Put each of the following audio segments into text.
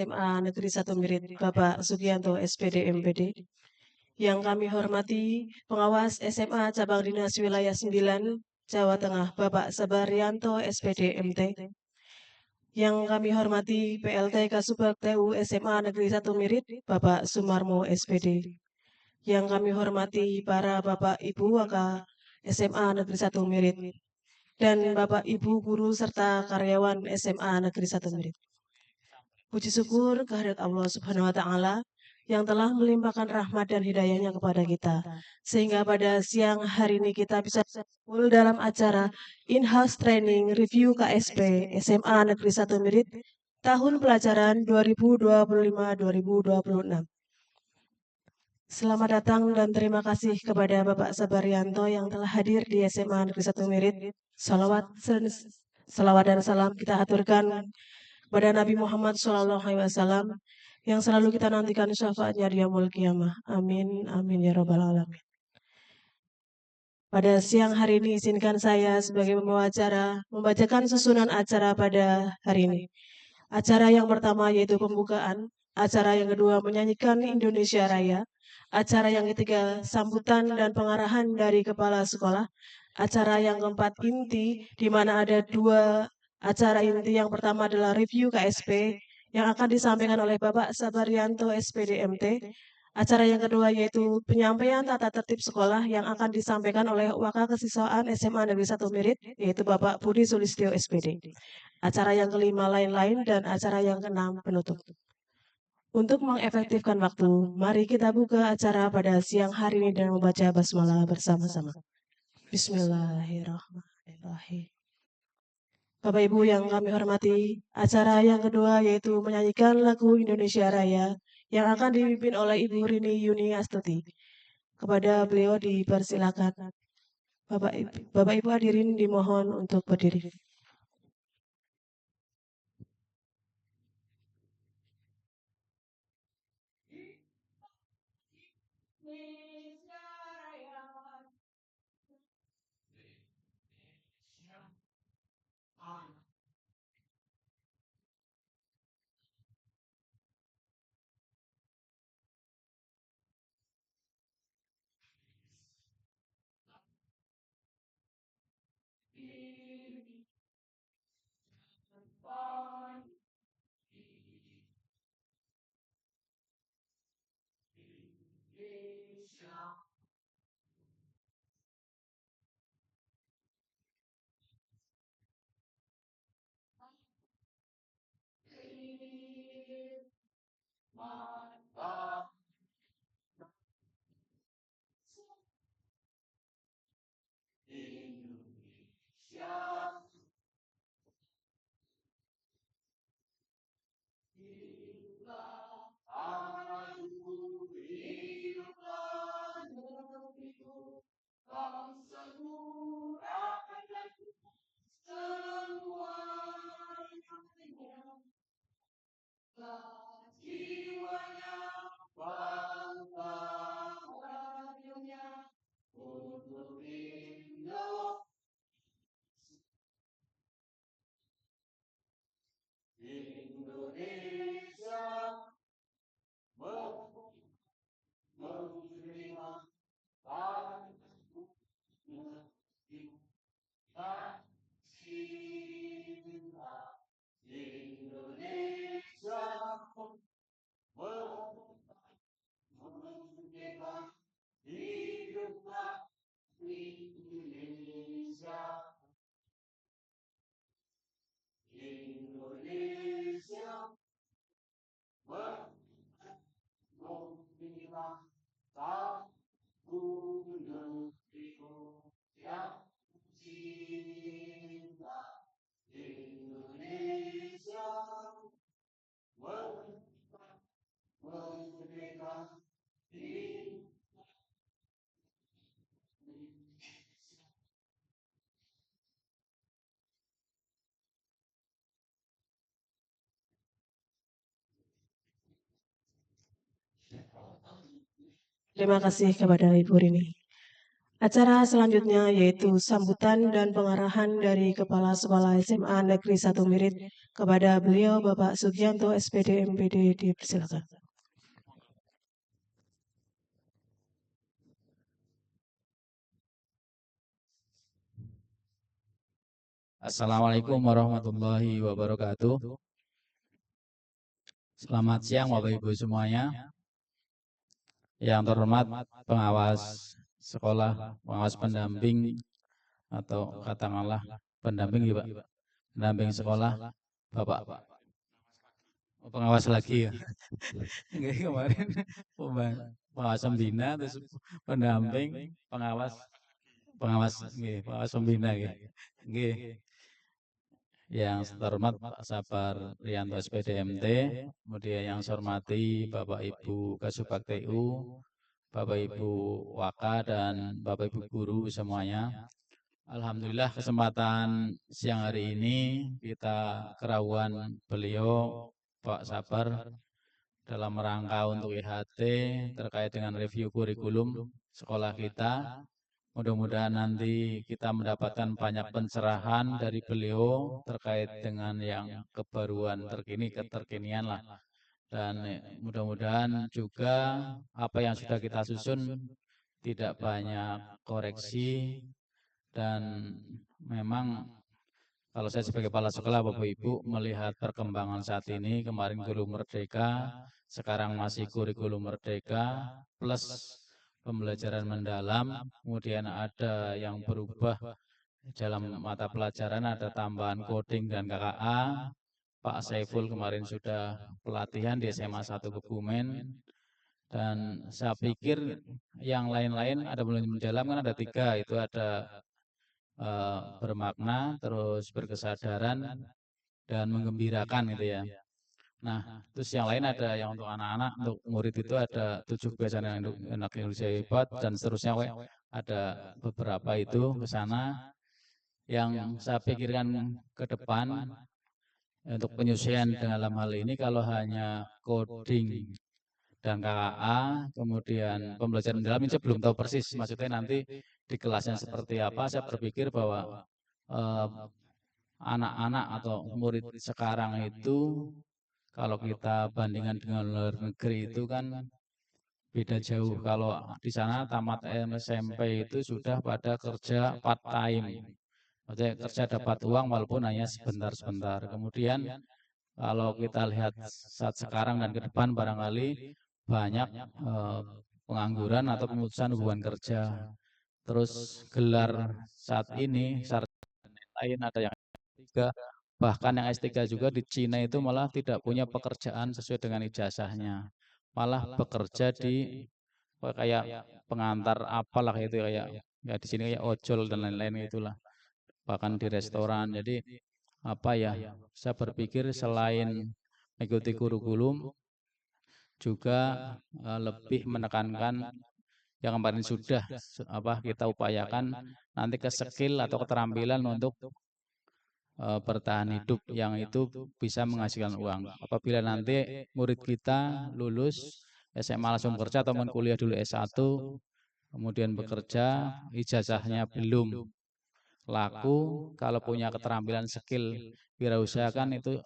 SMA Negeri 1 Mirit, Bapak Sugianto SPD MPD. Yang kami hormati pengawas SMA Cabang Dinas Wilayah 9, Jawa Tengah, Bapak Sabarianto SPD MT. Yang kami hormati PLT Kasubag TU SMA Negeri 1 Mirit, Bapak Sumarmo SPD. Yang kami hormati para Bapak Ibu Waka SMA Negeri 1 Mirit dan Bapak Ibu guru serta karyawan SMA Negeri 1 Mirit. Puji syukur kehadirat Allah Subhanahu wa Ta'ala yang telah melimpahkan rahmat dan hidayahnya kepada kita. Sehingga pada siang hari ini kita bisa berkumpul dalam acara In-House Training Review KSP SMA Negeri 1 Mirit tahun pelajaran 2025-2026. Selamat datang dan terima kasih kepada Bapak Sabarianto yang telah hadir di SMA Negeri 1 Mirit. Salawat dan salam kita aturkan kepada Nabi Muhammad SAW yang selalu kita nantikan syafaatnya di yaumul qiyamah. Amin, amin ya rabbal alamin. Pada siang hari ini izinkan saya sebagai pembawa acara membacakan susunan acara pada hari ini. Acara yang pertama yaitu pembukaan, acara yang kedua menyanyikan Indonesia Raya, acara yang ketiga sambutan dan pengarahan dari kepala sekolah, acara yang keempat inti di mana ada dua acara inti. Yang pertama adalah review KSP yang akan disampaikan oleh Bapak Sabarianto SPD MT. Acara yang kedua yaitu penyampaian tata tertib sekolah yang akan disampaikan oleh Wakakesiswaan SMA Negeri 1 Mirit yaitu Bapak Budi Sulistyo SPD. Acara yang kelima lain-lain dan acara yang keenam penutup. Untuk mengefektifkan waktu, mari kita buka acara pada siang hari ini dan membaca basmalah bersama-sama. Bismillahirrahmanirrahim. Bapak Ibu yang kami hormati, acara yang kedua yaitu menyanyikan lagu Indonesia Raya yang akan dipimpin oleh Ibu Rini Yuni Astuti. Kepada beliau dipersilakan. Bapak Ibu hadirin dimohon untuk berdiri. Terima kasih kepada Ibu Rini. Acara selanjutnya yaitu sambutan dan pengarahan dari Kepala Sekolah SMA Negeri 1 Mirit kepada beliau Bapak Sugianto SPD MPD, dipersilakan. Assalamualaikum warahmatullahi wabarakatuh. Selamat siang Bapak Ibu semuanya. Yang terhormat pengawas sekolah, pengawas pendamping atau katakanlah pendamping ya Pak, pendamping sekolah, Bapak pengawas lagi ya. Enggak, kemarin pengawas pembina, terus pendamping, pengawas pengawas pembina nggih. Nggih. Yang terhormat Pak Sabar Rianto SPDMT, kemudian yang saya hormati Bapak Ibu Kasubag TU, Bapak Ibu Waka dan Bapak Ibu guru semuanya. Alhamdulillah kesempatan siang hari ini kita kerahuan beliau Pak Sabar dalam rangka untuk IHT terkait dengan review kurikulum sekolah kita. Mudah-mudahan nanti kita mendapatkan banyak pencerahan dari beliau terkait dengan yang kebaruan terkini, keterkinian lah. Dan mudah-mudahan juga apa yang sudah kita susun tidak banyak koreksi, dan memang kalau saya sebagai kepala sekolah Bapak Ibu melihat perkembangan saat ini, kemarin kurikulum merdeka, sekarang masih kurikulum merdeka plus pembelajaran mendalam, kemudian ada yang berubah dalam mata pelajaran, ada tambahan coding dan KKA. Pak Saiful kemarin sudah pelatihan di SMA 1 Kebumen, dan saya pikir yang lain-lain ada belajar mendalam kan ada 3, itu ada bermakna, terus berkesadaran, dan menggembirakan gitu ya. Nah, terus yang lain ada yang untuk anak-anak, untuk murid itu ada 7 kebiasaan yang anak Indonesia hebat dan seterusnya. Ada beberapa itu ke sana yang saya pikirkan ke depan untuk penyusuan dalam hal ini. Kalau hanya coding dan KKA, kemudian pembelajaran mendalam ini saya belum tahu persis. Maksudnya nanti di kelasnya seperti apa, saya berpikir bahwa anak-anak atau murid sekarang itu kalau kita bandingkan dengan luar negeri itu kan beda jauh. Kalau di sana tamat SMP itu sudah pada kerja part time. Maksudnya kerja dapat uang walaupun hanya sebentar-sebentar. Kemudian kalau kita lihat saat sekarang dan ke depan barangkali banyak pengangguran atau pemutusan hubungan kerja. Terus gelar saat ini lain ada yang S3, bahkan yang S3 juga di Cina itu malah tidak punya pekerjaan sesuai dengan ijazahnya, malah bekerja di kayak pengantar apalah itu, kayak ya di sini kayak ojol dan lain-lain itulah, bahkan di restoran. Jadi apa ya, saya berpikir selain mengikuti kurikulum juga lebih menekankan yang kemarin sudah kita upayakan, nanti ke skill atau keterampilan untuk bertahan hidup yang itu bisa menghasilkan uang. Apabila nanti murid kita lulus SMA langsung bekerja atau kuliah dulu S1, kemudian bekerja, ijazahnya belum laku, kalau punya keterampilan skill wirausaha kan itu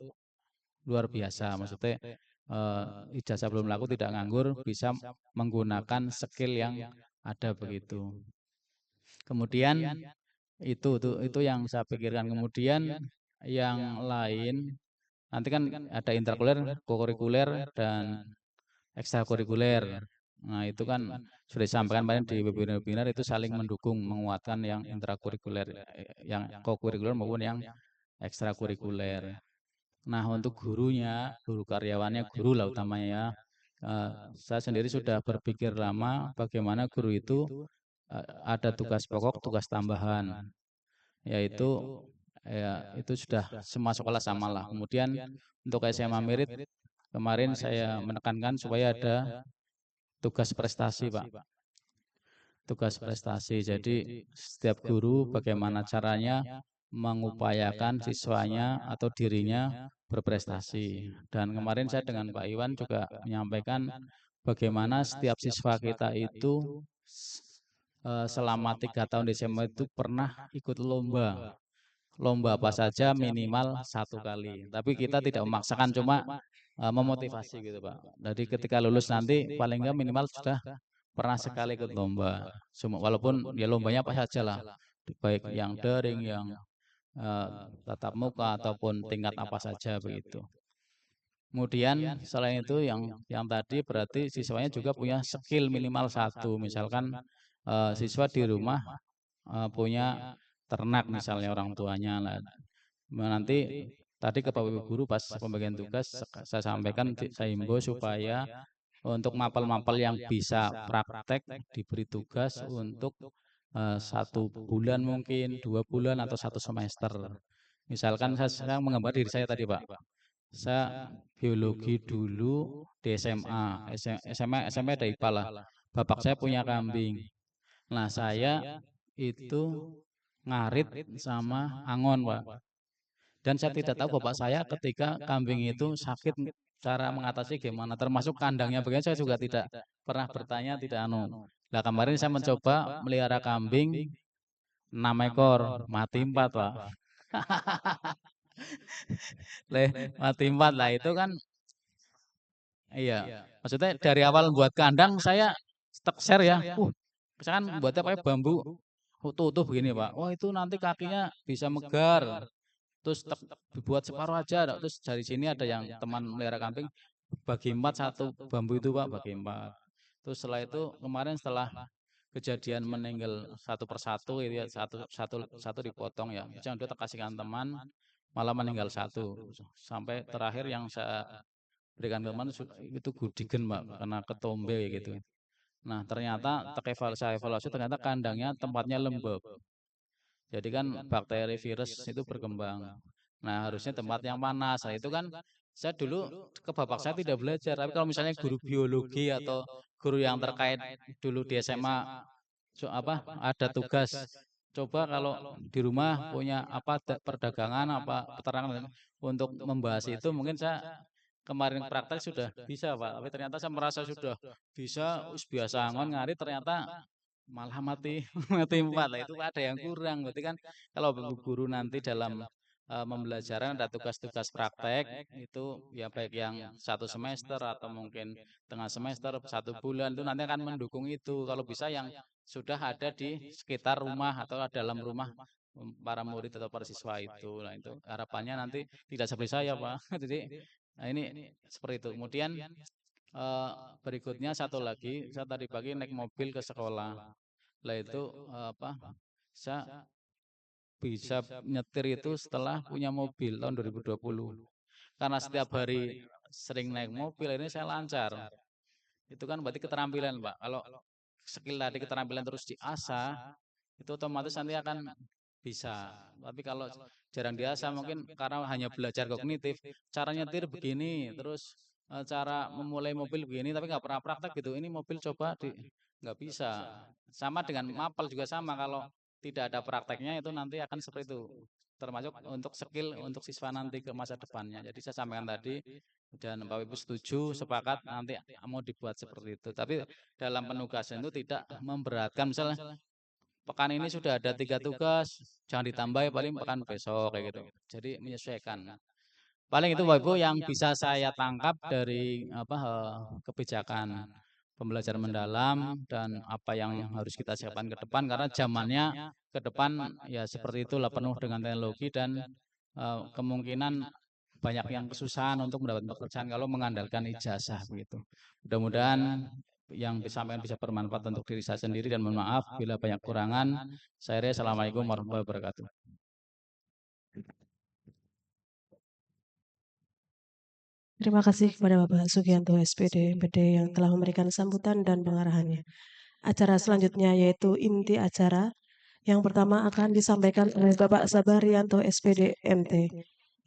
luar biasa. Maksudnya ijazah belum laku tidak nganggur, bisa menggunakan skill yang ada begitu. Kemudian itu yang saya pikirkan. Kemudian yang lain nanti kan ada intrakurikuler, kokurikuler, dan ekstrakurikuler. Nah, itu kan sudah disampaikan kemarin di webinar itu saling mendukung, menguatkan yang intrakurikuler, yang kokurikuler maupun yang ekstrakurikuler. Nah, untuk gurunya, guru karyawannya, guru lah utamanya ya. Saya sendiri sudah berpikir lama bagaimana guru itu ada tugas pokok, tugas tambahan, yaitu ya itu sudah semua sekolah samalah. Kemudian untuk SMA Merit kemarin saya menekankan supaya ada tugas prestasi, Pak. Tugas prestasi. Jadi setiap guru bagaimana caranya mengupayakan siswanya atau dirinya berprestasi. Dan kemarin saya dengan Pak Iwan juga menyampaikan bagaimana setiap siswa kita itu selama 3 tahun di SMA itu pernah ikut lomba. Lomba apa saja minimal 1 kali. Tapi kita tidak memaksakan, cuma memotivasi gitu Pak. Jadi ketika lulus nanti paling enggak minimal sudah pernah sekali ikut lomba. Walaupun ya lombanya apa saja lah, baik yang daring, yang tatap muka ataupun tingkat apa saja begitu. Kemudian selain itu yang tadi berarti siswanya juga punya skill minimal 1. Misalkan siswa di rumah punya ternak misalnya orang tuanya lah. Nanti tadi ke Bapak Ibu guru pas pembagian tugas saya sampaikan, saya himbau supaya untuk mapel-mapel yang bisa praktek diberi tugas untuk 1 bulan mungkin, 2 bulan atau 1 semester. Misalkan saya menggambar diri saya tadi Pak. Saya biologi dulu di SMA, SMA ada IPA lah. Bapak saya punya kambing. Nah saya itu ngarit sama angon Pak. Dan saya tidak tahu bapak saya ketika kambing itu sakit cara mengatasi gimana, termasuk kandangnya bagaimana saya juga tidak pernah bertanya, tidak anu. Nah kemarin saya mencoba melihara kambing 6 ekor, mati 4 Pak. Mati 4 lah itu kan, iya. Maksudnya dari awal buat kandang saya share ya, misalkan buatnya pakai bambu utuh-utuh begini Pak. Wah itu nanti kakinya bisa megar. Terus dibuat separuh aja, terus dari sini ada yang teman melihara kambing bagi 4 1 bambu itu Pak, bagi 4. Terus setelah itu kemarin setelah kejadian meninggal 1 persatu itu ya, satu dipotong ya. Jangan udah kasihkan teman, malah meninggal 1. Sampai terakhir yang saya berikan ke teman itu gudigen Pak, karena ketombe gitu. Nah ternyata saya evaluasi ternyata kandangnya tempatnya lembab. Jadi kan bakteri virus itu berkembang. Nah harusnya tempat yang panas. Nah itu kan saya dulu ke bapak saya tidak belajar. Tapi kalau misalnya guru biologi atau guru yang terkait dulu di SMA ada tugas. Coba kalau di rumah punya apa perdagangan apa peternakan untuk membahas itu, mungkin saya kemarin praktek sudah bisa Pak. Tapi ternyata saya merasa sudah bisa biasa angon ngari, ternyata malah mati mati 4 lah, itu ada yang kurang. Berarti kan kalau guru nanti dalam pembelajaran ada tugas-tugas praktek itu ya, baik yang 1 semester atau mungkin tengah semester 1 bulan, itu nanti akan mendukung itu. Kalau bisa yang sudah ada di sekitar rumah atau dalam rumah para murid atau para siswa itu. Nah itu harapannya nanti tidak seperti saya Pak. Jadi nah ini seperti itu. Kemudian berikutnya satu lagi, saya tadi pagi naik mobil ke sekolah. Lah itu saya bisa nyetir itu setelah punya mobil tahun 2020. Karena setiap hari sering naik mobil, ini saya lancar. Itu kan berarti keterampilan Pak. Kalau skill tadi keterampilan terus diasah, itu otomatis nanti akan bisa. Tapi kalau jarang diasah mungkin karena hanya belajar kognitif, cara nyetir begini, terus cara memulai mobil begini, tapi nggak pernah praktek gitu. Ini mobil coba nggak bisa. Sama dengan mapel juga sama, kalau tidak ada prakteknya itu nanti akan seperti itu. Termasuk untuk skill untuk siswa nanti ke masa depannya. Jadi saya sampaikan tadi dan Bapak Ibu setuju, sepakat nanti mau dibuat seperti itu. Tapi dalam penugasan itu tidak memberatkan. Misalnya pekan ini sudah ada 3 tugas, jangan ditambah ya, paling pekan besok kayak gitu. Jadi menyesuaikan. Paling itu Bapak Ibu yang bisa saya tangkap dari kebijakan pembelajaran mendalam dan apa yang harus kita siapkan ke depan, karena zamannya ke depan ya seperti itulah, penuh dengan teknologi dan kemungkinan banyak yang kesusahan untuk mendapatkan pekerjaan kalau mengandalkan ijazah begitu. Mudah-mudahan yang disampaikan bisa bermanfaat untuk diri saya sendiri, dan mohon maaf bila banyak kurangan. Assalamualaikum warahmatullahi wabarakatuh. Terima kasih kepada Bapak Sugianto SPD MPD yang telah memberikan sambutan dan pengarahannya. Acara selanjutnya yaitu inti acara. Yang pertama akan disampaikan oleh Bapak Sabarianto SPD MT,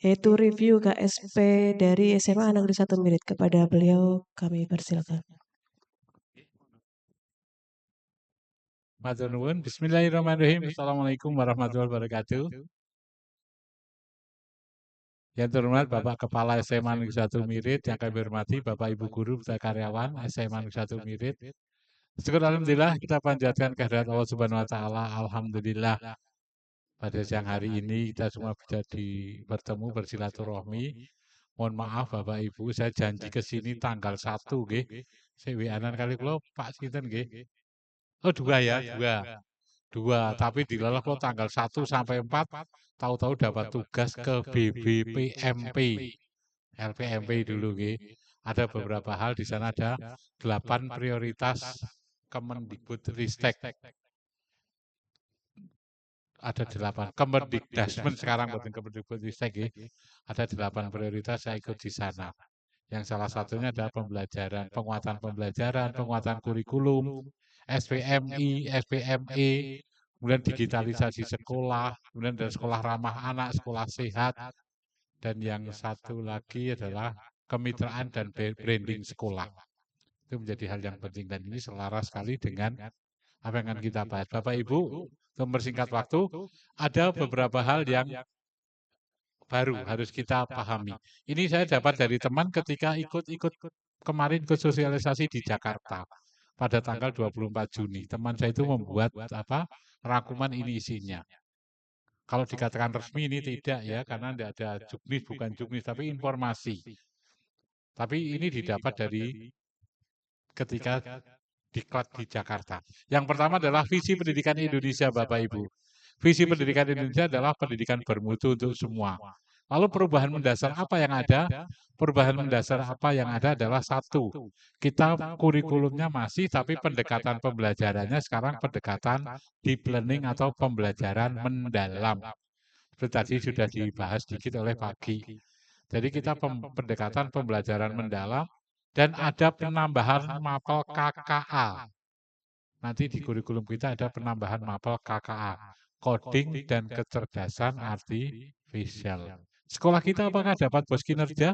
yaitu review KSP dari SMA Negeri 1 Mirit. Kepada beliau kami persilakan. Matur nuwun. Bismillahirrahmanirrahim. Assalamualaikum warahmatullahi wabarakatuh. Yang terhormat Bapak Kepala SMA Negeri 1 Mirit, yang kami hormati Bapak Ibu Guru serta karyawan SMA Negeri 1 Mirit, Syukur alhamdulillah kita panjatkan kehadirat Allah Subhanahu wa taala. Alhamdulillah pada siang hari ini kita semua bisa bertemu bersilaturahmi. Mohon maaf Bapak Ibu, saya janji ke sini tanggal 1 nggih. Sik WA-an kali kula Pak sinten nggih? Oh 2 ya, 2. 2, tapi dileleh kok tanggal 1 sampai 4 tahu-tahu dapat tugas ke BBPMP. LPMP dulu nggih. Ada beberapa hal di sana ada 8 prioritas Kemendikbudristek. Ada 8 Kemendikdasmen sekarang bukan Kemendikbudristek nggih. Ada 8 prioritas saya ikut di sana. Yang salah satunya adalah pembelajaran, penguatan kurikulum, SPMI, SPME, kemudian digitalisasi sekolah, kemudian ada sekolah ramah anak, sekolah sehat, dan yang satu lagi adalah kemitraan dan branding sekolah. Itu menjadi hal yang penting dan ini selaras sekali dengan apa yang akan kita bahas. Bapak Ibu, untuk mempersingkat waktu, ada beberapa hal yang baru harus kita pahami. Ini saya dapat dari teman ketika ikut kemarin ke sosialisasi di Jakarta pada tanggal 24 Juni. Teman saya itu membuat rangkuman ini isinya. Kalau dikatakan resmi ini tidak ya, karena tidak ada juknis, bukan juknis, tapi informasi. Tapi ini didapat dari ketika diklat di Jakarta. Yang pertama adalah visi pendidikan Indonesia, Bapak Ibu. Visi pendidikan Indonesia adalah pendidikan bermutu untuk semua. Lalu perubahan mendasar apa yang ada? Perubahan mendasar apa yang ada adalah satu, kita kurikulumnya masih, tapi pendekatan pembelajarannya sekarang pendekatan deep learning atau pembelajaran mendalam. Seperti tadi sudah dibahas sedikit oleh Pak Gi. Jadi kita pendekatan pembelajaran mendalam dan ada penambahan mapel KKA. Nanti di kurikulum kita ada penambahan mapel KKA, coding dan kecerdasan artifisial. Sekolah kita apakah dapat bos kinerja?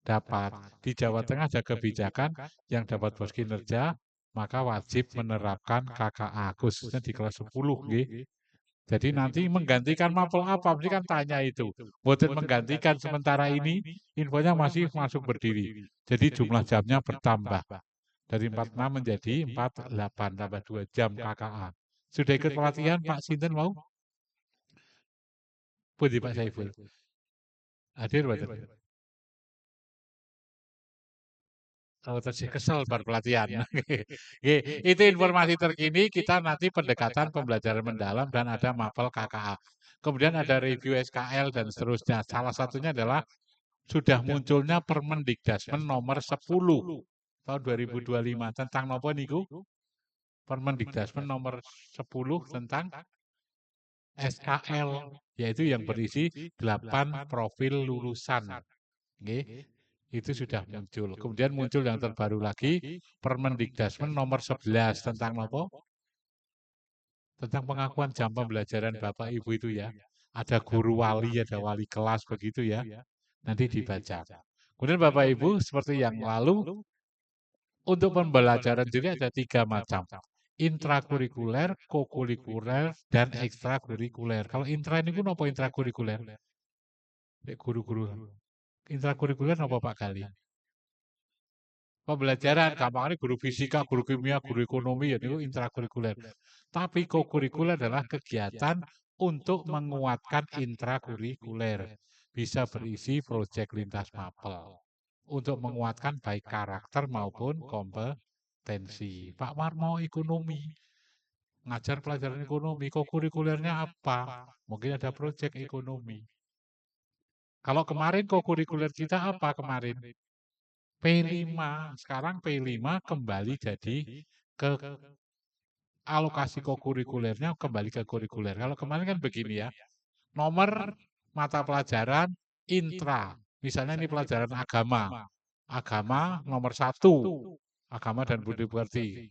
Dapat. Di Jawa Tengah ada kebijakan yang dapat bos kinerja, maka wajib menerapkan KKA, khususnya di kelas 10. Nggih. Jadi nanti menggantikan mapel apa? Mesti kan tanya itu. Bukan menggantikan sementara ini, infonya masih masuk berdiri. Jadi jumlah jamnya bertambah. Dari 46 menjadi 48, tambah 2 jam KKA. Sudah ikut pelatihan Pak Sinten mau? Pundi Pak Saiful? Hadir Pak? Oh, terus kesel bar pelatihan. Itu informasi terkini, kita nanti pendekatan pembelajaran mendalam dan ada mapel KKA. Kemudian ada review SKL dan seterusnya. Salah satunya adalah sudah munculnya Permendikdasmen nomor 10 tahun 2025 tentang apa niku? Permendikdasmen nomor 10 tentang SKL, yaitu yang berisi 8 profil lulusan. Nggih. Itu sudah muncul. Kemudian muncul yang terbaru lagi, Permendikdasmen nomor 11 tentang apa? Tentang pengakuan jam pembelajaran Bapak Ibu itu ya. Ada guru wali, ada wali kelas begitu ya. Nanti dibaca. Kemudian Bapak Ibu seperti yang lalu, untuk pembelajaran sendiri ada 3 macam. Intrakurikuler, kokurikuler, dan ekstrakurikuler. Kalau intra ini pun apa intrakurikuler? Guru-guru. Intrakurikuler apa Pak Gali? Pembelajaran, gampangnya guru fisika, guru kimia, guru ekonomi, ya itu intrakurikuler. Tapi kokurikuler adalah kegiatan untuk menguatkan intrakurikuler. Bisa berisi proyek lintas mapel. Untuk menguatkan baik karakter maupun kompetensi. Pak Marmo ekonomi. Ngajar pelajaran ekonomi, kokurikulernya apa? Mungkin ada proyek ekonomi. Kalau kemarin kokurikuler kita apa kemarin? P5, sekarang P5 kembali jadi ke alokasi kokurikulernya kembali ke kurikuler. Kalau kemarin kan begini ya, nomor mata pelajaran intra, misalnya ini pelajaran agama nomor 1, agama dan budi pekerti.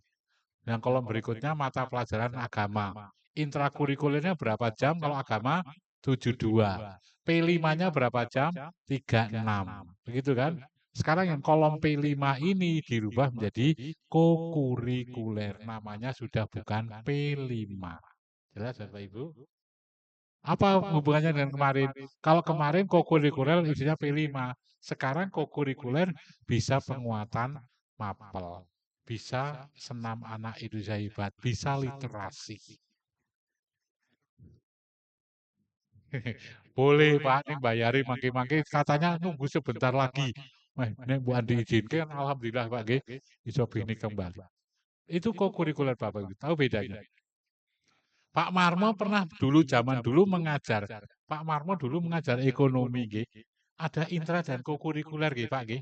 Yang kolom berikutnya mata pelajaran agama, intrakurikulernya berapa jam kalau agama 72, P5-nya berapa jam 36, begitu kan? Sekarang yang kolom P5 ini dirubah menjadi kokurikuler. Namanya sudah bukan P5. Jelas Bapak Ibu? Apa hubungannya dengan kemarin? Kalau kemarin kokurikuler isinya P5. Sekarang kokurikuler bisa penguatan mapel. bisa senam anak Indonesia hebat, bisa literasi. Boleh Pak, ini bayari mangke-mangke katanya nunggu sebentar lagi. Nek Bu Andi izinkan, alhamdulillah Pak G, iso bini kembali. Itu kok kurikuler Bapak Ibu, tahu bedanya? Pak Marmo pernah dulu zaman dulu mengajar. Pak Marmo dulu mengajar ekonomi G. Ada intra dan kokurikuler G Pak G.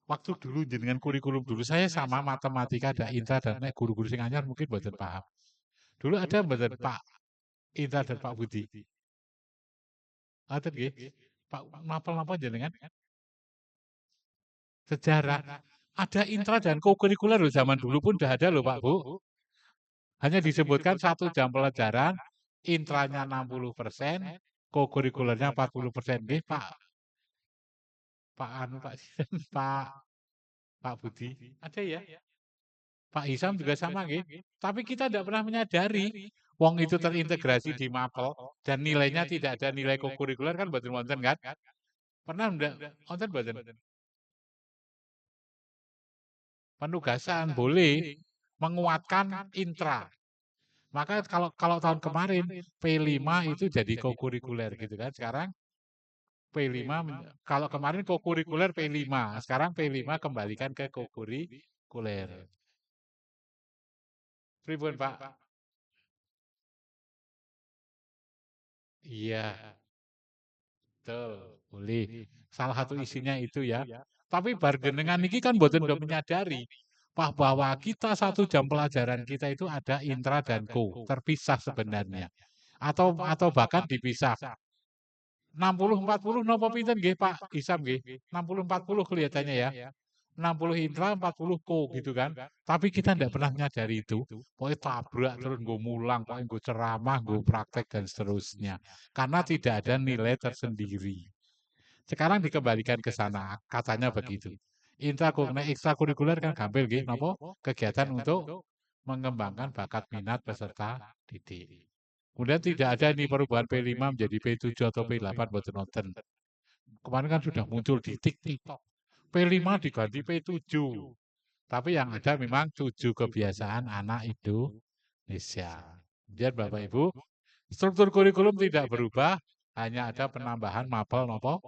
Waktu dulu jenengan kurikulum dulu saya sama matematika ada intra dan nek guru-guru sing anyar mungkin mboten paham. Dulu ada mboten Pak Intra dan Pak Budi. Ada nggih? Pak napa-napa jenengan? Sejarah. Ada intra dan kokurikuler loh zaman dulu pun udah ada loh Pak Bu. Hanya disebutkan 1 jam pelajaran, intranya 60%, kokurikulernya 40%. Nggih Pak. Pak anu Pak Pak Budi. Ada ya? Pak Hisam juga sama nggih. Tapi kita tidak pernah menyadari wong itu terintegrasi di Mapel dan nilainya tidak ada nilai kokurikuler kan mboten wonten kan? Pernah ndak wonten mboten? Penugasan boleh menguatkan intra. Maka kalau tahun kemarin P5 itu jadi kokurikuler gitu kan. Sekarang P5 kalau kemarin kokurikuler P5, sekarang P5 kembalikan ke kokurikuler. Pripun Pak? Iya. Betul, boleh. Salah satu isinya itu ya. Tapi bargenengan ini kan boten udah menyadari bahwa kita 1 jam pelajaran kita itu ada intra dan ko, terpisah sebenarnya. Atau bahkan dipisah. 60-40 nopo pinten nggih Pak Isam nggih? 60-40 kelihatannya ya. 60 intra, 40 ko gitu kan. Tapi kita tidak pernah menyadari itu. Pokoknya tabrak terus gue mulang, pokoknya gue ceramah, gue praktek dan seterusnya. Karena tidak ada nilai tersendiri. Sekarang dikembalikan ke sana, katanya begitu. Ekstrakurikuler kan gampil nggih napa? Kegiatan untuk mengembangkan bakat minat peserta didik. Kemudian tidak ada ini perubahan P5 menjadi P7 atau P8 mboten wonten. Kemarin kan sudah muncul di TikTok. P5 diganti P7. Tapi yang ada memang 7 kebiasaan anak Indonesia. Kemudian Bapak Ibu, struktur kurikulum tidak berubah, hanya ada penambahan mapel nopo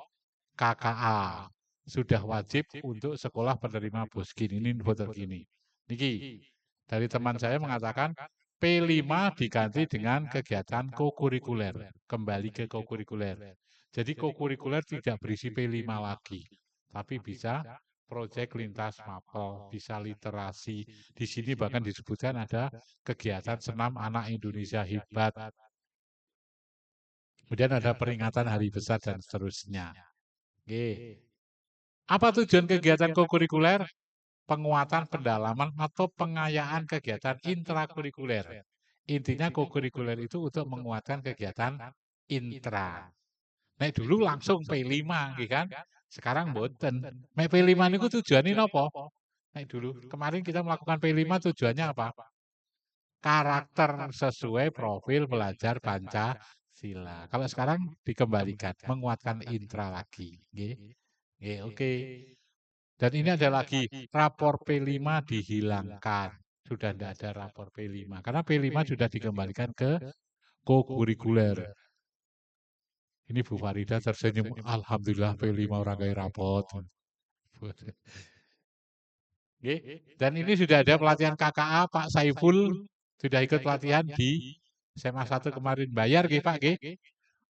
KKA. Sudah wajib untuk sekolah penerima boskin. Ini info terkini. Niki, dari teman saya mengatakan P5 diganti dengan kegiatan kokurikuler. Kembali ke kokurikuler. Jadi kokurikuler tidak berisi P5 lagi. Tapi bisa proyek lintas mapel, bisa literasi. Di sini bahkan disebutkan ada kegiatan senam anak Indonesia hebat. Kemudian ada peringatan hari besar dan seterusnya. Oke. Apa tujuan kegiatan kokurikuler? Penguatan, pendalaman, atau pengayaan kegiatan intrakurikuler. Intinya kokurikuler itu untuk menguatkan kegiatan intra. Nek dulu langsung P5, gitu kan? Sekarang mboten. Nek P5 niku tujuannya apa? Nek dulu, kemarin kita melakukan P5 tujuannya apa? Karakter sesuai profil belajar Pancasila. Kalau sekarang dikembalikan, menguatkan intra lagi. Oke. Dan ini ada lagi, rapor P5 dihilangkan. Sudah tidak ada rapor P5. Karena P5 sudah dikembalikan ke kokurikuler. Ini Bu Farida tersenyum, alhamdulillah P5 orang kaya rapot. Dan ini sudah ada pelatihan KKA, Pak Saiful sudah ikut pelatihan di SMA 1 kemarin. Bayar Pak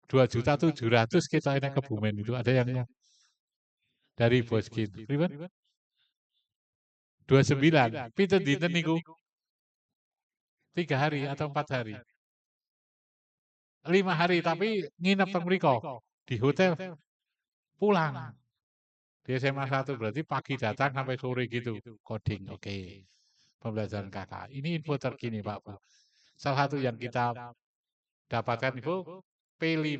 2.700.000 kita ini Kebumen itu. Ada yang dari Boskin. 29. Pinten dinten niku? 3 hari atau 4 hari? 5 hari tapi nginep teng mriko di hotel pulang. Di SMA 1 berarti pagi datang sampai sore gitu coding. Oke. Pembelajaran kakak. Ini info terkini Pak Bu. Salah satu yang kita dapatkan info P5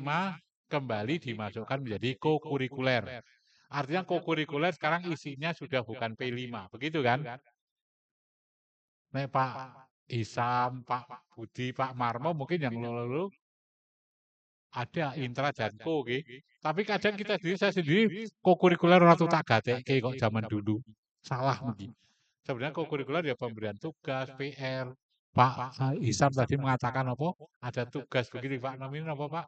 kembali dimasukkan menjadi kokurikuler. Artinya kokurikuler sekarang isinya sudah bukan P5, begitu kan? Nek Pak Isam, Pak Budi, Pak Marmo mungkin yang lalu ada intra dan ko, tapi kadang kita sendiri, saya sendiri kokurikuler ratu tak gatek kok zaman dulu. Salah mungkin. Sebenarnya kokurikuler ya pemberian tugas, PR. Pak Isam tadi mengatakan apa? Ada tugas begini Pak Nomin apa Pak?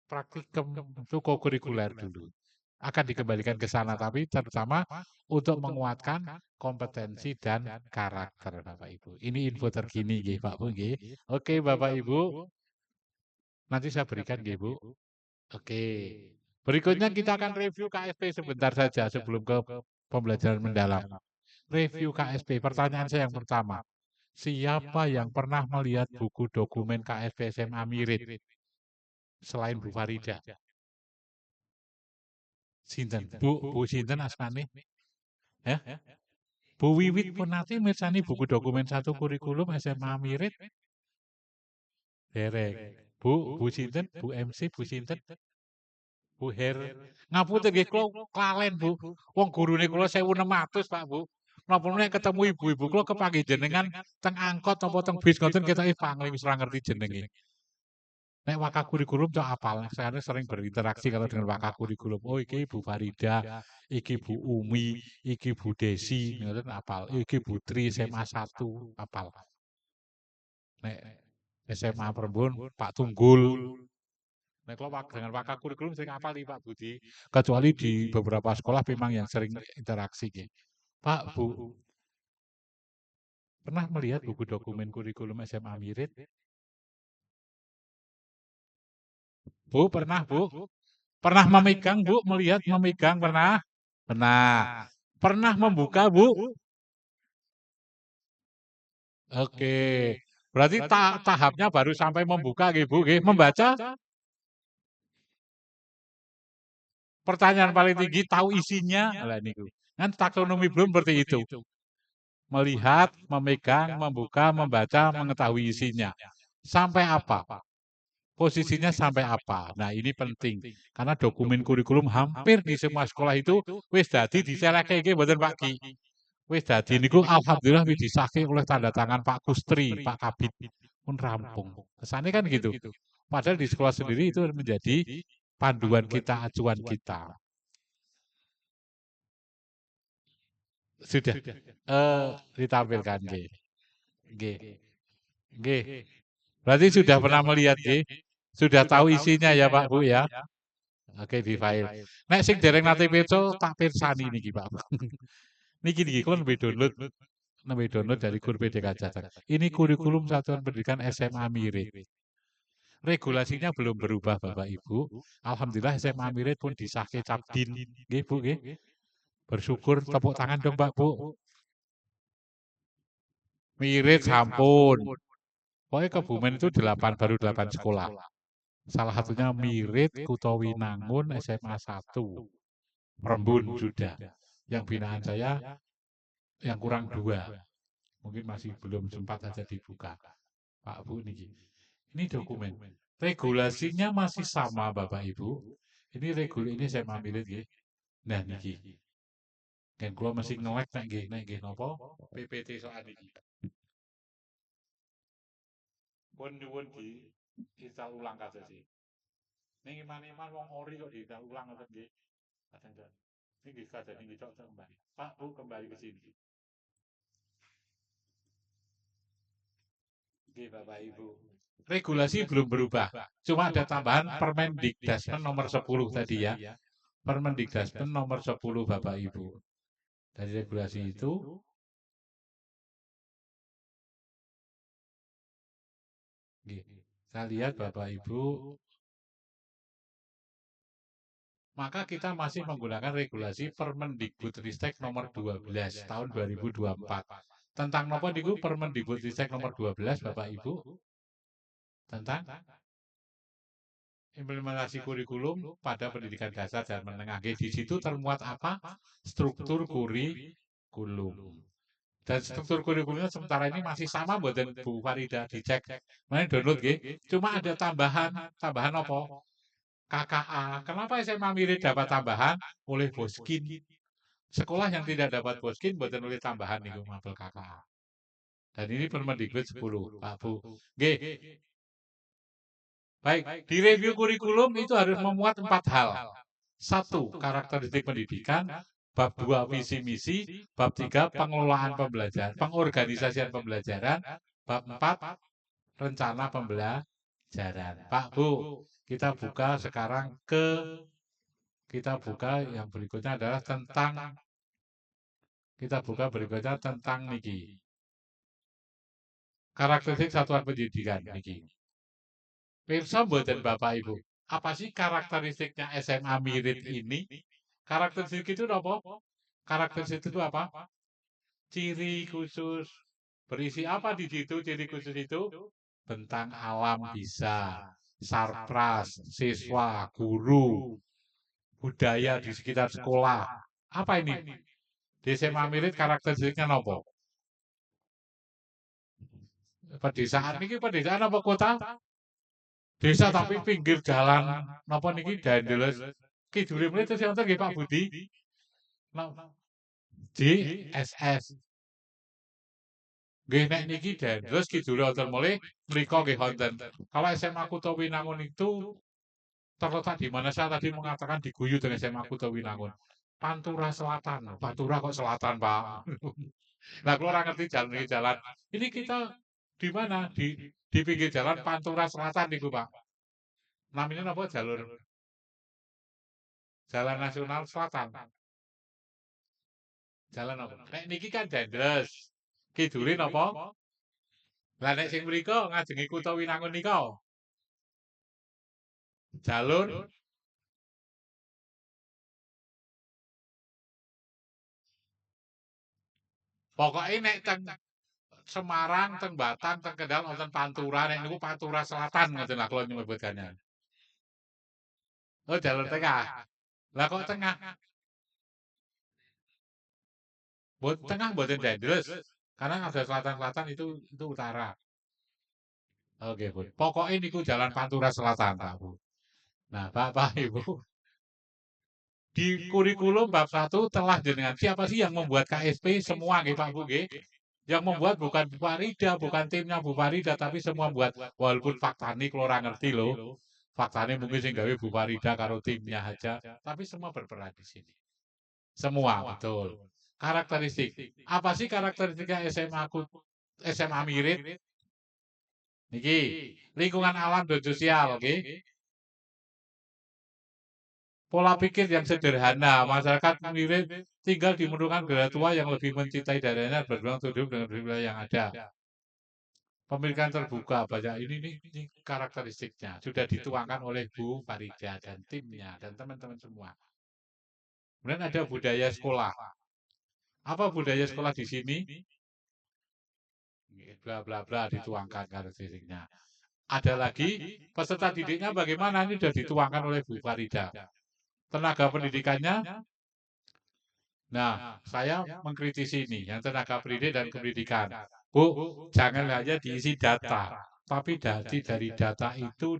Praktikum itu kokurikuler dulu. Akan dikembalikan ke sana, tapi terutama untuk menguatkan kompetensi dan karakter Bapak Ibu. Ini info terkini nggih Pak Bu nggih. Oke Bapak Ibu, nanti saya berikan nggih Bu. Oke. Berikutnya kita akan review KSP sebentar saja sebelum ke pembelajaran mendalam. Review KSP, pertanyaan saya yang pertama. Siapa yang pernah melihat buku dokumen KSP SMA Mirit selain Bu Farida? Sinten? Bu sinten asmane? Ya? Bu Wiwit pun nanti mirsani buku dokumen satu kurikulum SMA Mirit. Derek. Bu sinten? Bu MC, Bu sinten? Bu Her. Ngapunten nggih kula klalen, Bu. Wong gurune kula 1600, Pak, Bu. Napa meneh ketemu ibu-ibu kula kepanggih jenengan teng angkot napa teng bis ngoten ketoke pangling wis ora ngerti jenenge. Nek waka kurikulum cok apal, saya sering berinteraksi kalau dengan waka kurikulum. Oh iki Bu Farida, iki Bu Umi, iki Bu Desi, ngoten apal. Iki Bu Tri SMA 1 apal. Nek SMA Perembun Pak Tunggul. Nek kalau dengan waka kurikulum sering apal nih Pak Budi. Kecuali di beberapa sekolah memang yang sering interaksi. Pak, Bu, pernah melihat buku dokumen kurikulum SMA Mirit? Bu, pernah Bu? Pernah memegang Bu? Melihat memegang pernah? Pernah. Pernah membuka Bu? Oke. Berarti tahapnya baru sampai membuka Bu, membaca? Pertanyaan paling tinggi tahu isinya. Lah niku. Kan taksonomi belum seperti itu. Melihat, memegang, membuka, membaca, mengetahui isinya. Sampai apa? Posisinya sampai apa? Nah, ini penting. Karena dokumen kurikulum hampir di semua sekolah itu wis dadi diserahke nggih mboten Pak Ki. Wis dadi niku alhamdulillah wis disahke oleh tanda tangan Pak Kustri, Pak Kabid pun rampung. Kesannya kan gitu. Padahal di sekolah sendiri itu menjadi panduan kita, acuan kita. Sudah ditampilkan nggih. Nggih. Nggih. Berarti sudah pernah melihat nggih? Sudah tahu isinya ya Pak Bu ya? Oke di file. Nek sing dereng nate peco tak pirsani niki Pak. Niki kula nembe download dari Guru PDK Jateng. Ini kurikulum Satuan Pendidikan SMA Mirit. Regulasinya belum berubah Bapak Ibu. Alhamdulillah SMA Mirit pun disahke Capdin. Nggih Bu nggih. Bersyukur tepuk tangan dong Pak Bu. Mirit sampun. Pokoknya Kebumen itu baru 8 sekolah. Salah satunya Mirit, Kutowinangun, SMA 1. Perembun sudah. Yang binaan saya yang kurang 2. Mungkin masih belum sempat saja dibuka. Pak Bu niki. Ini dokumen. Regulasinya masih sama Bapak Ibu. Ini SMA Mirit nggih. Nah niki. Kan kula masih ngelek nek nggih napa? PPT soal niki. Pun nyuwun install ulang kados iki. Ning iman-iman wong ori kok install ulang ngoten nggih. Kadang-kadang. Ini nggih kadang nggih cok kembali. Pak Bu kembali ke sini. Oke Bapak Ibu. Regulasi belum berubah. Cuma ada tambahan Permendikdasmen nomor 10 tadi ya. Permendikdasmen nomor 10 Bapak Ibu. Dari regulasi itu saya lihat Bapak Ibu, maka kita masih menggunakan regulasi Permendikbudristek nomor 12 tahun 2024. Tentang apa niku Permendikbudristek nomor 12 Bapak Ibu? Tentang implementasi kurikulum pada pendidikan dasar dan menengah. Di situ termuat apa? Struktur kurikulum. Dan struktur kurikulumnya sementara ini masih sama buatan Bu Farida dicek. Mana download nggih. Cuma ada tambahan apa? KKA. Kenapa SMA Mirit dapat tambahan? Oleh Boskin. Sekolah yang tidak dapat Boskin buatan oleh tambahan nih mapel KKA. Dan ini Permendikbud 10, Pak Bu. Nggih. Baik, di review kurikulum itu harus memuat 4 hal. 1. Karakteristik pendidikan. bab 2 visi misi, bab 3 pengelolaan pembelajaran, pengorganisasian pembelajaran, bab 4 rencana pembelajaran. Pak Bu, kita buka sekarang kita buka yang berikutnya adalah tentang niki. Karakteristik satuan pendidikan niki. Pirsa mboten Bapak Ibu. Apa sih karakteristiknya SMA Mirip ini? Karakteristik itu apa? Karakteristik itu apa? Ciri khusus. Berisi apa di situ ciri khusus itu? Bentang alam bisa, sarpras, siswa, guru, budaya di sekitar sekolah. Apa ini? Di SMA Mirip karakteristiknya apa? Pedesaan ini pedesaan apa kota? Desa tapi pinggir jalan napa niki Dandeles. Kidule mriki tesih wonten nggih Pak Budi. JSS. Nggih nek niki Dandeles kidule wonten mulih mriko nggih wonten. Kalau SMA Kuto Winangun itu terletak di mana saya tadi mengatakan diguyur dengan SMA Kuto Winangun. Pantura Selatan. Pantura kok selatan, Pak? Nah, kalau orang ngerti jalan. Ini kita di mana? Di pinggir jalan Pantura Selatan niku, Pak. Namanya apa? Jalan Nasional Selatan. Jalan apa? Nek niki kan Dendres. Kidule napa? Lah nek sing mriko ngajengi Kutha Winangun nika. Jalur pokoknya nek teng Semarang, teng Batang, teng Kendal wonten Pantura, nek niku Pantura Selatan ngoten lah kula nyebutkannya. Oh, jalur tengah. Lah kok tengah? Tengah mboten Dendres. Karena ada selatan-selatan itu utara. Oke, Bu. Pokoknya niku jalan Pantura Selatan, Pak Bu. Nah, Bapak Ibu, di kurikulum bab 1 telah jenengan siapa sih yang membuat KSP semua nggih Pak Bu nggih? Yang membuat bukan Bu Farida, bukan timnya Bu Farida, tapi semua buat walaupun faktane kalau orang ngerti loh. Faktane mungkin sing gawe Bu Farida karo timnya aja, tapi semua berperan di sini. Semua betul. Karakteristik. Apa sih karakteristiknya SMA Mirip? Niki, lingkungan alam dan sosial, oke? Pola pikir yang sederhana, masyarakat mirip tinggal di lingkungan negara tua yang lebih mencintai daerahnya berjuang hidup dengan wilayah yang ada. Pemilikan terbuka banyak ini karakteristiknya sudah dituangkan oleh Bu Farida dan timnya dan teman-teman semua. Kemudian ada budaya sekolah. Apa budaya sekolah di sini? Bla bla bla dituangkan karakteristiknya. Ada lagi peserta didiknya bagaimana ini sudah dituangkan oleh Bu Farida. Tenaga pendidikannya. Nah, saya mengkritisi ini yang tenaga pendidik dan pendidikan. Bu, jangan hanya diisi data, tapi dari data itu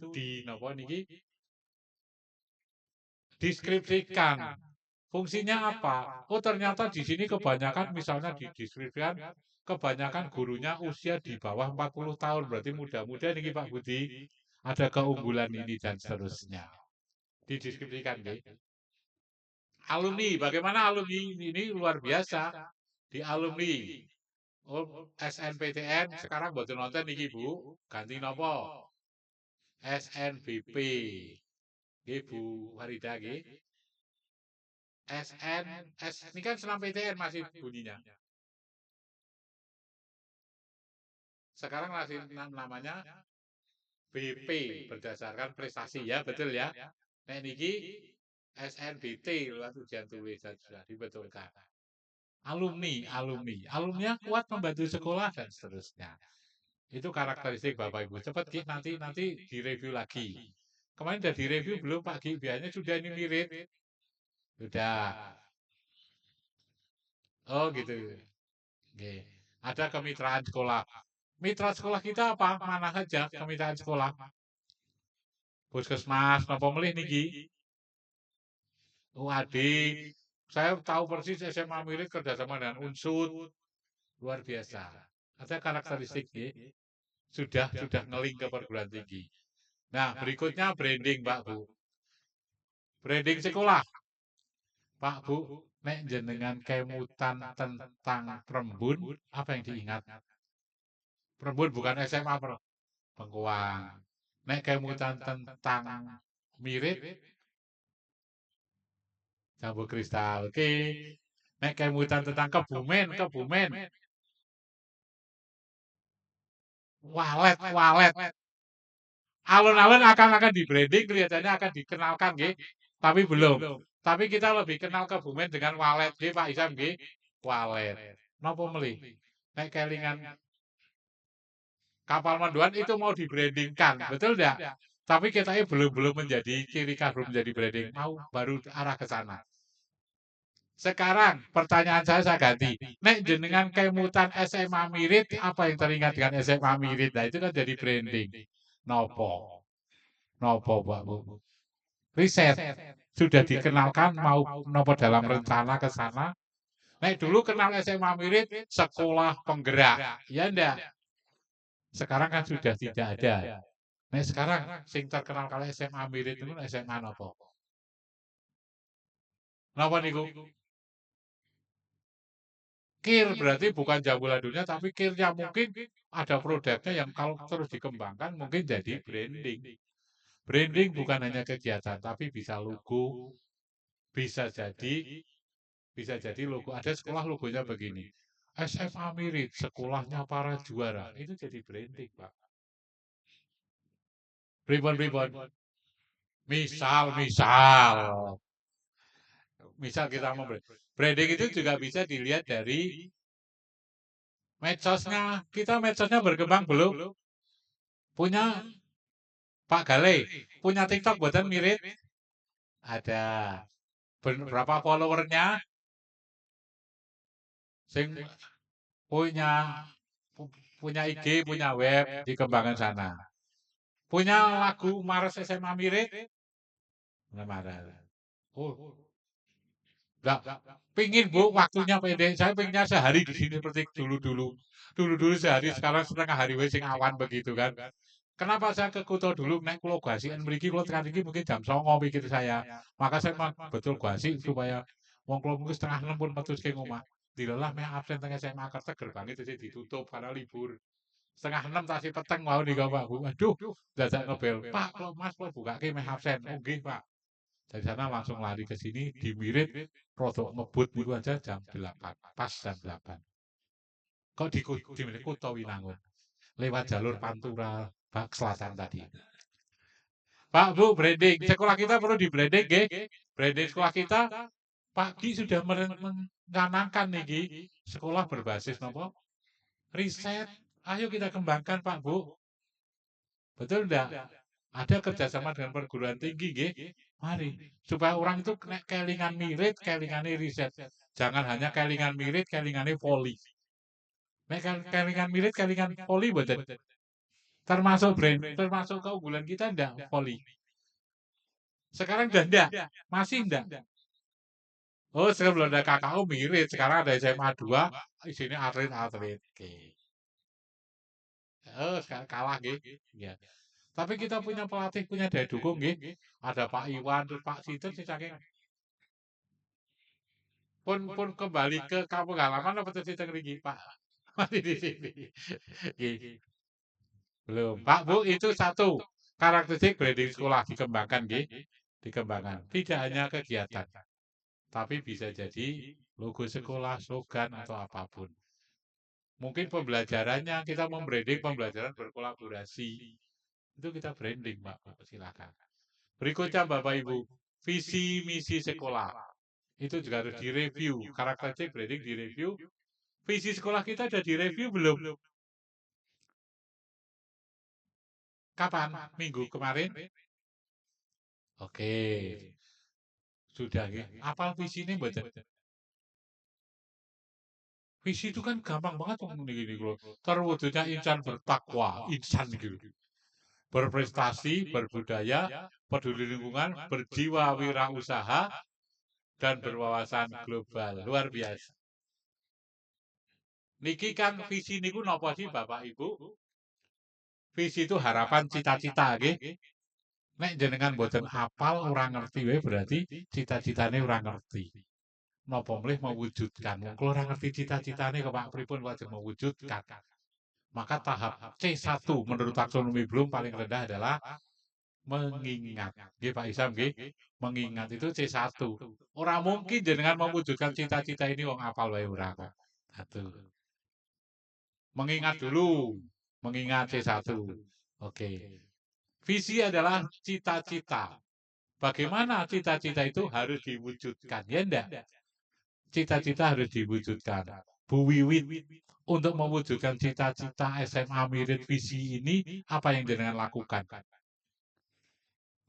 deskripsikan. Fungsinya apa? Oh, ternyata di sini kebanyakan misalnya dideskripsikan kebanyakan gurunya usia di bawah 40 tahun, berarti muda-muda nih Pak Budi. Ada keunggulan ini dan seterusnya. Dideskripsikan, nggih. Alumni, bagaimana alumni ini luar biasa di alumni. Oh, SNPTN sekarang buat nonton niki Bu, ganti nopo? SNBP. Nggih Bu Farida nggih. Ini kan Senam PTN masih bunyinya. Sekarang masih namanya BP berdasarkan prestasi ya, betul ya. Nah niki SNBT lewat ujian tulis dan sudah dibetulkan. Alumninya kuat membantu sekolah dan seterusnya. Itu karakteristik Bapak Ibu. Cepat Ki, nanti direview lagi. Kemarin sudah direview belum Pak Ki? Biasanya sudah ini mirip. Sudah. Oh gitu. Oke. Ada kemitraan sekolah. Mitra sekolah kita apa? Mana saja kemitraan sekolah? Puskesmas, napa melih niki? UAD. Saya tahu persis SMA Mirip kerjasama dengan Unsud. Luar biasa. Ada karakteristik sudah ngeling ke perguruan tinggi. Nah, berikutnya branding, Pak Bu. Branding sekolah. Pak Bu, nek jenengan kemutan tentang Prembun, apa yang diingat? Prembun bukan SMA Bengkuang. Nek kemutan tentang Mirip, Jambu Kristal. Oke. Nek kemutan tentang Kebumen. Walet. Alun-alun akan di branding, kelihatannya akan dikenalkan, nggih. Tapi belum. Tapi kita lebih kenal Kebumen dengan Walet, nggih Pak Isam, nggih. Walet. Napa melih? Nek kelingan kapal manduan itu mau dibrandingkan, betul enggak? Tapi kita belum menjadi ciri khas, belum menjadi branding. Mau baru arah ke sana. Sekarang pertanyaan saya ganti. Nek jenengan kemutan SMA Mirit, apa yang teringat dengan SMA Mirit? Nah itu kan jadi branding. Nopo Pak Bu? Riset sudah dikenalkan mau nopo dalam rencana ke sana. Nek dulu kenal SMA Mirit sekolah penggerak, ya enggak? Sekarang kan sudah tidak ada. Nek sekarang sing terkenal kalau SMA Mirit itu SMA nopo? Napa niku? Kir berarti bukan jambulan dunia, tapi kirnya mungkin ada produknya yang kalau terus dikembangkan mungkin jadi branding. Branding bukan hanya kegiatan, tapi bisa logo, bisa jadi logo. Ada sekolah logonya begini. SMA Mirit, sekolahnya para juara. Itu jadi branding, Pak. Pribon. Misal kita mau branding itu juga bisa dilihat dari medsosnya. Kita medsosnya berkembang belum? Punya Pak Gale, punya TikTok buatan Mirit? Ada. Berapa followernya? Sing punya IG, punya web, dikembangkan sana. Punya lagu Mars SMA Mirit? Marah. Oh, enggak. Pingin Bu, waktunya pendek. Saya pengennya sehari di sini seperti dulu-dulu. Dulu-dulu sehari, sekarang setengah hari wis sing awan begitu kan. Kenapa saya ke Kuto dulu naik kulo Gwasian mriki kulo tekan iki mungkin jam 09.00 pikir saya. Maka saya betul Gwasi supaya wong kulo mungkin setengah 6 pun metu ke omah. Dilelah meh absen teng SMA Kertek gerbangnya itu ditutup karena libur. Setengah 6 tasih peteng mau nih Pak Bu. Aduh, jajak ngebel. Pak, kalau Mas kalau buka ke meh absen. Oh nggih, Pak. Dari sana langsung lari ke sini, dimirit, rodok ngebut niku aja jam 8. Pas jam 8. Kok di Kuto Winangun. Lewat jalur Pantura, Pak Selatan tadi. Pak Bu, branding. Sekolah kita perlu di branding, nggih. Branding sekolah kita, Pak Ki sudah mencanangkan nih, sekolah berbasis nopo? Riset. Ayo kita kembangkan, Pak Bu. Betul enggak? Ada kerjasama dengan perguruan tinggi, nggih. Mari. Supaya orang itu kelingan Mirit, kelingane riset. Jangan hanya kelingan Mirit, kelingane poli. Nek kelingan Mirit, kelingan poli betul. Termasuk brand, termasuk keunggulan kita enggak poli. Sekarang udah enggak, masih enggak. Oh, sekarang belum ada KKU Mirit, sekarang ada SMA 2, di sini atlet-atlet. Oh, sekarang kalah nggih. Ya. Tapi kita punya pelatih, punya daya dukung nggih. Ada Pak Iwan, terus Pak Sinten sing saking pun kembali ke kampung halaman apa terus teng mriki, Pak? Masih di sini. Nggih. Belum. Pak Bu, itu satu karakteristik branding sekolah dikembangkan nggih. Dikembangkan. Tidak hanya kegiatan, tapi bisa jadi logo sekolah, slogan atau apapun. Mungkin pembelajarannya kita membranding pembelajaran berkolaborasi. Itu kita branding, Pak. Silakan. Berikutnya Bapak Ibu, visi misi sekolah. Itu juga harus direview. Karakteristik branding direview. Visi sekolah kita sudah direview belum? Kapan? Minggu kemarin? Oke. Sudah ya. Apal visi ini mboten? Visi itu kan gampang banget ngomong gini loh. Terwujudnya insan bertakwa, insan gitu. Berprestasi, berbudaya, peduli lingkungan, berjiwa wirausaha, dan berwawasan global. Luar biasa. Niki kan visi niku napa sih Bapak Ibu? Visi itu harapan cita-cita nggih. Nek jenengan boten apal ora ngerti wae berarti cita-citane ora ngerti. napa mlih mewujudkan. Wong kula ora ngerti cita-citane kok Pak pripun wajib mewujudkan. Maka tahap C1 menurut taksonomi Bloom paling rendah adalah mengingat. Nggih Pak Isam nggih. Mengingat itu C1. Ora mungkin jenengan mewujudkan cita-cita ini wong apal wae ora kok. Satu. Mengingat dulu. Mengingat C1. Oke. Visi adalah cita-cita. Bagaimana cita-cita itu harus diwujudkan, ya enggak? Cita-cita harus diwujudkan. Bu Wiwit, untuk mewujudkan cita-cita SMA Mirip Visi ini, apa yang jenengan lakukan?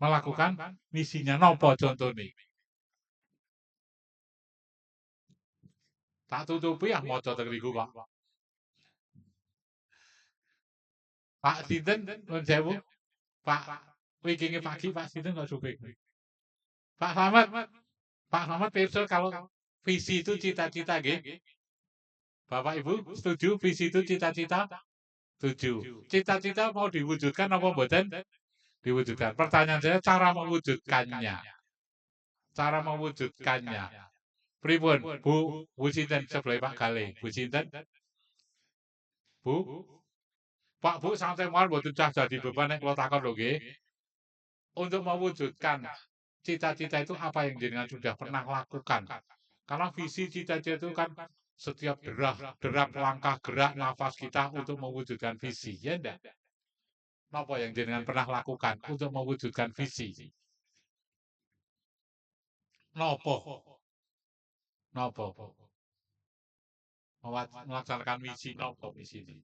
Melakukan misinya nopo contohnya. Tak tutupi ya moco teng riku, Pak. Pak Sinten, nun sewu. Pak wikinge pagi Pak Sinten kok suping. Pak Slamet pirsa kalau visi itu cita-cita nggih. Bapak Ibu setuju visi itu cita-cita? Setuju. Cita-cita mau diwujudkan apa mboten? Diwujudkan. Pertanyaan saya cara mewujudkannya. Cara mewujudkannya. Pripun? Bu Sinten sebelah Pak Gale. Bu Sinten? Bu? Pak Bu santai mawon mboten cah jadi beban nek kula takon lho nggih. Untuk mewujudkan cita-cita itu apa yang jenengan sudah pernah lakukan? Karena visi cita-cita itu kan setiap derap langkah gerak nafas kita untuk mewujudkan visi, ya enggak? Apa yang jenengan pernah lakukan untuk mewujudkan visi? Nopo? Melaksanakan misi nopo misi ini?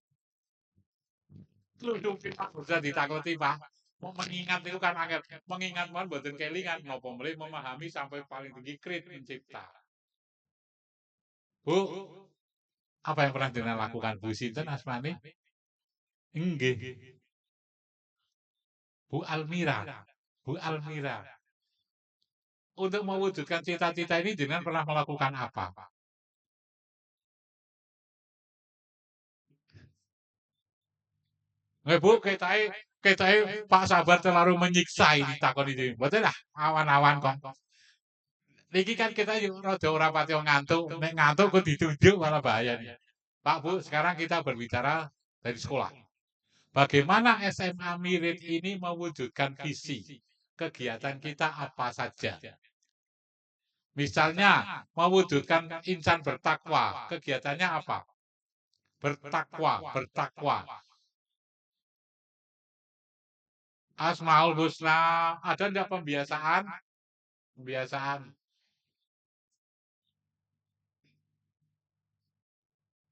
Lu Pak bisa ditakuti Pak. Mau mengingat itu kan angel. Mengingat mohon boten kelingan nopo mulai memahami sampai paling tinggi krit mencipta. Bu, apa yang pernah jenengan lakukan Bu Sinten asmane? Nggih. Bu Almira. Bu Almira. Untuk mewujudkan cita-cita ini jenengan pernah melakukan apa? Nggih Bu, ketae Pak Sabar terlalu menyiksa ini takon ini. Mboten lah, awan-awan kok. Niki kan kita rada ora pati ngantuk, nek ngantuk kok ditunjuk malah bahaya nih. Pak Bu, sekarang kita berbicara dari sekolah. Bagaimana SMA Mirip ini mewujudkan visi? Kegiatan kita apa saja? Misalnya, mewujudkan insan bertakwa. Kegiatannya apa? Bertakwa. Asmaul Husna, ada enggak pembiasaan?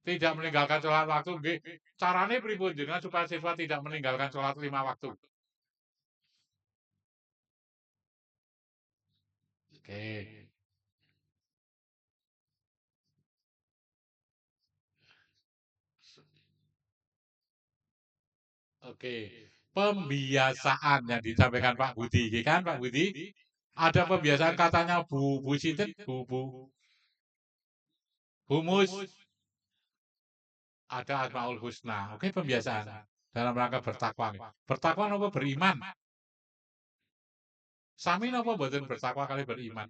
Tidak meninggalkan sholat waktu. Caranya pripun jenengan supaya siswa tidak meninggalkan sholat 5 waktu? Oke. Pembiasaan yang disampaikan Pak Budi, kan Pak Budi? Ada pembiasaan katanya Bu Sinten, Bu Mus. Ada Asmaul Husna. Oke, pembiasaan dalam rangka bertakwa. Bertakwa nopo beriman? Sami nopo boten bertakwa kali beriman?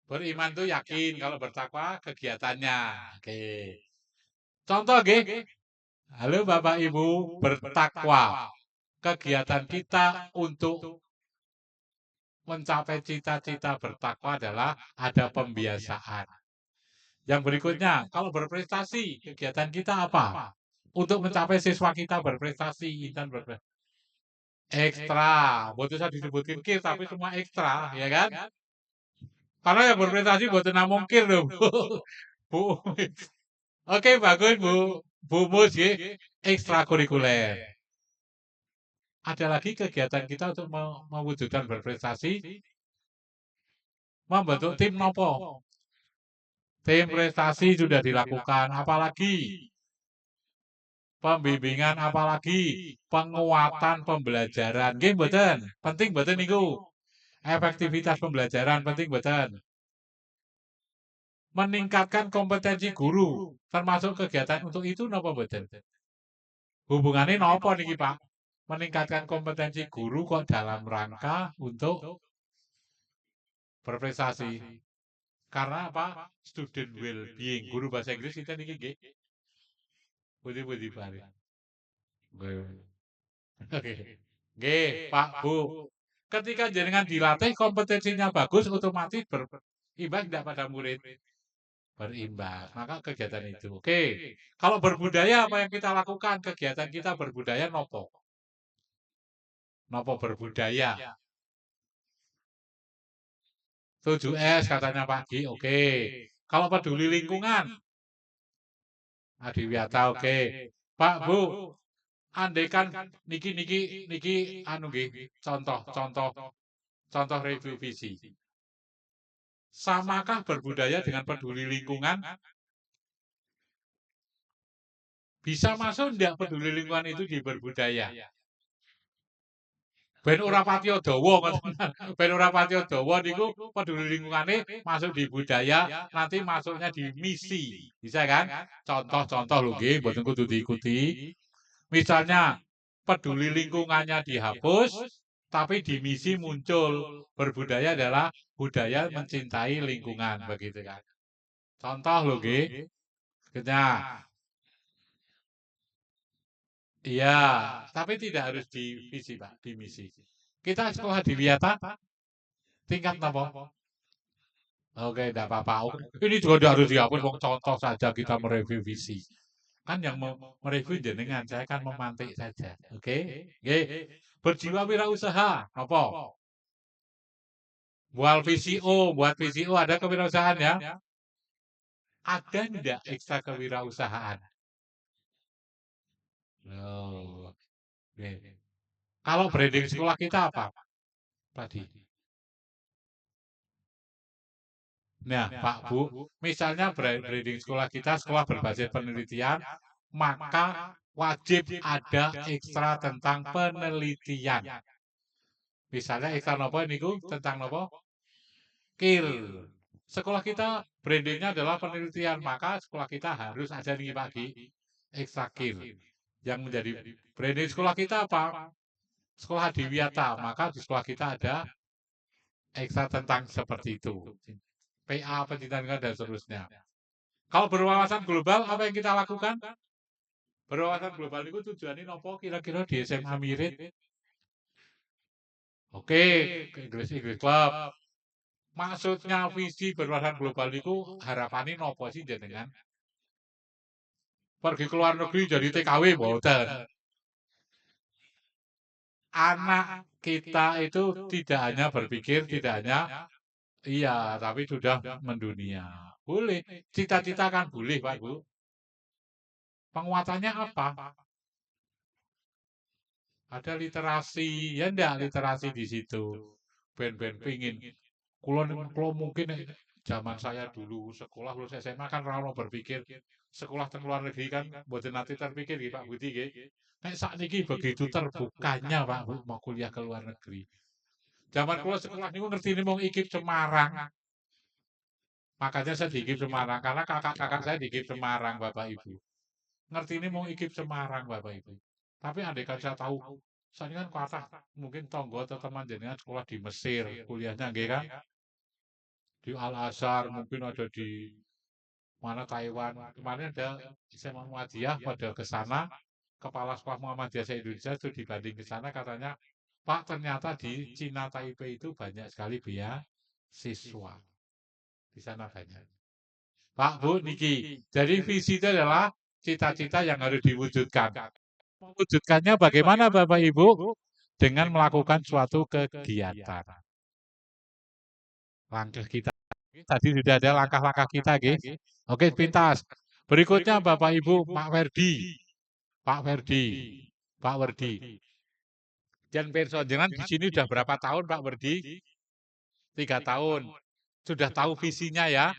Beriman itu yakin, kalau bertakwa kegiatannya. Oke. Contoh nggih. Halo Bapak Ibu, bertakwa. Kegiatan kita untuk mencapai cita-cita bertakwa adalah ada pembiasaan. Yang berikutnya, kalau berprestasi, kegiatan kita apa? Untuk mencapai siswa kita berprestasi, insan berprestasi. Ekstra, buat usah disebutin kir, tapi semua ekstra, ya kan? Karena yang berprestasi buat namung kir loh, Bu. Oke, bagus Bu Mus, ekstrakurikuler. Ada lagi kegiatan kita untuk mewujudkan berprestasi, membentuk tim nopo. Tim prestasi sudah dilakukan, apalagi pembimbingan, apalagi penguatan pembelajaran. Nggih mboten? Penting mboten niku? Efektivitas pembelajaran penting mboten? Meningkatkan kompetensi guru, termasuk kegiatan untuk itu napa mboten? Hubungannya napa niki Pak? Meningkatkan kompetensi guru kok dalam rangka untuk berprestasi. Karena apa? Student well-being. Guru bahasa Inggris kita niki nggih. Pundi-pundi bari. Oke. Nggih, Pak, Bu. Ketika jenengan dilatih kompetensinya bagus, otomatis berimbas tidak pada murid. Berimbas. Maka kegiatan itu. Oke. Kalau berbudaya apa yang kita lakukan? Kegiatan kita berbudaya nopo. Nopo berbudaya. 7S katanya Pak Gi, oke. Kalau peduli lingkungan, Adiwiyata, oke. Pak Bu, andaikan niki anu nggih, contoh review visi. Samakah berbudaya dengan peduli lingkungan? Bisa masuk enggak peduli lingkungan itu di berbudaya? Ben ora patio dawa ben ora patio dawa niku peduli lingkungane masuk di budaya, nanti masuknya di misi. Bisa kan? Contoh-contoh lho nggih, mboten kudu diikuti. Misalnya peduli lingkungannya dihapus, tapi di misi muncul berbudaya adalah budaya mencintai lingkungan begitu kan. Contoh lho nggih. Nah, iya, tapi tidak harus di visi, Pak, di misi. Kita sekolah di Wiyata, tingkat apa? Oke, tidak apa-apa. Ini juga tidak harus dihapus, contoh saja kita mereview visi. Kan yang mereview jenengan, saya kan memantik saja. Oke? Oke. Berjiwa wirausaha, apa? Buat VCO ada kewirausahaan ya? Ada tidak ekstra kewirausahaan? Oh, oke. Kalau branding sekolah kita apa? Tadi. Nah, Pak Bu, misalnya branding sekolah kita sekolah berbasis penelitian, maka wajib ada ekstra tentang penelitian. Misalnya ekstra nopo niku tentang nopo? Kil. Sekolah kita brandingnya adalah penelitian, maka sekolah kita harus ada nih Pak Gi, ekstra kil. Yang menjadi branding sekolah kita apa? Sekolah Adiwiyata, maka di sekolah kita ada ekstra tentang seperti itu. PA, pendidikan dan seterusnya. Kalau berwawasan global, apa yang kita lakukan? Berwawasan global itu tujuannya nopo kira-kira di SMA Mirit. Oke, Inggris Club. Maksudnya visi berwawasan global itu harapannya nopo sih jenengan? Pergi ke luar negeri jadi TKW, boten. Anak kita itu tidak hanya berpikir, tidak hanya iya, tapi sudah mendunia. Boleh, cita-cita kan boleh, Pak Bu. Penguatannya apa? Ada literasi, ya enggak literasi di situ. Ben-ben pingin. Kalau mungkin zaman saya dulu sekolah lulus SMA kan rano berpikir sekolah ke luar negeri kan buat nanti terpikir Pak Budi nggih. Nek sakniki begitu terbukanya Pak Bu mau kuliah ke luar negeri. Zaman kula sekolah niku ngerti mau ikip Semarang. Makanya saya di Semarang karena kakak-kakak saya di Semarang Bapak Ibu. Ngerti ini mau ikip Semarang Bapak Ibu. Tapi andaikan saya tahu saya kan kuatah mungkin tonggo atau teman jenengan sekolah di Mesir, kuliahnya nggih kan? Di Al-Azhar, mungkin ada di mana Taiwan. Kemarin ada SMA Muhammadiyah pada ke sana, kepala sekolah Muhammadiyah se-Indonesia itu dibanding ke sana katanya, Pak ternyata di Cina Taipei itu banyak sekali beasiswa. Di sana banyak. Pak Bu Niki, jadi visi itu adalah cita-cita yang harus diwujudkan. Mewujudkannya bagaimana Bapak Ibu? Dengan melakukan suatu kegiatan. Langkah kita. Tadi sudah ada langkah-langkah kita, guys. Oke, pintas. Berikutnya Bapak Ibu, Pak Verdi. Pak Verdi. Pak Verdi. Dan Perso, jangan di sini sudah berapa tahun Pak Verdi? 3 tahun. Sudah tahu visinya ya?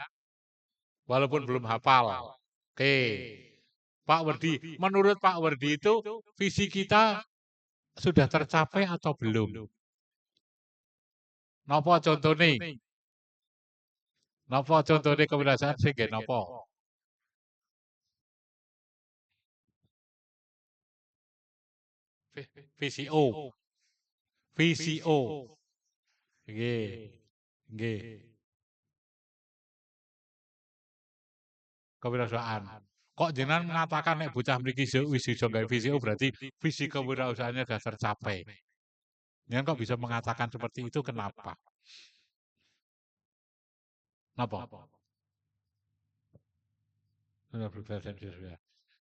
Walaupun belum hafal. Oke. Pak Verdi, menurut Pak Verdi itu visi kita sudah tercapai atau belum? Napa contohnya? Napa contohnya kewirausahaan sing nggih napa? VCO. VCO. Nggih. Nggih. Kewirausahaan. Kok jenengan mengatakan nek bocah mriki wis iso gawe VCO berarti visi kewirausahaannya sudah tercapai. Jenengan kok bisa mengatakan seperti itu kenapa? Napa?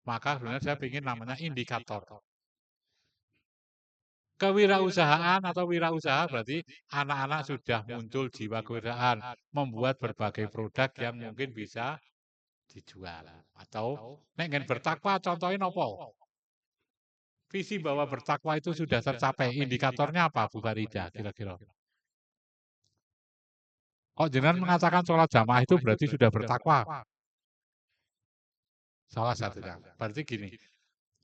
Maka sebenarnya saya ingin namanya indikator. Kewirausahaan atau wirausaha berarti anak-anak sudah muncul jiwa kewirausahaan, membuat berbagai produk yang mungkin bisa dijual. Atau nek ingin bertakwa contohnya apa? Visi bahwa bertakwa itu sudah tercapai. Indikatornya apa Bu Farida kira-kira? Kok jenengan mengatakan sholat jamaah itu berarti sudah bertakwa? Salah satunya. Berarti gini,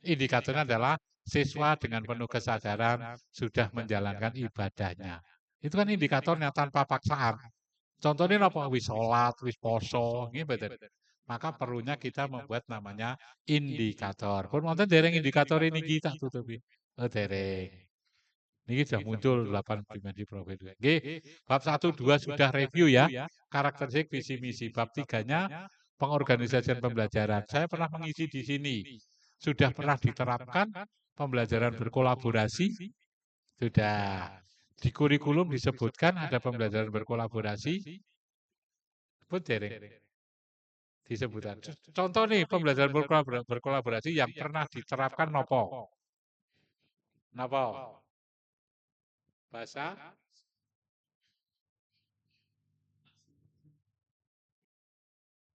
indikatornya adalah siswa dengan penuh kesadaran sudah menjalankan ibadahnya. Itu kan indikatornya tanpa paksaan. Contohnya apa? Wis sholat, wis poso, gitu. Maka perlunya kita membuat namanya indikator. Pun wonten dereng indikator ini kita tutupi. Oh, dereng. Ini sudah muncul 8 dimensi profil. Oke, bab 1 2 sudah review ya. Karakteristik visi misi. Bab 3-nya pengorganisasian pembelajaran. Saya pernah mengisi di sini. Sudah pernah diterapkan pembelajaran berkolaborasi? Sudah. Di kurikulum disebutkan ada pembelajaran berkolaborasi? Dereng disebutkan. Contoh nih pembelajaran berkolaborasi yang pernah diterapkan nopo? Nopo? Bahasa?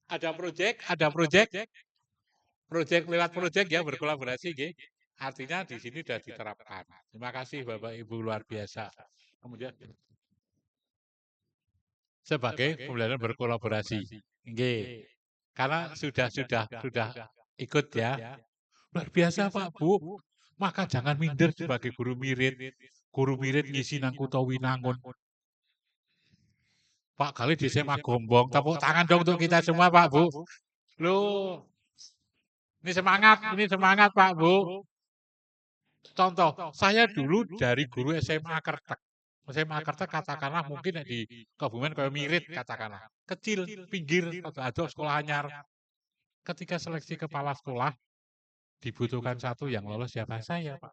Ada proyek lewat proyek ya berkolaborasi, gitu. Artinya di sini sudah diterapkan. Terima kasih Bapak Ibu luar biasa. Kemudian sebagai pembelajaran berkolaborasi, nggih. Karena sudah ikut ya. Luar biasa Pak Bu. Maka jangan minder sebagai guru mirit. Guru mirit ngisi nang kutha Winangun. Pak kali di SMA Gombong, tepuk tangan dong untuk kita semua Pak Bu. Loh, ini semangat Pak Bu. Contoh, saya dulu dari guru SMA Kertek. SMA Kertek katakanlah mungkin di Kebumen kayak Mirit katakanlah. Kecil, pinggir, atau sekolah anyar. Ketika seleksi kepala sekolah, dibutuhkan satu yang lolos siapa saya Pak.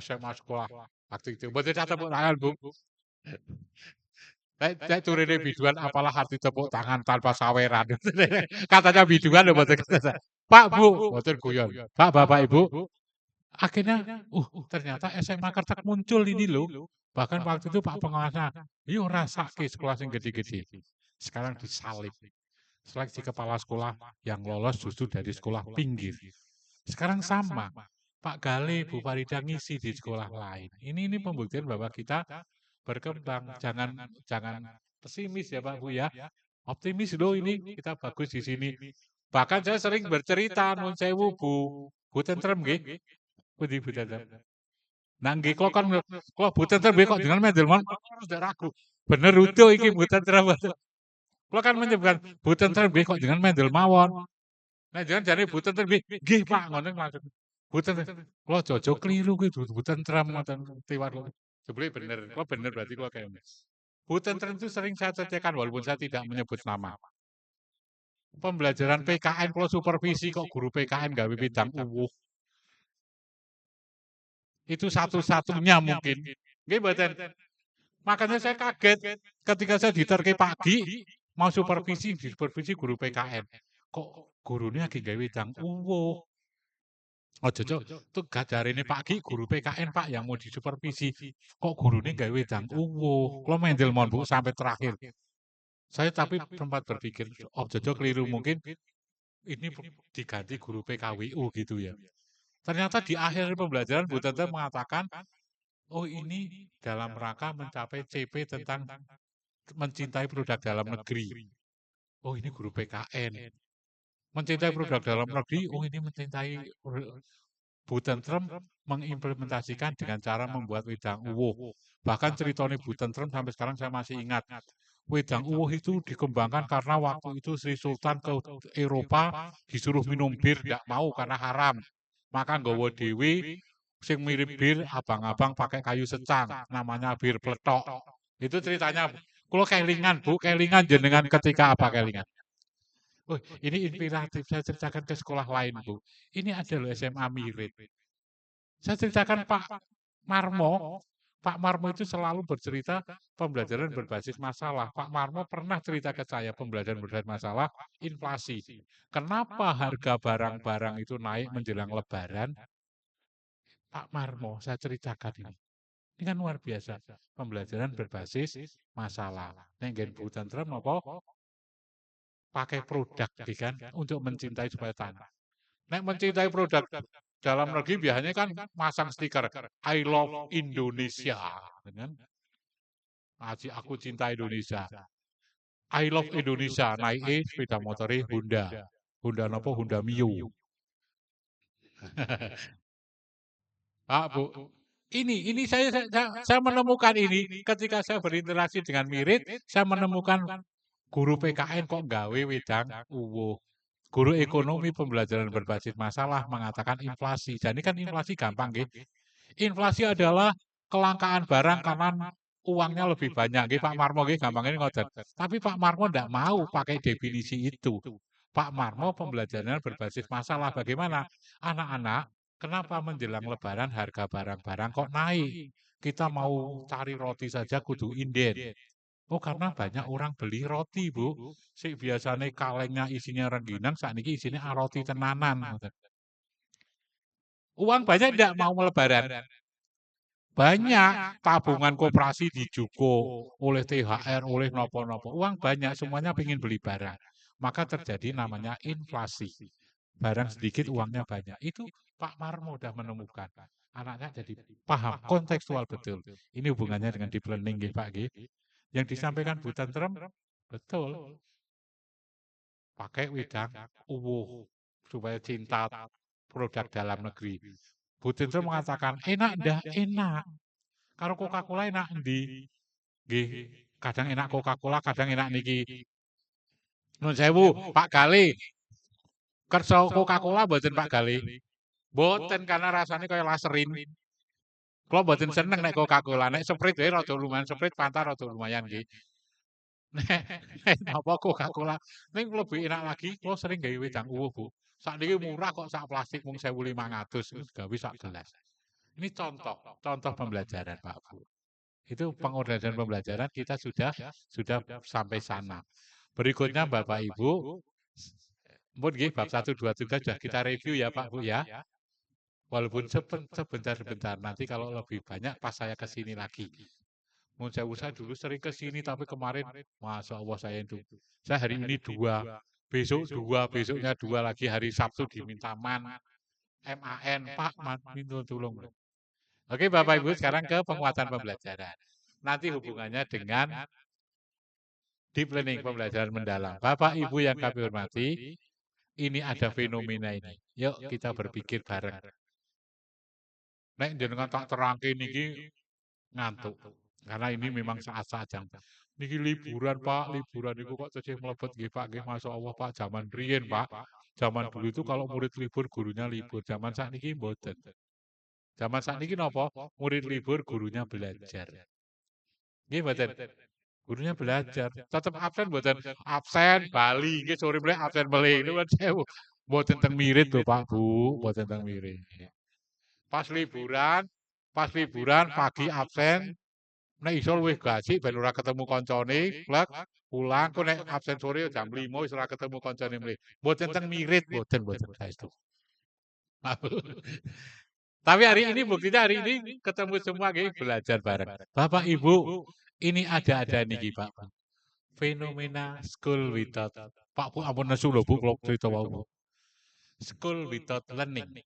SMA sekolah. Waktu itu, betul tepuk tangan Bu. Saya turunnya biduan apalah arti tepuk tangan tanpa saweran. Katanya biduan loh betul kata. Pak Bu, betul guyon. Pak Bapak Ibu, akhirnya ternyata SMA Kertek muncul ini loh. Bahkan waktu itu Pak Penguasa, yo rasa ke sekolah yang gede-gede. Sekarang disalib. Seleksi kepala sekolah yang lolos justru dari sekolah pinggir. Sekarang sama. Pak Gale, Bu Farida ngisi di sekolah lain. Ini pembuktian bahwa kita berkembang. Jangan pesimis ya Pak Bu ya. Optimis loh ini kita bagus di sini. Bahkan saya sering bercerita nun sewu Bu Tentrem nggih. Pundi Bu Tentrem. Nah nggih kok kan kok Bu Tentrem kok dengan Mendelman sudah ragu. Bener utuh iki Bu Tentrem. Kula kan menyebutkan Bu Tentrem kok dengan Mendel mawon. Nah jangan jane Bu Tentrem nggih Pak ngono maksud. Bu Tentrem kula jojo kliru kuwi Bu Tentrem ngoten tiwar. Jebule bener. Kok bener berarti kula kene. Bu Tentrem itu sering saya cecekan walaupun saya tidak menyebut nama. Pembelajaran PKN kalau supervisi kok guru PKN gawe bidang uwuh. Itu satu-satunya mungkin. Nggih mboten. Makanya saya kaget ketika saya diterke pagi mau supervisi guru PKN. Kok gurunya lagi gawe bidang uwuh. Oh jojo, tuh gajarine pagi guru PKN Pak yang mau disupervisi. Kok gurunya gawe bidang uwuh. Kalau mendel mon Bu sampai terakhir. Saya tapi sempat berpikir, oh jojo keliru mungkin ini diganti guru PKWU gitu ya. Ternyata di akhir pembelajaran Bu Tante mengatakan, oh ini dalam rangka mencapai CP tentang mencintai produk dalam negeri. Oh ini guru PKN. Mencintai produk dalam negeri, oh ini mencintai Bu Tentrem mengimplementasikan dengan cara membuat wedang uwuh. Bahkan ceritanya Bu Tentrem sampai sekarang saya masih ingat. Wedang uwuh itu dikembangkan karena waktu itu Sri Sultan ke Eropa disuruh minum bir, tidak mau karena haram. Maka nggawa dewi sing mirip bir abang-abang pakai kayu secang, namanya bir pletok. Itu ceritanya Kulo kelingan Bu, kelingan jenengan ketika apa kelingan? Oh, ini inspiratif, saya ceritakan ke sekolah lain Bu. Ini ada loh SMA Mirit. Saya ceritakan Pak Marmo itu selalu bercerita pembelajaran berbasis masalah. Pak Marmo pernah cerita ke saya pembelajaran berbasis masalah inflasi. Kenapa harga barang-barang itu naik menjelang Lebaran? Pak Marmo, saya ceritakan ini. Ini kan luar biasa. Pembelajaran berbasis masalah. Nenggen Bu Tentrem apa? Pakai produk, kan, untuk mencintai supaya tanah. Nek mencintai produk dalam negeri biasanya kan masang stiker I love Indonesia, kan? Aku cinta Indonesia. I love Indonesia, naik sepeda motornya Honda. Honda apa? Honda Mio. Pak Bu, ini saya menemukan ini ketika saya berinteraksi dengan Mirit, saya menemukan guru PKN kok gawe wedang uwuh. Guru ekonomi pembelajaran berbasis masalah mengatakan inflasi. Jadi kan inflasi gampang nggih. Inflasi adalah kelangkaan barang karena uangnya lebih banyak. Nggih Pak Marmo nggih gampangnya ngoten. Tapi Pak Marmo tidak mau pakai definisi itu. Pak Marmo pembelajaran berbasis masalah. Bagaimana? Anak-anak, kenapa menjelang Lebaran harga barang-barang kok naik? Kita mau cari roti saja kudu inden. Oh karena banyak orang beli roti Bu. Si biasanya kalengnya isinya rengginang, saat ini isinya roti tenanan. Uang banyak tidak mau Lebaran. Banyak tabungan koperasi dijuko oleh THR, oleh nopo-nopo. Uang banyak, semuanya ingin beli barang. Maka terjadi namanya inflasi. Barang sedikit, uangnya banyak. Itu Pak Marmo sudah menemukan. Anaknya jadi paham, kontekstual betul. Ini hubungannya dengan deep learning, Pak G. Yang disampaikan Bu Tentrem, betul. Pakai wedang uwuh supaya cinta produk dalam negeri. Bu Tentrem mengatakan, enak dah, enak. Kalau Coca-Cola enak endi? Nggih, kadang enak Coca-Cola, kadang enak niki. Nun sewu, Pak Gali. Kersa Coca-Cola mboten Pak Gali. Mboten karena rasanya kayak laserin. Kalau mboten seneng nek Coca-Cola, nek Sprite wae rada lumayan, Sprite Fanta rada lumayan nggih. Nek apa Coca-Cola ning lebih enak lagi, kalau sering gawe wedang uwuh, Bu. Sakniki murah kok sak plastik mung 1.500, gawe sak gelas. Ini contoh pembelajaran Pak Bu. Itu pengorganisasian pembelajaran kita sudah sampai sana. Berikutnya Bapak Ibu, mungkin nggih bab 1 2 3 sudah kita review ya Pak Bu ya. Walaupun sebentar nanti kalau lebih banyak pas saya ke sini lagi. Mau saya usah dulu sering ke sini tapi kemarin Masya Allah saya itu. Saya hari ini 2, besok 2, besoknya 2 lagi, hari Sabtu diminta MAN Pak minta tolong. Oke Bapak Ibu, sekarang ke penguatan pembelajaran. Nanti hubungannya dengan deep learning, pembelajaran mendalam. Bapak Ibu yang kami hormati, ini ada fenomena ini. Yuk kita berpikir bareng. Nek jenengan tak terangke niki ngantuk. Karena ini memang saat-saat jam. Niki liburan Pak, liburan itu kok cecih mlebet nggih Pak, nggih Masya Allah Pak, zaman riyen Pak. Zaman dulu itu kalau murid libur gurunya libur, zaman saat niki mboten. Zaman saat niki napa? Murid libur gurunya belajar. Nggih mboten. Gurunya belajar. Tetap absen mboten? Absen Bali, nggih sore mulai absen melih. Nuwun sewu. Mboten teng Mirit lho Pak Bu, mboten teng Mirit. Pas liburan pagi absen, nek iso luwih gaji ben ora ketemu koncone, plek pulang kok nek absen sore jam 5 wis ora ketemu koncone mrih. Mboten teng Mirit, mboten saestu. Tapi hari ini buktinya hari ini ketemu semua nggih belajar bareng. Bapak Ibu, ini ada niki Pak. Fenomena school without. Pak Bu ampun nesu lho Bu kalau cerita wau. School without learning.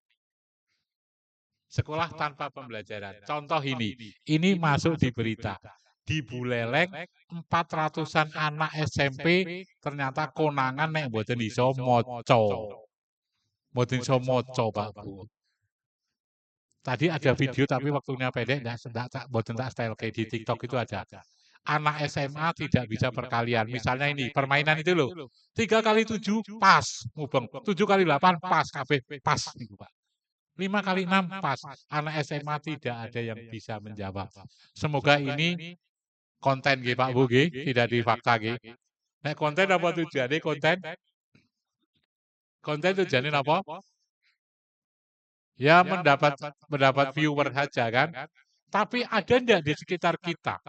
Sekolah tanpa pembelajaran. Contoh ini masuk di berita. Di Buleleng 400-an anak SMP ternyata konangan nek mboten iso maca. Mboten iso maca Pak Bu. Tadi ada video tapi waktunya pendek, mboten tak style kayak di TikTok itu ada. Anak SMA tidak bisa perkalian. Misalnya ini permainan itu loh. 3 kali 7 pas, mubeng. 7 kali 8 pas, kabeh pas niku Pak. 5 kali 6 pas. Anak SMA tidak ada yang bisa menjawab. Semoga ini konten nggih Pak Bu nggih, tidak di fakta nggih. Nek konten apa tujuannya konten? Konten tujuannya apa? Ya mendapat viewer saja kan. Tapi ada enggak di sekitar kita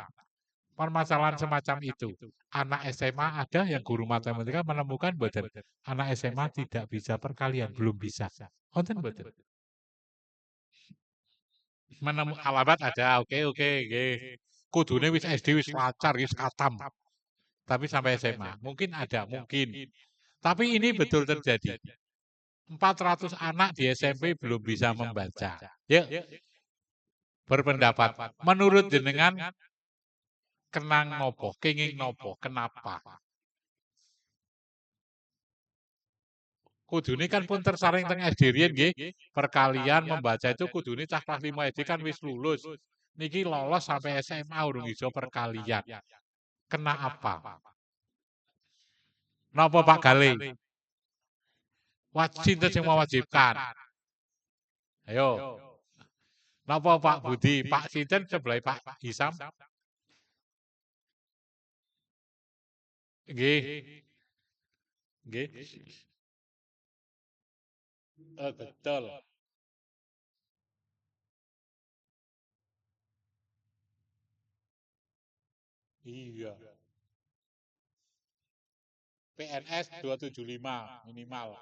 permasalahan semacam itu? Anak SMA ada yang guru matematika menemukan bahwa anak SMA tidak bisa perkalian, belum bisa. Konten betul. Alamat ada, oke, nggih. Kudune wis SD wis lancar, wis katam. Tapi sampai SMA, mungkin ada, mungkin. Tapi ini betul terjadi. 400 anak di SMP belum bisa membaca. Yuk, berpendapat. Menurut jenengan, kenang nopo, kenging nopo, kenapa? Kudune kan pun tersaring teng SD riyen nggih. Perkalian membaca itu kudune cah kelas 5 SD kan wis lulus. Niki lolos sampai SMA urung iso perkalian. Kena apa? Napa Pak Gale? Sinten sing mewajibkan? Ayo. Napa Pak Budi? Pak sinten sebelah Pak Hisam? Nggih. Nggih. Betul. Iya. PNS 275 minimal.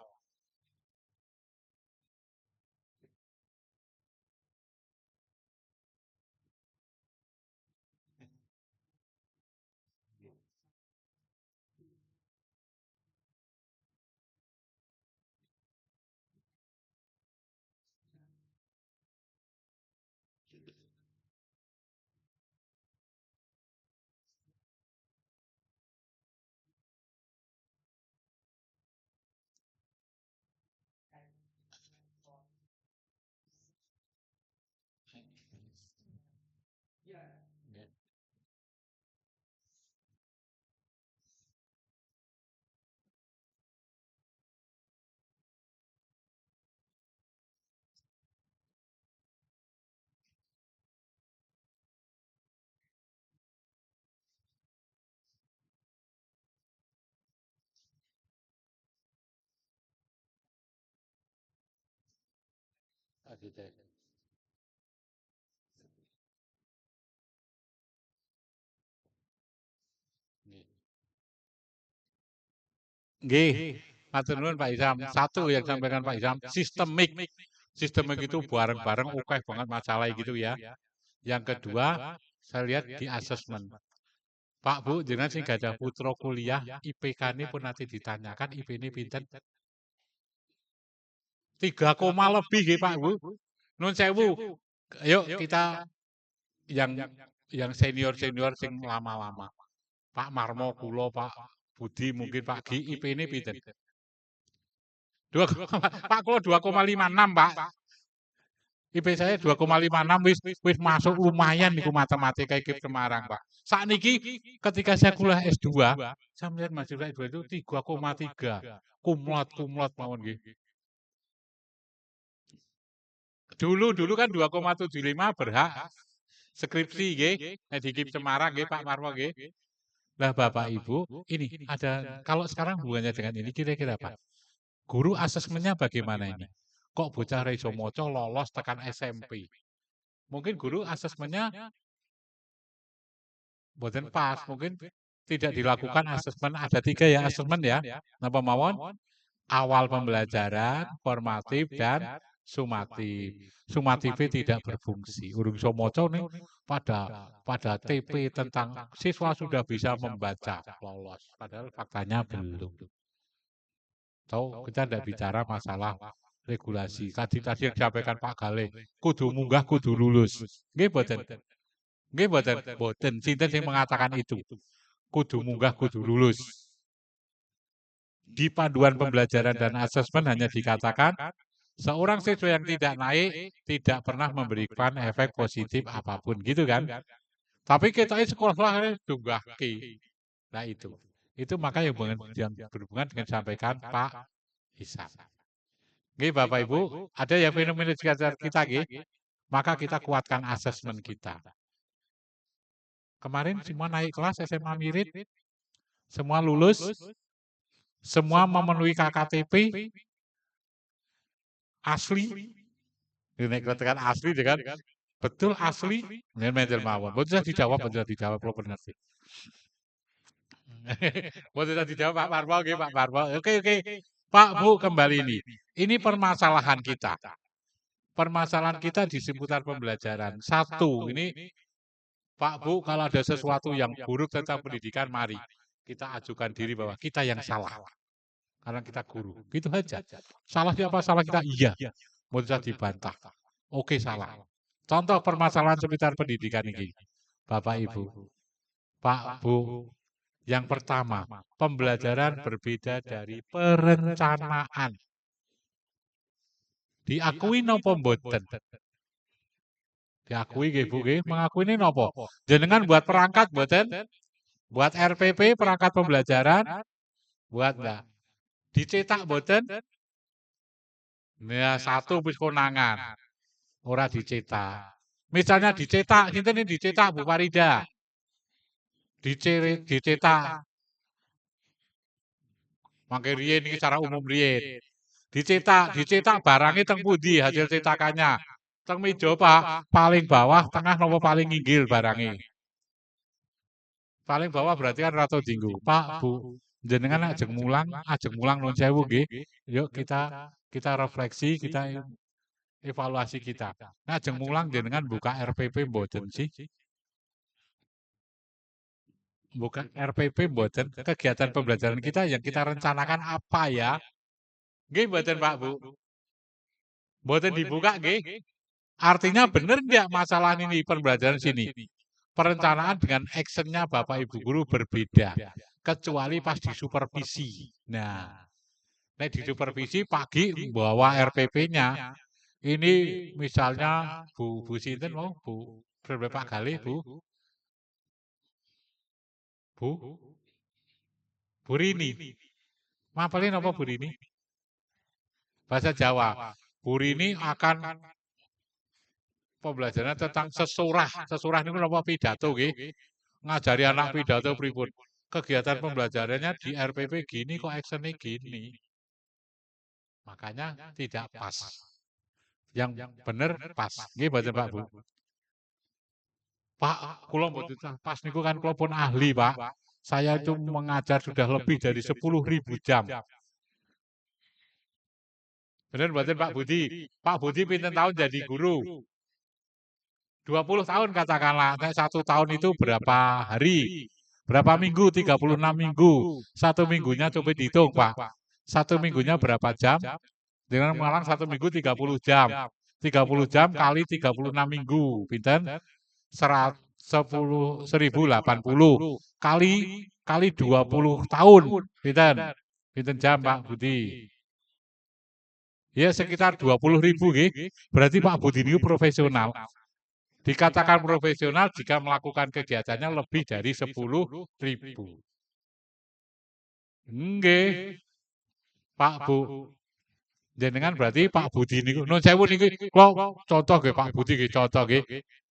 Nggih, matur nuwun Pak Isam. Satu yang sampaikan Pak Isam, sistemik. Sistemik itu bareng-bareng oke banget masalah gitu ya. Yang kedua, saya lihat di asesmen. Pak Bu, jenengan sing gadah putra kuliah, IPK ini pun nanti ditanyakan IP ini pinten? 3, lebih nggih Pak Bu. Nun sewu. Yuk kita yang senior-senior sing lama-lama. Pak Marmo kula, Pak Budi mungkin Pak Gi IP ini pinten? 2, Pak kula 2,56 Pak. IP saya 2,56 wis masuk lumayan niku matematika IKIP Semarang Pak. Saat niki ketika saya kuliah S2, saya melihat mahasiswa S2 itu 3,3. Kumlot mawon nggih. Dulu kan 2,75 berhak skripsi nggih, di IKIP Semarang nggih Pak Marmo nggih. Lah Bapak Ibu, ini ada kalau sekarang hubungannya dengan ini kira-kira apa? Guru asesmennya bagaimana ini? Kok bocah iso maca lolos tekan SMP? Mungkin guru asesmennya mboten pas, mungkin tidak dilakukan asesmen. Ada 3 ya asesmen ya. Napa mawon? Awal pembelajaran, formatif dan sumatif. Sumatif tidak berfungsi. Urung iso maca nih pada TP tentang siswa sudah bisa membaca lolos. Padahal faktanya belum. Tahu kita tidak bicara masalah regulasi. Tadi yang disampaikan Pak Gale, kudu munggah, kudu lulus. Nggih boten. Nggih boten. Sinten sing mengatakan itu. Kudu munggah, kudu lulus. Di panduan pembelajaran dan asesmen hanya dikatakan seorang siswa yang tidak naik tidak pernah memberikan efek positif apapun gitu kan. Tapi kita sekolah dunggah ki. Nah itu. Itu maka yang berhubungan dengan sampaikan Pak Hisam. Nggih Bapak Ibu, ada ya fenomena sekitar kita nggih. Maka kita kuatkan asesmen kita. Kemarin semua naik kelas SMA Mirit, semua lulus, semua memenuhi KKTP asli. Ini katakan asli dengan betul asli. Manajer mawon. Betul dijawab, kalau benar sih. Betul dijawab Pak Parmo, oke Pak Parmo. Oke. Pak Bu kembali ini. Ini permasalahan kita. Permasalahan kita di seputar pembelajaran. Satu, ini Pak Bu, kalau ada sesuatu yang buruk tentang pendidikan, mari kita ajukan diri bahwa kita yang salah. Karena kita guru. Gitu aja. Salah siapa? Salah kita? Iya. Mau dibantah. Oke, salah. Contoh permasalahan seputar pendidikan ini. Bapak Ibu, Pak Bu, yang pertama, pembelajaran berbeda dari perencanaan. Diakui nopo mboten? Diakui nggih Bu nggih, mengakui ini nopo? Jenengan buat perangkat mboten? Buat RPP perangkat pembelajaran? Buat enggak? Dicetak mboten? Nah, satu wis konangan. Ora dicetak. Misalnya dicetak, sinten ini dicetak Bu Farida. Dicetak. Mangke riyen iki secara umum riyen. Dicetak barangnya teng pundi hasil cetakannya. Teng meja Pak, paling bawah, tengah nopo paling inggil barangnya. Paling bawah berarti kan rata dinggo. Pak, Bu, jenengan ajeng mulang nun sewu nggih. Yuk kita refleksi, kita evaluasi kita. Nah, ajeng mulang jenengan buka RPP mboten sih? Bukan RPP mboten, kegiatan pembelajaran kita yang kita rencanakan apa ya? Nggih mboten Pak Bu. Mboten dibuka nggih. Artinya benar enggak masalah ini pembelajaran sini? Perencanaan dengan actionnya Bapak Ibu guru berbeda. Kecuali pas di supervisi. Nah, di supervisi pagi bawa RPP-nya. Ini misalnya Bu Sinten mau Bu Pak Galih Bu Rini. Mapalin apa Bu Rini? Bahasa Jawa. Bu Rini akan pembelajaran tentang sesurah. Sesurah ini apa pidato nggih. Ngajari anak pidato pripun. Kegiatan pembelajarannya di RPP gini kok actionnya gini. Makanya tidak pas. Yang benar pas. Nggih mboten Pak Bu. Pak, kula mboten pas niku kan kula pun ahli, Pak. Saya itu mengajar sudah lebih dari 10.000 jam. Benar mboten Pak Budi? Pak Budi pinten tahun jadi guru? 20 tahun katakanlah. Nah, 1 tahun itu berapa hari? Berapa minggu? 36 minggu. 1 minggunya coba dihitung, Pak. 1 minggunya berapa jam? Dengan mengalang 1 minggu 30 jam. 30 jam kali 36 minggu. Pinten? 1080 kali 20 tahun. Pinten jam Pak Budi? Ya sekitar 20.000 nggih. Berarti Pak Budi ini profesional. Dikatakan profesional jika melakukan kegiatannya lebih dari 10.000. Nggih. Pak Bu. Jenengan berarti Pak Budi niku nun sewu niki kula contoh nggih Pak Budi nggih contoh nggih.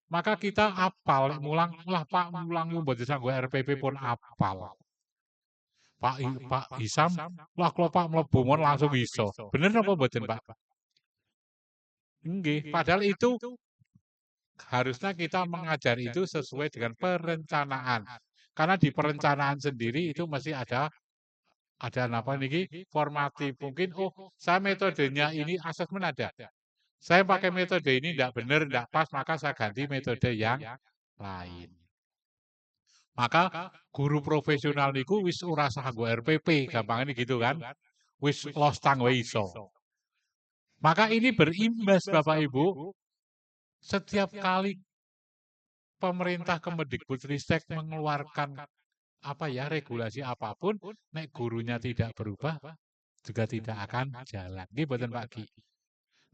Maka kita apal mulang lah Pak mulang mboten sanggo RPP pun apal. Pak Isam lah kalau Pak mlebu mon langsung iso. Bener apa mboten Pak? Nggih, padahal itu harusnya kita mengajar itu sesuai dengan perencanaan. Karena di perencanaan sendiri itu mesti ada apa niki formatif. Mungkin saya metodenya ini asesmen ada. Saya pakai metode ini tidak benar, tidak pas, maka saya ganti metode yang lain. Maka guru profesional niku wis ora sanggo RPP, gampangnya gitu kan. Wis lost tang iso. Maka ini berimbas Bapak Ibu, setiap kali pemerintah Kemendikbudristek mengeluarkan regulasi apapun, nek gurunya tidak berubah juga tidak akan jalan. Nggih mboten Pak Ki.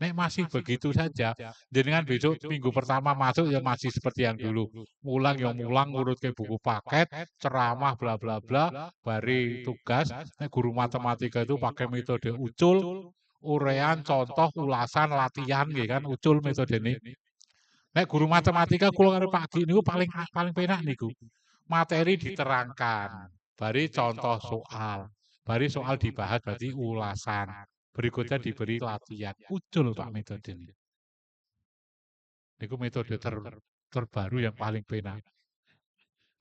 Nek masih begitu saja, jenengan besok minggu pertama masuk ya masih seperti yang dulu. Mulang ya mulang, ngurut ke buku paket, ceramah bla bla bla, bari tugas. Nek guru matematika itu pakai metode ucul, urean, contoh, ulasan, latihan, gitu kan, ucul metode ini. Nek guru matematika kula karo Pak Gi niku paling penak niku. Materi diterangkan, bari contoh soal. Bari soal dibahas berarti ulasan. Berikutnya diberi latihan. Ucul Pak metode ini. Niku metode terbaru yang paling penak.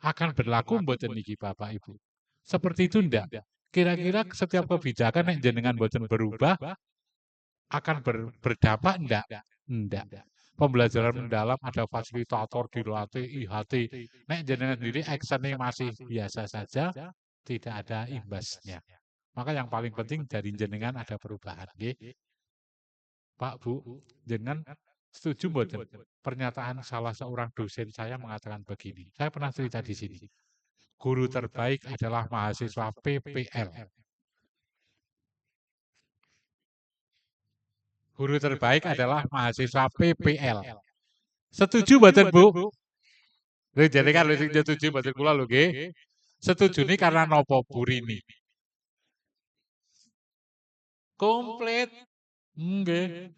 Akan berlaku mboten niki Bapak Ibu. Seperti itu ndak? Kira-kira setiap kebijakan yang jenengan mboten berubah akan berdampak ndak? Ndak. Pembelajaran mendalam ada fasilitator dilatih IHT. Nek jenengan sendiri actionnya masih biasa saja, tidak ada imbasnya. Maka yang paling penting dari jenengan ada perubahan. Nggih. Pak Bu, jenengan setuju mboten? Pernyataan salah seorang dosen saya mengatakan begini. Saya pernah cerita di sini. Guru terbaik adalah mahasiswa PPL. Guru terbaik adalah mahasiswa PPL. Setuju mboten Bu? Lho jadi kan sing setuju mboten kula lho nggih. Setuju nih karena nopo burini. Komplit. Nggih.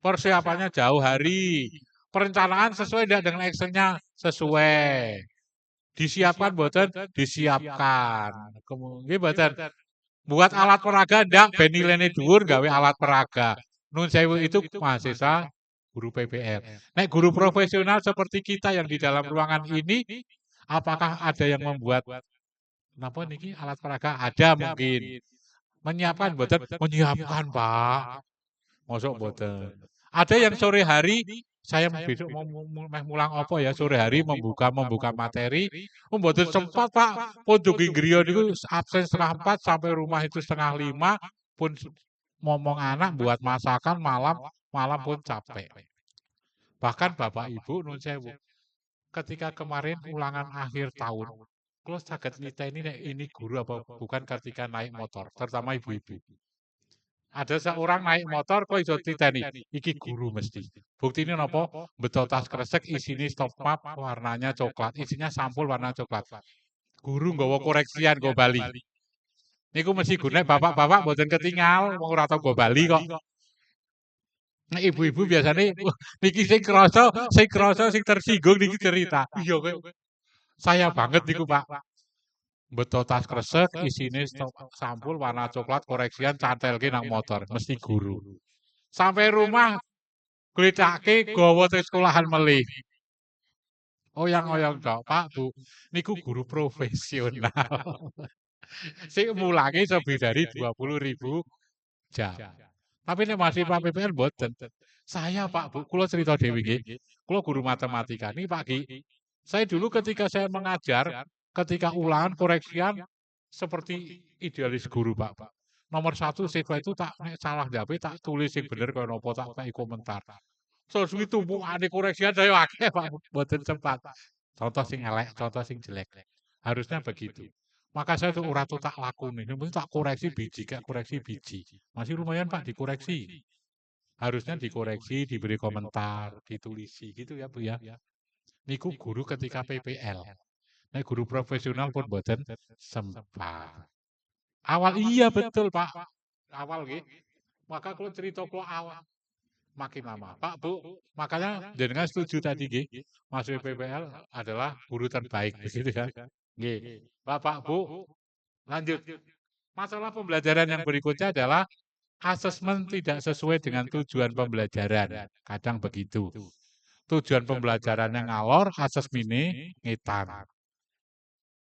Persiapannya jauh hari. Perencanaan sesuai tidak dengan actionnya? Sesuai. Disiapkan mboten? Disiapkan. Kemudian mboten. Buat alat peraga ndak ben nilainya dhuwur gawe alat peraga. Nun sewu itu mahasiswa guru PPL. Nek guru profesional seperti kita yang di dalam ruangan ini, apakah ada yang membuat napa niki alat peraga? Ada mungkin. Menyiapkan mboten? Menyiapkan, Pak. Mosok mboten. Ada yang sore hari saya besok mau mulang apa ya sore hari membuka materi, mboten sempat Pak. Pun jogging griya niku absen 4:30 sampai rumah itu 4:30 pun ngomong anak buat masakan malam pun capek. Bahkan Bapak Ibu nun sewu. Ketika kemarin ulangan akhir tahun, kalau saged niteni ini guru apa bukan ketika naik motor, terutama ibu-ibu. Ada seorang naik motor kok iso titeni, iki guru mesti. Buktine napa? Beto tas kresek isine stop map warnanya coklat, isinya sampul warna coklat. Guru nggawa koreksian go Bali. Niku mesti gune bapak-bapak mboten ketinggal, wong ora tau go Bali kok. Nah, ibu-ibu biasanya niki sing krasa sing tersinggung niki cerita. Iya kok. Saya banget niku Pak. Beto tas kresek isine sampul warna coklat koreksian cantelke nang motor mesti guru. Sampai rumah gledake gawa te sekolahan melih. Oyang-oyang tok, Pak Bu. Niku guru profesional. Sing mulangi lebih dari 20.000 jam. Tapi nek masih Pak PPL mboten. Saya Pak Bu, kula cerita dhewe nggih. Kula guru matematika nih Pak Ki. Saya dulu ketika saya mengajar ketika ulangan koreksian seperti idealis guru Pak. Nomor 1 siswa itu tak nek salah jape tak tulis sing bener kaya napa tak pakai komentar. Terus kuwi tumpukane koreksian saya akeh Pak, mboten sempat. Contoh sing elek, contoh sing jelek. Harusnya begitu. Maka saya tuh ora tuh tak lakoni, yang penting tak koreksi biji, kayak koreksi biji. Masih lumayan Pak dikoreksi. Harusnya dikoreksi, diberi komentar, ditulisi gitu ya Bu ya. Niku guru ketika PPL. Nah, guru profesional pun boten sempat. Awal iya betul Pak. Awal nggih. Maka kalau cerita kula awal makin lama. Pak Bu, makanya jenengan setuju tadi nggih. Masuk PPL adalah guru terbaik begitu kan. Nggih. Bapak Bu, lanjut. Masalah pembelajaran yang berikutnya adalah asesmen tidak sesuai dengan tujuan pembelajaran. Kadang begitu. Tujuan pembelajarannya ngalor, asesmine ngetan.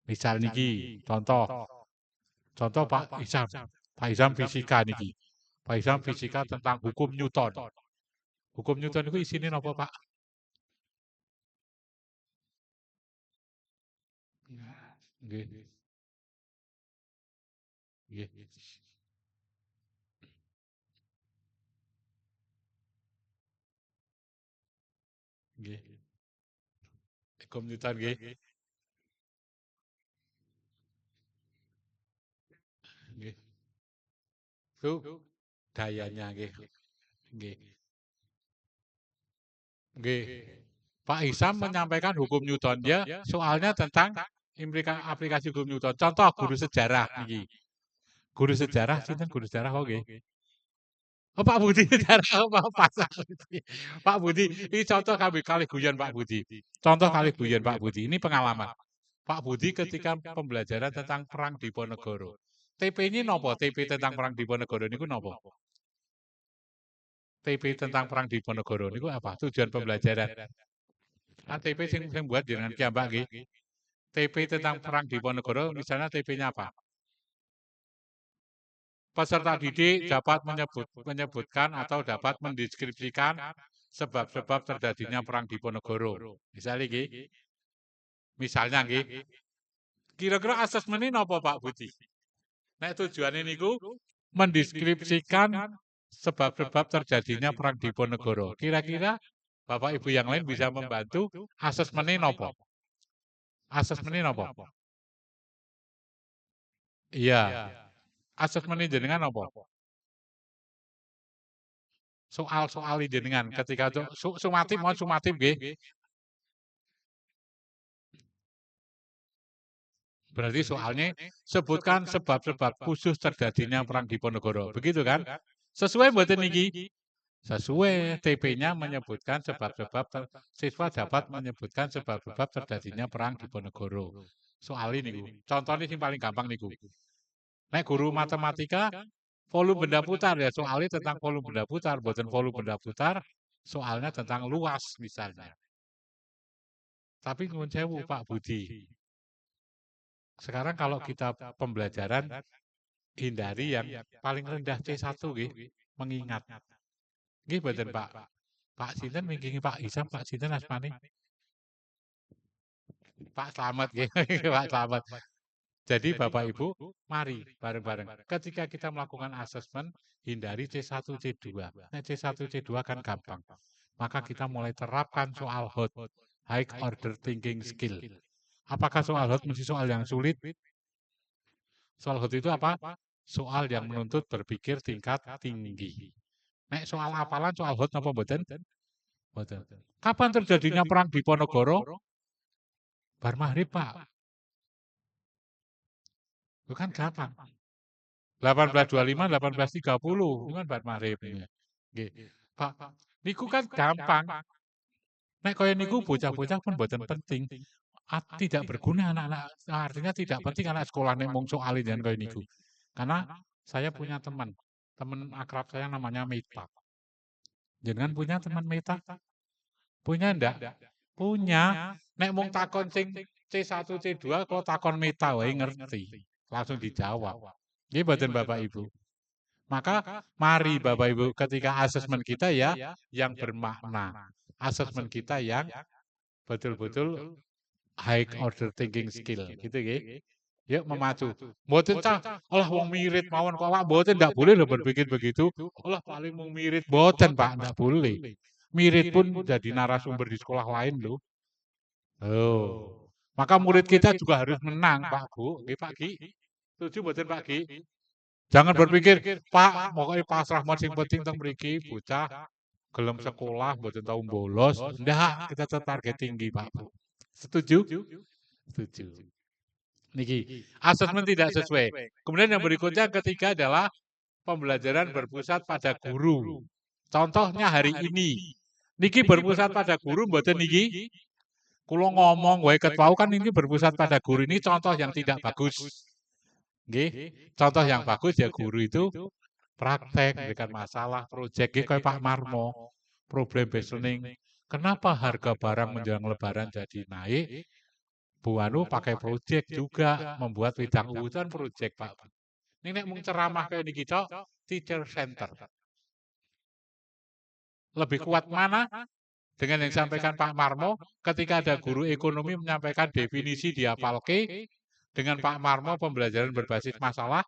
Misal niki, contoh Pak Isam fisika niki. Pak Isam fisika tentang hukum Newton. Hukum Newton itu isine napa Pak? Nggih. Nggih. Nggih. Hukum Newton nggih. Nggih. Itu dayanya nggih. Nggih. Nggih. Pak Isam menyampaikan hukum Newton dia soalnya tentang aplikasi hukum Newton. Contoh guru sejarah niki. Guru sejarah sinten guru sejarah kok nggih. Oh, Pak Budi, Pak Budi, ini contoh kali guyon Pak Budi. Contoh kali guyon Pak Budi. Ini pengalaman. Pak Budi ketika pembelajaran tentang perang Diponegoro. TP-nya nopo? TP tentang perang Diponegoro niku nopo? TP tentang perang Diponegoro niku apa? Tujuan pembelajaran. TP sing buat jenengan ki Mbak nggih. TP tentang perang Diponegoro misalnya TP-nya apa? Peserta didik dapat menyebutkan atau dapat mendeskripsikan sebab-sebab terjadinya perang Diponegoro. Misalnya nggih. Kira-kira asesmen ini napa Pak Budi? Nek tujuannya niku mendeskripsikan sebab-sebab terjadinya perang Diponegoro. Kira-kira Bapak Ibu yang lain bisa membantu asesmen ini napa? Asesmen ini napa? Iya. Asesmen ini jenengan napa? Soal-soal jenengan ketika sumatif mohon sumatif nggih. Berarti soalnya sebutkan sebab-sebab khusus terjadinya perang Diponegoro. Begitu kan? Sesuai mboten niki? Sesuai TP-nya menyebutkan sebab-sebab siswa dapat menyebutkan sebab-sebab terjadinya perang Diponegoro. Soal ini contohnya yang paling gampang niku. Nek guru matematika volume benda putar ya soalnya tentang volume benda putar, bukan volume benda putar, soalnya tentang luas misalnya. Tapi nyuwun sewu Pak Budi. Sekarang kalau kita pembelajaran hindari yang paling rendah C1 nggih, mengingat. Nggih mboten Pak. Pak sinten minggingi Pak Isam, Pak sinten asmane? Pak Slamet nggih, Pak Slamet. Jadi Bapak Ibu, mari bareng-bareng. Ketika kita melakukan asesmen, hindari C1, C2. Nah, C1, C2 kan gampang. Maka kita mulai terapkan soal HOT, High Order Thinking Skill. Apakah soal HOT mesti soal yang sulit? Soal HOT itu apa? Soal yang menuntut berpikir tingkat tinggi. Nek soal hafalan, soal HOT apa mboten? Mboten. Kapan terjadinya perang Diponegoro? Bar maghrib, Pak. Itu kan gampang. 1825, 1830, itu kan bar maghrib ini. Nggih. Pak, niku kan gampang. Nek kaya niku bocah-bocah pun mboten penting. Tidak berguna anak-anak, artinya tidak penting anak sekolah nek mung soal jangan kaya niku. Karena saya punya teman akrab saya namanya Meta. Jangan punya teman Meta? Punya ndak? Punya. Nek mung takon sing C1, C2 kalau takon Meta wae ngerti. Langsung dijawab. Nggih mboten Bapak Ibu. Maka mari Bapak Ibu ketika asesmen kita ya yang bermakna. Asesmen kita yang betul-betul high order thinking skill gitu nggih. Yuk memacu. Mboten cah, Allah wong mirip mawon kok Pak, mboten ndak boleh lho berpikir begitu. Allah paling mau mirip mboten Pak, ndak boleh. Mirip pun jadi narasumber di sekolah lain lho. Oh. Maka murid kita juga harus menang Pak Bu, nggih Pak Ki. Setuju mboten Pak Ki? Jangan berpikir, Pak, pokoknya Pak Rahmat sing penting teng mriki bocah gelem sekolah mboten tau bolos. Ndak, kita target tinggi Pak Bu. Setuju? Setuju. Niki, asesmen tidak sesuai. Kemudian yang berikutnya ketiga adalah pembelajaran berpusat pada guru. Contohnya hari ini. Niki berpusat pada guru mboten niki. Kulo ngomong wae ketwau kan ini berpusat pada guru ini contoh yang tidak bagus. Nggih, contoh yang bagus ya guru itu praktek, memberikan masalah, proyek kayak Pak Marmo, problem based learning. Kenapa harga barang menjelang lebaran jadi naik? Bu Anu pakai proyek juga membuat widang urutan proyek Pak. Ini nek mung ceramah kayak niki Cok, teacher center. Lebih kuat mana? Dengan yang disampaikan Pak Marmo, ketika ada guru ekonomi menyampaikan definisi dihafalke, dengan Pak Marmo pembelajaran berbasis masalah,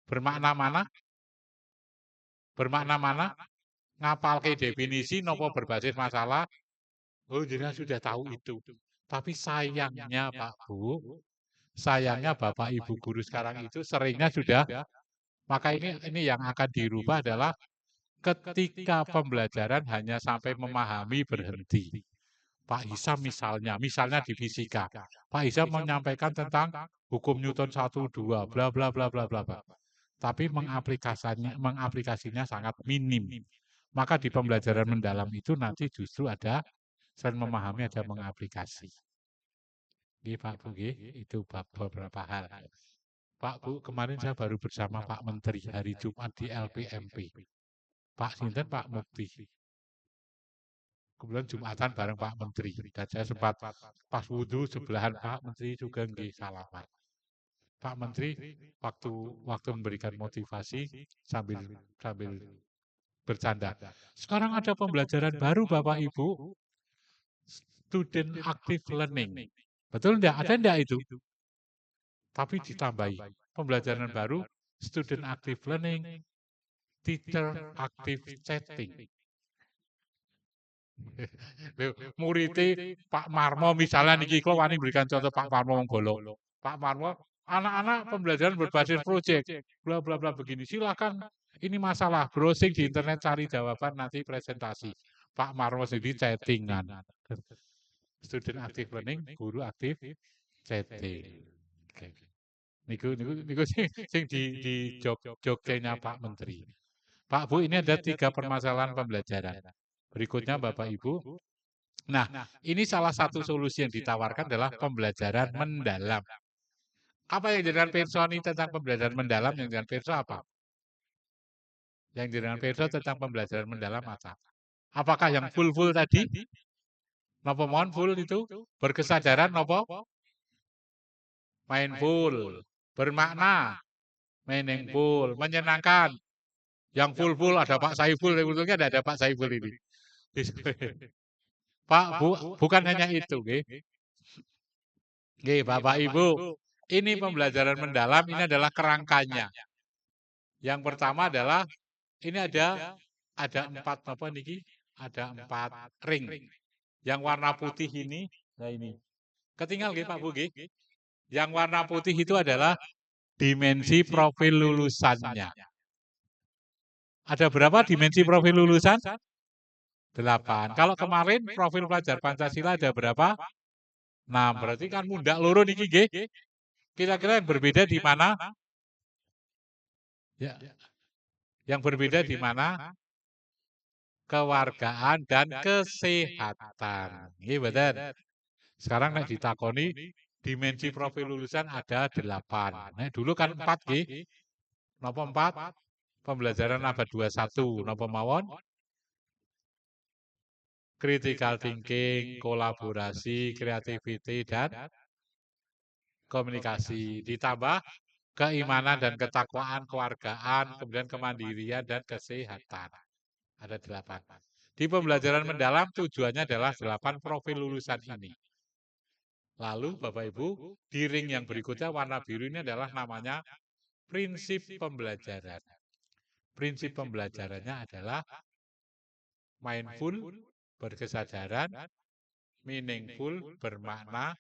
bermakna mana? Bermakna mana? Ngapalke definisi nopo berbasis masalah. Oh, jenengan sudah tahu itu. Tapi sayangnya Pak Bu, sayangnya Bapak Ibu guru sekarang itu seringnya sudah, maka ini yang akan dirubah adalah ketika pembelajaran hanya sampai memahami berhenti. Pak Hisam misalnya di fisika. Pak Hisam menyampaikan tentang hukum Newton 1, 2, bla bla bla bla bla. tapi mengaplikasinya sangat minim. Maka di pembelajaran mendalam itu nanti justru ada selain memahami ada mengaplikasi. Nggih, Pak Bu, nggih, itu beberapa hal. Pak Bu, kemarin saya baru bersama Pak Menteri hari Jumat di LPMP. Pak Sinten, Pak Mukti. Kemudian Jumatan bareng Pak Menteri. Dan saya sempat pas wudhu sebelahan Pak Menteri juga nggih salaman. Pak Menteri waktu memberikan motivasi sambil bercanda. Sekarang ada pembelajaran baru Bapak Ibu, student active learning. Betul enggak? Ada enggak itu? Tapi ditambahi pembelajaran baru, student active learning, teacher active chatting. Muridnya Pak Marmo misalnya niki kalau wani berikan contoh Pak Marmo Monggolo. Pak Marmo, anak-anak pembelajaran berbasis proyek, bla bla bla begini. Silakan, ini masalah browsing di internet cari jawaban nanti presentasi. Pak Marmo sendiri chattingan. Student active learning, guru aktif chatting. Okay. Niku sing di jognya Pak Menteri. Pak Bu, ini ada 3 permasalahan pembelajaran. Berikutnya Bapak Ibu. Nah, ini salah satu solusi yang ditawarkan adalah pembelajaran mendalam. Apa yang dengan personi tentang pembelajaran mendalam, yang dengan perso apa? Yang dengan perso tentang pembelajaran mendalam apa? Apakah yang full tadi? Nopo mohon full itu? Berkesadaran nopo? Mindful. Bermakna. Meaningful. Menyenangkan. Yang full ada Pak Saiful, sebetulnya ada Pak Saiful ini. Pak Bu, bukan hanya itu, nggih, Bapak Ibu. Ini pembelajaran mendalam, ini adalah kerangkanya. Yang pertama adalah ini ada 4 apa niki? Ada 4 ring. Yang warna putih ini, nah ini. Ketinggal nggih Pak Bu nggih. Yang warna putih itu adalah dimensi profil lulusannya. Ada berapa dimensi profil lulusan? 8. Kalau kemarin profil pelajar Pancasila ada berapa? 6. Berarti kan mundak loro niki nggih. Kira-kira yang berbeda di mana? Ya. Yang berbeda di mana? Kewargaan dan kesehatan. Nggih betul. Sekarang nek ditakoni dimensi profil lulusan ada 8. Nah, dulu kan 4 nggih. Napa 4? Pembelajaran abad 21 napa mawon? Critical thinking, kolaborasi, creativity dan komunikasi. Ditambah keimanan dan ketakwaan, kewargaan, kemudian kemandirian dan kesehatan. Ada 8. Di pembelajaran mendalam tujuannya adalah 8 profil lulusan ini. Lalu Bapak Ibu, di ring yang berikutnya warna biru ini adalah namanya prinsip pembelajaran. Prinsip pembelajarannya adalah mindful, berkesadaran, meaningful, bermakna,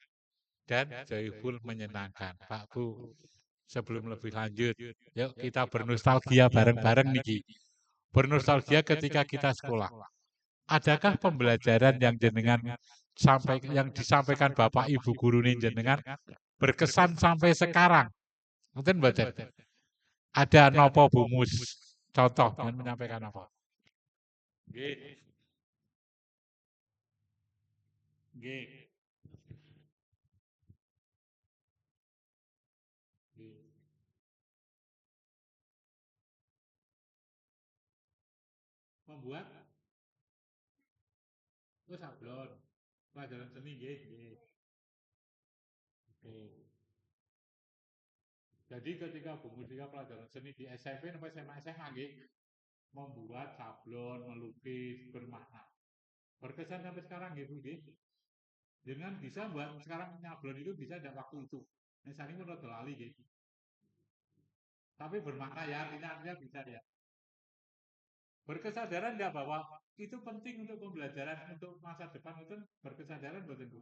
dan joyful, menyenangkan. Pak Bu, sebelum lebih lanjut, yuk kita bernostalgia bareng-bareng niki. Bernostalgia ketika kita sekolah. Adakah pembelajaran yang yang disampaikan Bapak Ibu guru nih jenengan berkesan sampai sekarang? Mungkin mboten. Ada nopo bumus? Contoh dengan menyampaikan apa? Nggih. Nggih. Membuat sablon. Pelajaran seni nggih. Oke. Jadi ketika Bu Mustika pelajaran seni di SMP sampai SMA nggih, membuat sablon, melukis, bermakna. Berkesan sampai sekarang nggih Bu nggih. Dengan bisa buat sekarang nyablon itu bisa ada waktu itu. Misalnya pun rada lali nggih. Tapi bermakna ya, artinya bisa ya. Berkesadaran enggak bahwa itu penting untuk pembelajaran untuk masa depan itu berkesadaran betul Bu.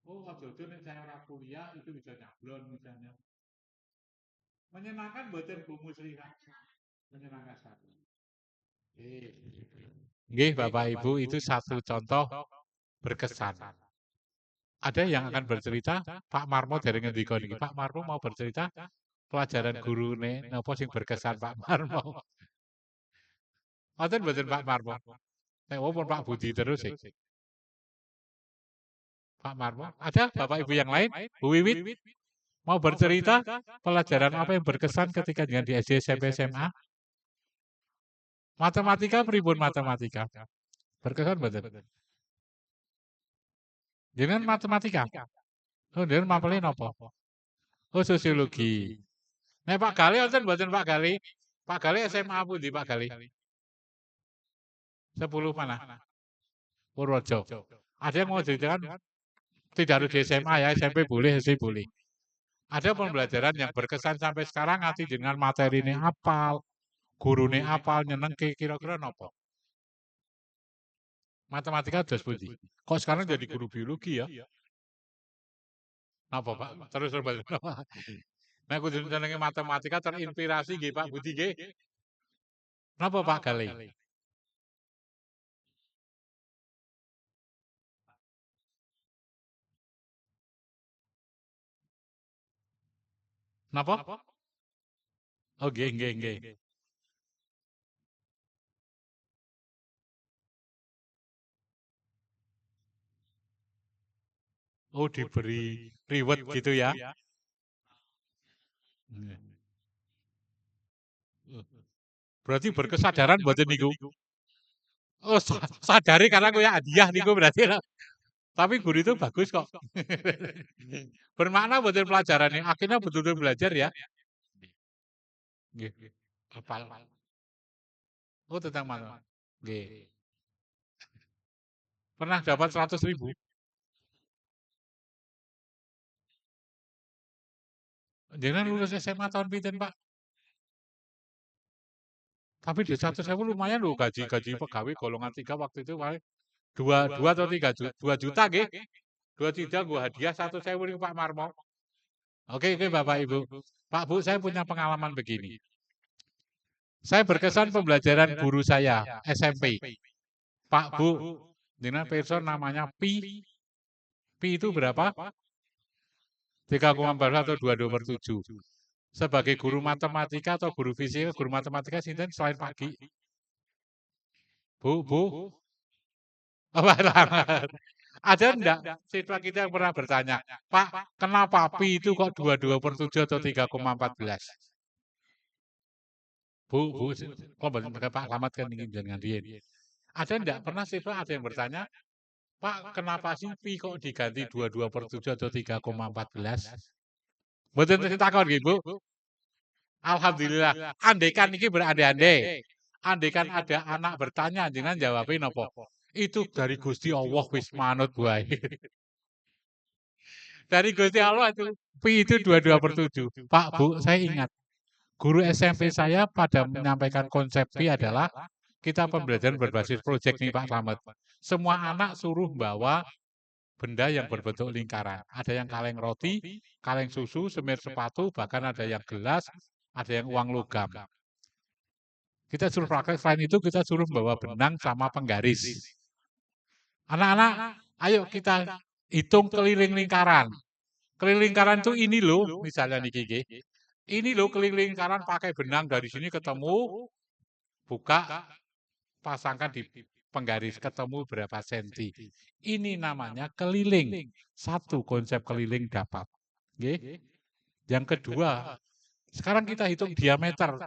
Oh, waktu nek saya ora kuliah itu bisa nyablon misalnya. Menyenangkan betul Bu Musliha. Menyenangkan sekali. Nggih, Bapak Ibu, itu satu contoh berkesan. Ada yang akan bercerita, Pak Marmo dari ngendika niki. Pak Marmo mau bercerita pelajaran gurune napa sing berkesan Pak Marmo? Wonten mboten Pak Marmo? Nek pun Pak Budi terus sih. Pak Marmo, ada Bapak Ibu yang lain? Bu Wiwit mau bercerita pelajaran apa yang berkesan ketika dengan di SD, SMP, SMA? Matematika pripun matematika? Berkesan mboten? Jenengan matematika? Oh, jenengan mapelin apa? Oh, sosiologi. Nek Pak Gali wonten mboten Pak Gali? Pak Gali SMA pundi Pak Gali? 10 mana? Purworejo. Ada yang mau ceritakan? Tidak harus di SMA ya, SMP boleh, SD boleh. Ada pembelajaran yang berkesan sampai sekarang nanti dengan materi ini apal, gurune apal, nyenengke kira-kira napa? Matematika dos pundi? Kok sekarang jadi guru biologi ya? Napa Pak? Terus napa? Nek kudu jenenge matematika terinspirasi nggih Pak Budi nggih. Napa Pak Gali? Napa? Oh nggih. Oh diberi reward gitu ya? Berarti berkesadaran mboten niku? Oh sadari karena gue hadiah niku berarti. Tapi guru itu bagus kok. Bermakna betul pelajarannya. Akhirnya betul-betul belajar ya. Nggih. Hafal. Oh tentang mana? Nggih. Pernah dapat 100.000? Jangan lulus SMA tahun pinten Pak? Tapi di 100.000 lumayan loh gaji pegawai golongan 3 waktu itu paling 2 atau 3 juta, 2 juta nggih. 2 juta gue hadiah 1.000 nih Pak Marmo. Oke Bapak Ibu. Pak Bu, saya punya pengalaman begini. Saya berkesan pembelajaran guru saya SMP. Pak Bu, dengan person namanya Pi. Pi itu berapa? 3,4 atau 22/7. Sebagai guru matematika atau guru fisika, guru matematika sinten selain pagi? Bu. Ada enggak siswa kita yang pernah bertanya, Pak, kenapa Pi itu kok 22/7 atau 3,14? Bu, kok Pak Slamet kan ingin jangan diin. Ada enggak pernah siswa ada yang bertanya, Pak, kenapa sih Pi kok diganti 22/7 atau 3,14? Mboten takon nggih, Bu. Alhamdulillah. Andaikan ini berandai-andai. Andaikan ada anak bertanya, jangan jawabin apa? Itu dari Gusti Allah wis manut wae. Dari Gusti Allah itu Pi itu 22/7. Pak, Bu, saya ingat guru SMP saya pada menyampaikan konsep Pi adalah kita pembelajaran berbasis proyek nih Pak Slamet. Semua anak suruh bawa benda yang berbentuk lingkaran. Ada yang kaleng roti, kaleng susu, semir sepatu, bahkan ada yang gelas, ada yang uang logam. Kita suruh praktek, selain itu kita suruh bawa benang sama penggaris. Anak-anak, ayo kita hitung keliling lingkaran. Keliling lingkaran itu ini loh, misalnya nih Kiki. Ini loh keliling lingkaran pakai benang dari sini ketemu, buka, pasangkan di penggaris, ketemu berapa senti. Ini namanya keliling. Satu konsep keliling dapat. Yang kedua, sekarang kita hitung diameter.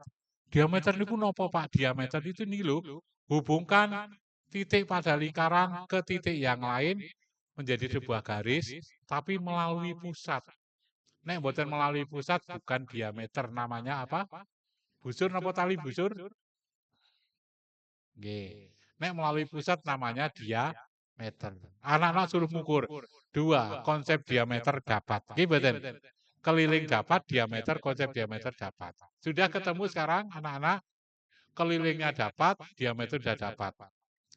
Diameter itu nopo Pak? Diameter itu nih loh, hubungkan titik pada lingkaran ke titik yang lain menjadi sebuah garis, tapi melalui pusat. Nek mboten melalui pusat bukan diameter, namanya apa? Busur nopo tali busur? Nggih. Nek melalui pusat namanya diameter. Anak-anak suruh mengukur. 2, konsep diameter dapat. Nggih mboten? Keliling dapat, diameter, konsep diameter dapat. Sudah ketemu sekarang anak-anak? Kelilingnya dapat, diameter sudah dapat.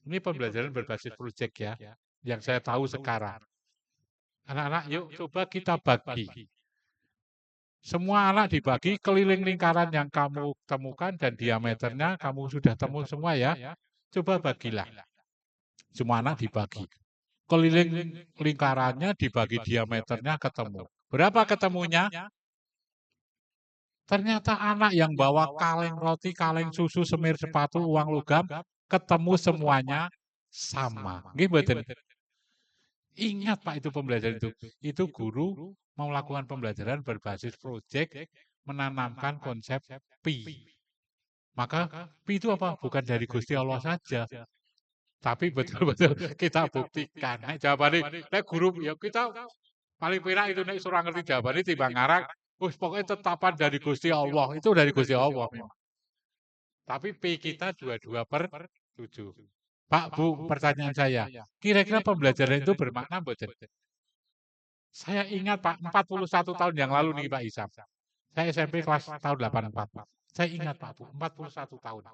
Ini pembelajaran berbasis proyek ya, yang saya tahu sekarang. Anak-anak, yuk coba kita bagi. Semua anak dibagi keliling lingkaran yang kamu temukan dan diameternya kamu sudah temu semua ya. Coba bagilah. Semua anak dibagi. Keliling lingkarannya dibagi diameternya ketemu. Berapa ketemunya? Ternyata anak yang bawa kaleng roti, kaleng susu, semir sepatu, uang logam, ketemu semuanya sama. Nggih mboten? Ingat Pak itu pembelajaran itu. Itu guru mau melakukan pembelajaran berbasis proyek menanamkan konsep pi. Maka pi itu apa? Bukan dari Gusti Allah saja. Tapi betul-betul kita buktikan. Nek jawabannya, nek guru ya kita paling pirak itu nek surang ngerti jawabannya timbang ngarang. Pokoknya tetapan dari Gusti Allah. Itu dari Gusti Allah memang. Tapi P kita 22/7. Pak, Bu, pertanyaan saya. Kira-kira pembelajaran itu bermakna mboten? Saya ingat Pak, 41 tahun yang lalu nih Pak Isam. Saya SMP kelas tahun 84. Saya ingat Pak Bu, 41 tahun.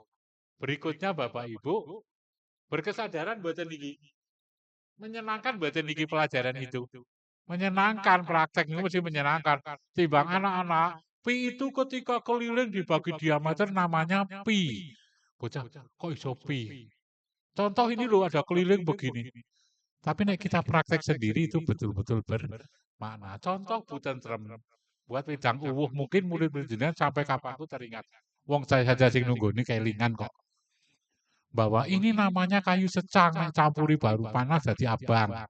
Berikutnya Bapak Ibu berkesadaran mboten niki. Menyenangkan mboten niki pelajaran itu. Menyenangkan, praktek itu mesti menyenangkan. Timbang anak-anak, pi itu ketika keliling dibagi diameter namanya pi. Bocah, kok iso pi? Contoh ini loh ada keliling begini. Tapi nek kita praktek sendiri itu betul-betul bermakna. Contoh Bu Tentrem, buat wedang uwuh mungkin murid-murid jenengan sampai kapan aku teringat. Wong saya saja sing nunggu ini kelingan kok. Bahwa ini namanya kayu secang, nek campuri baru panas jadi abang.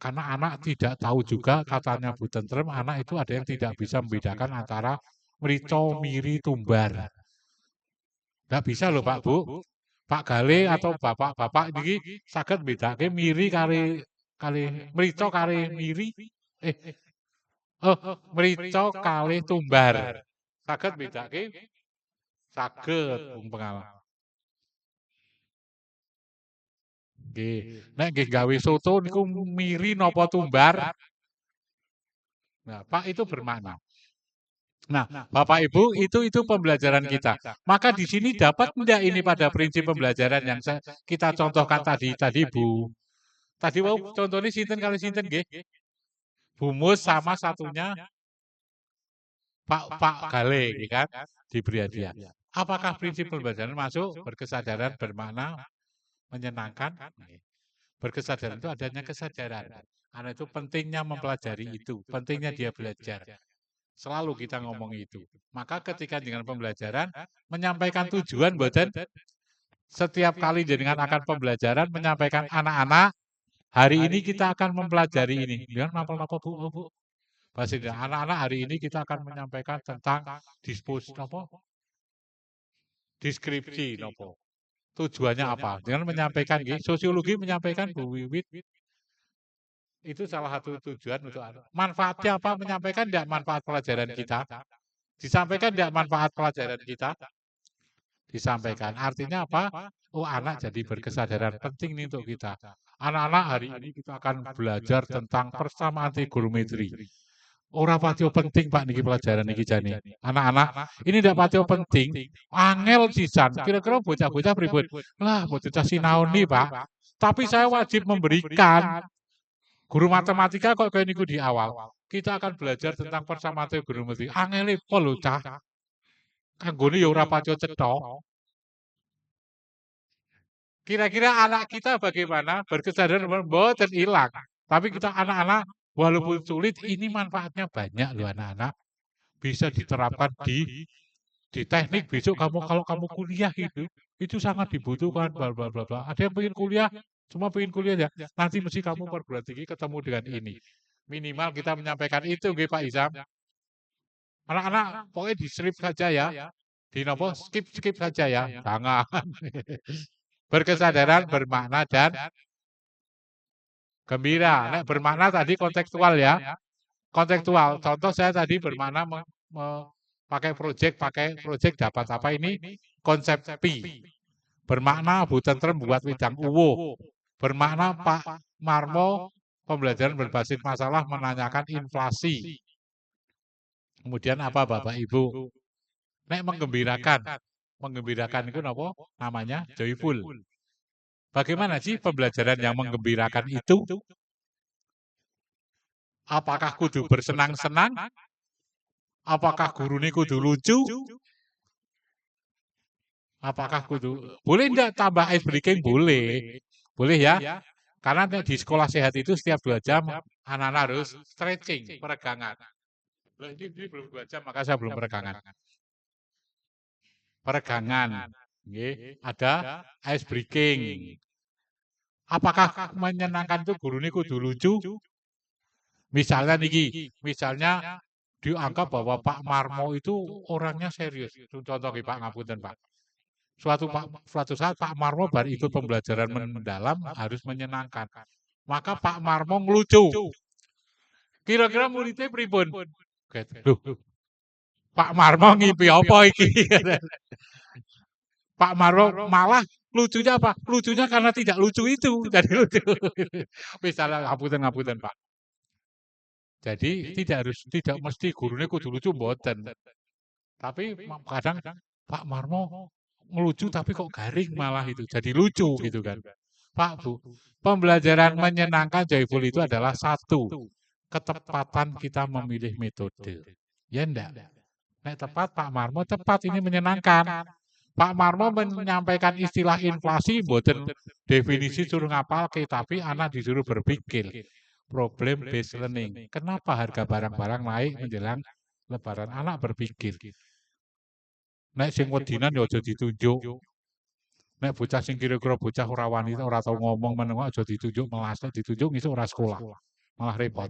Karena anak tidak tahu juga, katanya Bu Tentrem, anak itu ada yang tidak bisa membedakan antara merico, miri, tumbar. Tidak bisa loh Pak Bu. Pak Gale atau bapak-bapak ini saged bedake miri kali merico kali miri. Merico kali tumbar. Saged bedake? Saged pengalaman. Nggih, nek nggih gawe soto niku miri napa tumbar? Nah, Pak itu bermakna. Nah, Bapak Ibu itu pembelajaran kita. Maka di sini dapat enggak ini pada prinsip pembelajaran yang kita contohkan tadi Bu. Tadi mau contohnya sinten kali sinten nggih? Bu Mus sama satunya Pak Gale kan diberi hadiah. Apakah prinsip pembelajaran masuk berkesadaran bermakna menyenangkan? Berkesadaran itu adanya kesadaran. Anak itu pentingnya mempelajari itu, pentingnya dia belajar. Selalu kita ngomong itu. Maka ketika dengan pembelajaran menyampaikan tujuan boten setiap kali jenengan akan pembelajaran menyampaikan anak-anak hari ini kita akan mempelajari ini. Dengan apa Bu? Pasti anak-anak hari ini kita akan menyampaikan tentang deskripsi nopo. Tujuannya apa? Dengan menyampaikan sosiologi menyampaikan Bu Wiwit itu salah satu tujuan untuk manfaatnya apa? Menyampaikan tidak manfaat pelajaran kita. Disampaikan tidak manfaat pelajaran kita. Disampaikan. Artinya apa? Oh, anak jadi berkesadaran penting nih untuk kita. Anak-anak hari ini kita akan belajar tentang persamaan trigonometri. Ora patio penting Pak niki pelajaran niki jane. Anak-anak, ini tidak patio penting. Angel sisan. Kira-kira bocah-bocah pripun? Lah, bocah sinau nih, Pak. Tapi saya wajib memberikan. Guru matematika kok kayak niku di awal. Kita akan belajar tentang persamaan trigonometri. Angele pol lho cah. Kanggone ya ora patio cetha. Kira-kira anak kita bagaimana? Berkesadaran mboten hilang. Tapi kita anak-anak walaupun sulit ini manfaatnya banyak loh anak-anak. Bisa diterapkan di teknik besok kalau kamu kuliah itu sangat dibutuhkan bla bla bla bla. Ada yang pengen kuliah, cuma pengen kuliah ya. Nanti mesti kamu perguruan tinggi ketemu dengan ini. Minimal kita menyampaikan itu nggih Pak Isam. Anak-anak pokoknya di strip saja ya. Di nopo skip saja ya. Jangan. Berkesadaran, bermakna dan gembira. Nek bermakna tadi kontekstual ya. Kontekstual. Contoh saya tadi bermakna pakai proyek dapat apa ini? Konsep pi. Bermakna Bu Tentrem buat wedang uwuh. Bermakna Pak Marmo pembelajaran berbasis masalah menanyakan inflasi. Kemudian apa Bapak Ibu? Nek menggembirakan. Menggembirakan itu apa? Namanya joyful. Bagaimana sih pembelajaran yang menggembirakan itu? Apakah kudu bersenang-senang? Apakah guru ini kudu lucu? Apakah kudu boleh enggak tambah ice breaking? Boleh. Boleh ya. Karena di sekolah sehat itu setiap 2 jam anak-anak harus stretching, peregangan. Ini belum 2 jam, maka saya belum peregangan. Peregangan, ada ice breaking. Apakah menyenangkan itu guru ini kudu lucu? Misalnya dianggap bahwa Pak Marmo itu orangnya serius. Contoh Pak ngapunten Pak. Suatu saat Pak Marmo baru ikut pembelajaran mendalam harus menyenangkan. Maka Pak Marmo ngelucu. Kira-kira muridnya pripun? Loh, Pak Marmo ngipi apa iki? Pak Marmo malah lucunya apa? Lucunya karena tidak lucu itu. Jadi lucu. Misalnya ngapunten Pak. Jadi tidak mesti gurunya kudu lucu mboten. Tapi kadang Pak Marmo ngelucu tapi kok garing malah itu. Jadi lucu gitu kan. Pak Bu, pembelajaran menyenangkan joyful itu adalah satu, ketepatan kita memilih metode. Ya enggak? Nek tepat Pak Marmo tepat ini menyenangkan. Pak Marmo menyampaikan istilah inflasi mboten definisi suruh ngapalke tapi anak disuruh berpikir. Problem based learning. Kenapa harga barang-barang naik menjelang Lebaran? Anak berpikir. Nek sing wedinan ya aja ditunjuk. Nek bocah sing kira-kira bocah ora wanita ora tau ngomong menengok aja ditunjuk melas, ditunjuk iso ora sekolah. Malah repot.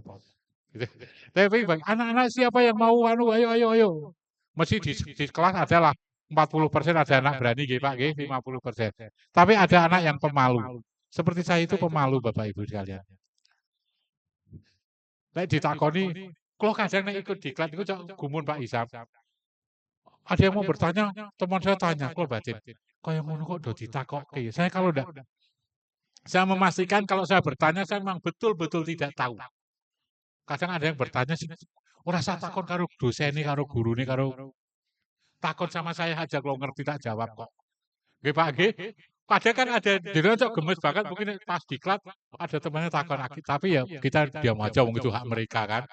Gitu. Tapi anak-anak siapa yang mau ayo. Mesti di kelas adalah 40% ada anak berani nggih Pak nggih 50%. Tapi ada anak yang pemalu. Seperti saya itu pemalu Bapak Ibu sekalian. Nek ditakoni, kalau kadang nek ikut diklat itu gumun Pak Isam. Ada yang mau bertanya, teman saya tanya, kalau batin, kayak ngono kok do ditakoki. Saya kalau enggak, saya memastikan kalau saya bertanya, saya memang betul-betul tidak tahu. Kadang ada yang bertanya, ora usah takon karo dosen karo guru karo takon sama saya aja kalau ngerti tak jawab kok. Nggih Pak nggih. Kadang kan ada jenengan cok gemes banget mungkin pas diklat ada temannya takon tapi ya kita diam aja wong itu hak mereka kan.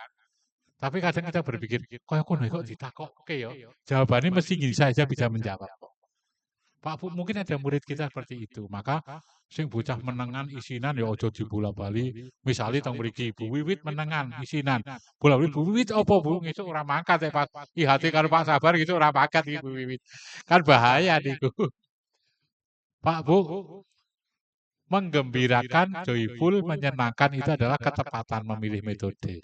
Tapi kadang kita berpikir, kok ditakokke ya. Jawabannya mesti gini saja bisa menjawab. Pak Bu, mungkin ada murid kita seperti itu. Maka sing bocah menengan isinan ya ojo dibola-bali. Misalnya tong mriki Bu Wiwit menengan isinan. Bola-bali Bu Wiwit apa Bu? Ngesuk ora mangkat Pak. IHT karo Pak Sabar gitu ora mangkat iki Bu Wiwit. Kan bahaya niku. Pak Bu, menggembirakan, joyful, menyenangkan itu adalah ketepatan memilih metode.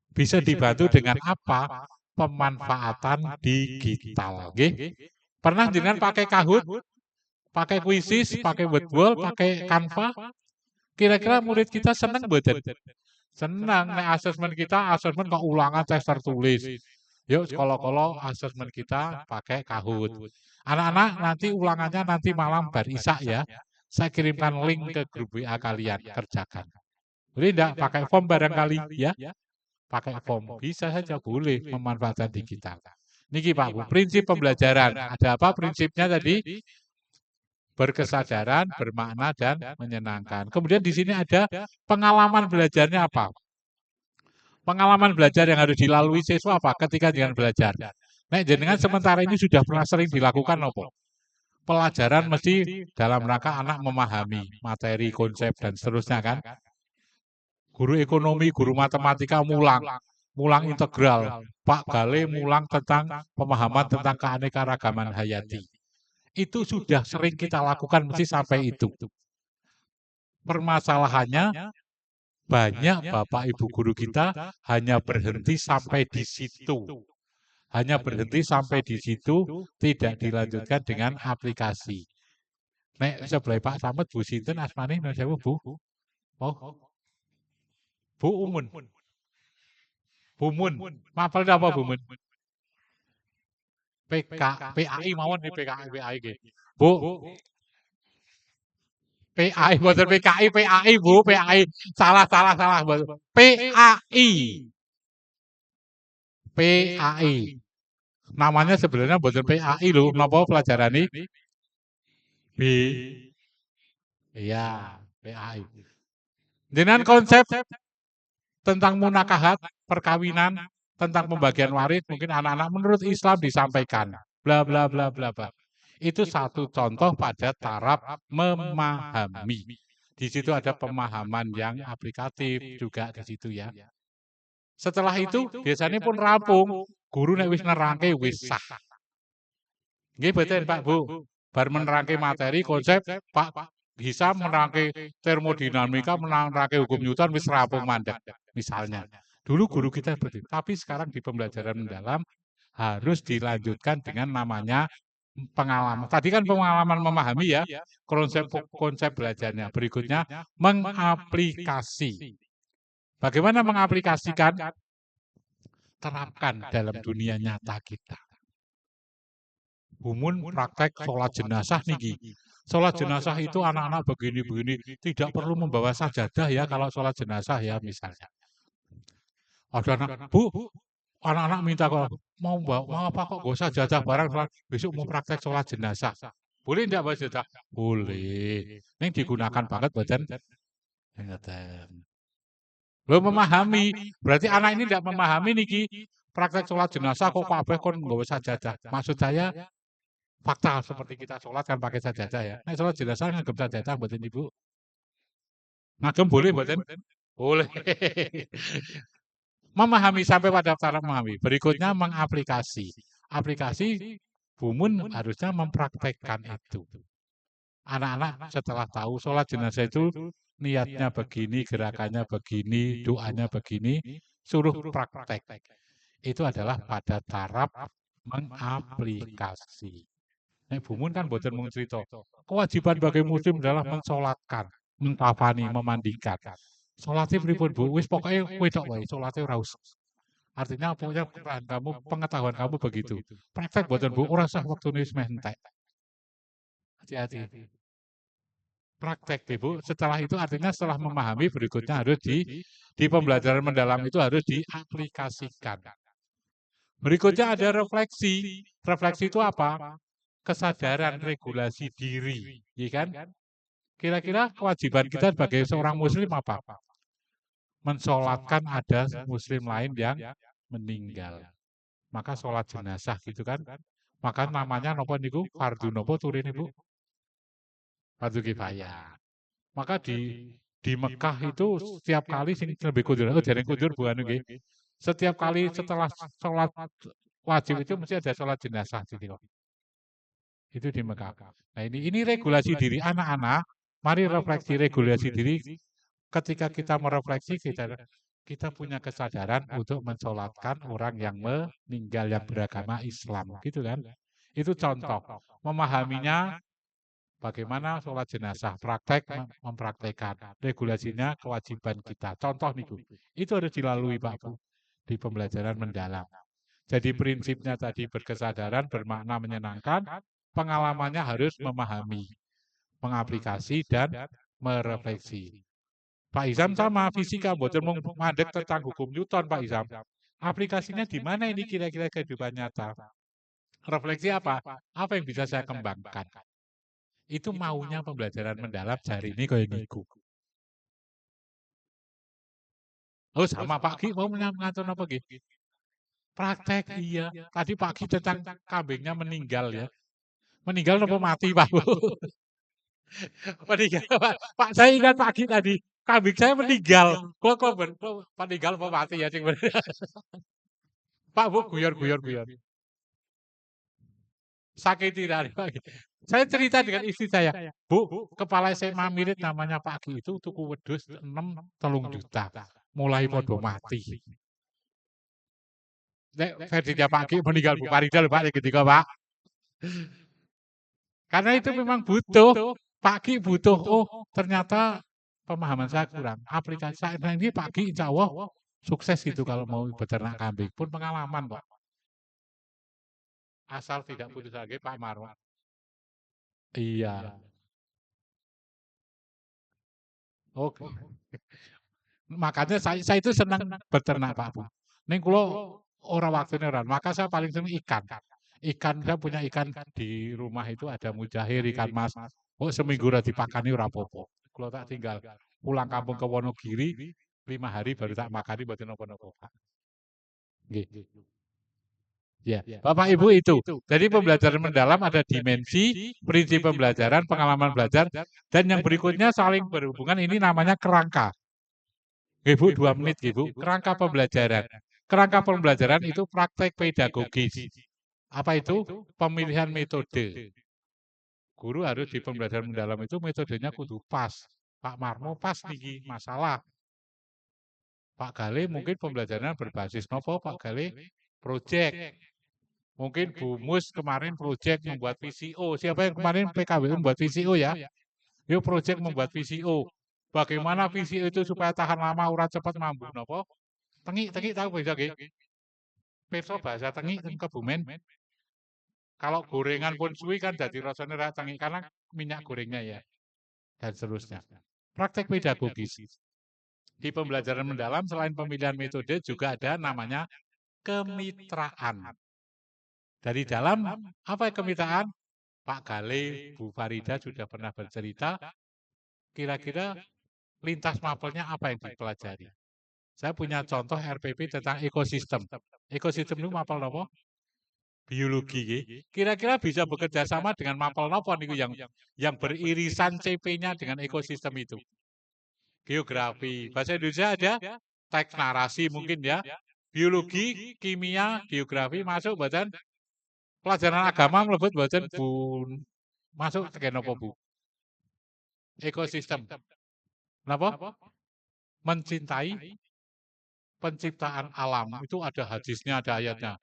Bisa dibantu dengan apa? Pemanfaatan digital. Pernah dengan pakai Kahoot, pakai Quizzes, pakai Wordwall, pakai Canva? Kira-kira murid kita senang mboten? Senang. Nek asesmen kita, asesmen kok ulangan tes tertulis. Yuk sekolah-kolah asesmen kita pakai Kahoot. Anak-anak nanti ulangannya nanti malam bar Isya ya. Saya kirimkan link ke grup WA kalian, kerjakan. Boleh enggak pakai form barangkali ya? Pakai form bisa saja boleh memanfaatkan digital. Niki Pak Bu, prinsip pembelajaran. Ada apa prinsipnya tadi? Berkesadaran, bermakna dan menyenangkan. Kemudian di sini ada pengalaman belajarnya apa? Pengalaman belajar yang harus dilalui siswa apa ketika dengan belajar? Nah, jenengan sementara ini sudah pernah sering dilakukan apa? Pelajaran mesti dalam rangka anak memahami materi, konsep dan seterusnya kan? Guru ekonomi, guru matematika mulang integral. Pak Gale mulang tentang pemahaman tentang keanekaragaman hayati. Itu sudah sering kita lakukan mesti sampai itu. Permasalahannya banyak Bapak Ibu guru kita hanya berhenti sampai di situ. Hanya berhenti sampai di situ, tidak dilanjutkan dengan aplikasi. Nek sebelah Pak Slamet Bu sinten asmane nun sewu Bu? Oh. Bu Umun. Bumun. Mapel apa Bumun? PAI mawon nih PAI nggih. Bu. PAI mboten PAI Bu, PAI. Salah. PAI. Namanya sebenarnya mboten PAI lho, napa pelajaran ini? B. Iya, PAI. Dengan konsep tentang munakahat, perkawinan, tentang pembagian waris, mungkin anak-anak menurut Islam disampaikan. Bla bla bla bla bla. Itu satu contoh pada taraf memahami. Di situ ada pemahaman yang aplikatif juga di situ ya. Setelah itu biasanya pun rampung, guru nek wis nerangke wis sah. Nggih mboten Pak Bu. Bar menerangke materi konsep Pak bisa menerangke termodinamika, menerangke hukum Newton wis rampung mandek misalnya. Dulu guru kita seperti itu. Tapi sekarang di pembelajaran mendalam harus dilanjutkan dengan namanya pengalaman. Tadi kan pengalaman memahami ya, konsep belajarnya. Berikutnya mengaplikasi. Bagaimana mengaplikasikan? Terapkan dalam dunia nyata kita. Bumun praktek sholat jenazah niki. Sholat jenazah itu anak-anak begini-begini tidak perlu membawa sajadah ya kalau sholat jenazah ya misalnya. Ada anak, Bu, anak-anak minta kok mau apa kok gak usah sajadah barang besok mau praktek sholat jenazah. Boleh tidak bawa sajadah? Boleh. Ini digunakan banget badan. Lo memahami, berarti anak ini tidak memahami niki praktek sholat jenazah kok kabeh kon nggak usah sajadah. Maksud saya fakta seperti kita sholat kan pakai sajadah ya. Nah sholat jenazah ngagem sajadah buatin Ibu. Ngagem boleh buatin? Boleh. Memahami sampai pada taraf memahami. Berikutnya mengaplikasi. Aplikasi Bumun harusnya mempraktekkan itu. Anak-anak setelah tahu sholat jenazah itu niatnya begini, gerakannya begini, doanya begini, suruh praktek. Itu adalah pada taraf mengaplikasi. Nek Bumun kan boten mung cerita. Kewajiban bagi muslim adalah mensolatkan, mentafani, memandikan. Sholatnya pripun Bu? Wis pokoknya wedok wae, sholatnya ora usah. Artinya punya pengetahuan kamu begitu. Praktek boten Bu, ora usah waktune wis meh entek. Hati-hati. Praktek Ibu. Setelah itu artinya setelah memahami berikutnya harus di pembelajaran mendalam itu harus diaplikasikan. Berikutnya ada refleksi. Refleksi itu apa? Kesadaran regulasi diri, ya kan? Kira-kira kewajiban kita sebagai seorang muslim apa? Mensolatkan ada muslim lain yang meninggal. Maka sholat jenazah gitu kan? Maka namanya nopo niku fardu nopo turin Ibu? Fardu kifayah. Maka di Mekah itu setiap kali sing lebih kudur, dereng kudur bukan nggih. Setiap kali setelah sholat wajib itu mesti ada sholat jenazah gitu. Itu di Mekah. Nah ini regulasi diri anak-anak. Mari refleksi regulasi diri. Ketika kita merefleksi kita punya kesadaran untuk mensolatkan orang yang meninggal yang beragama Islam, gitu kan? Itu contoh. Memahaminya bagaimana sholat jenazah, praktek mempraktekkan. Regulasinya kewajiban kita. Contoh nih Bu, itu harus dilalui Pak Bu di pembelajaran mendalam. Jadi prinsipnya tadi berkesadaran, bermakna menyenangkan, pengalamannya harus memahami, mengaplikasi dan merefleksi. Pak Izam sama fisika, boten mandek tentang hukum Newton Pak Izam. Aplikasinya di mana ini kira-kira kehidupan nyata? Refleksi apa? Apa yang bisa saya kembangkan? Itu maunya pembelajaran mendalam hari ini kayak niku. Oh sama Pak Ki mau mengatur apa Ki? Praktek iya. Tadi Pak Ki tentang kambingnya meninggal ya. Meninggal apa mati Pak Bu? Meninggal Pak. Saya ingat Pak Ki tadi. Kambing saya meninggal. Kok meninggal apa mati ya? Pak Bu guyor. Sakit tidak Pak. Saya cerita dengan istri saya. Bu, kepala SMA mirip namanya Pak Ki itu tuku wedhus 3 juta. Mulai podo mati. Nek versinya Pak Ki meninggal Bu Farida lho Pak ketika Pak. Karena itu memang butuh. Pak Ki butuh. Oh, ternyata pemahaman saya kurang. Aplikasi saya ini Pak Ki insya Allah sukses gitu kalau mau beternak kambing. Pun pengalaman Pak. Asal tidak putus lagi Pak Marwan. Iya. Oke. Makanya saya itu senang beternak Pak Bu. Ning kula ora waktune ora. Maka saya paling senang ikan. Ikan saya punya ikan di rumah itu ada mujahir, ikan mas. Oh seminggu ora dipakani ora apa-apa. Kula tak tinggal pulang kampung ke Wonogiri 5 hari baru tak makani mboten napa-napa Pak. Nggih. Ya, Bapak Ibu itu. Jadi pembelajaran mendalam ada dimensi, prinsip pembelajaran, pengalaman belajar, dan yang berikutnya saling berhubungan ini namanya kerangka. Bu, 2 menit Bu. Kerangka pembelajaran. Kerangka pembelajaran itu praktek pedagogis. Apa itu? Pemilihan metode. Guru harus di pembelajaran mendalam itu metodenya kudu pas. Pak Marmo pas nih masalah. Pak Gale mungkin pembelajaran berbasis nopo, Pak Gale project. Mungkin Bu Mus kemarin project membuat VCO. Siapa yang kemarin PKW membuat VCO ya? Yuk project membuat VCO. Bagaimana VCO itu supaya tahan lama, urat cepat mampu nopo? Tengi tahu bisa nggih? Pirsa bahasa tengi teng Kebumen. Kalau gorengan pun suwi kan jadi rasanya ra tengi karena minyak gorengnya ya dan seterusnya. Praktek pedagogis. Di pembelajaran mendalam selain pemilihan metode juga ada namanya kemitraan. Dari dalam apa kemitraan? Pak Gale, Bu Farida sudah pernah bercerita, kira-kira lintas mapelnya apa yang dipelajari. Saya punya contoh RPP tentang ekosistem. Ekosistem itu mapel apa? Biologi. Kira-kira bisa bekerja sama dengan mapel nopo niku yang beririsan CP-nya dengan ekosistem itu. Geografi. Bahasa Indonesia ada teks narasi mungkin ya. Biologi, kimia, geografi masuk badan pelajaran agama mlebet badan Bu masuk tegen apa Bu? Ekosistem. Kenapa? Mencintai penciptaan alam. Itu ada hadisnya, ada ayatnya.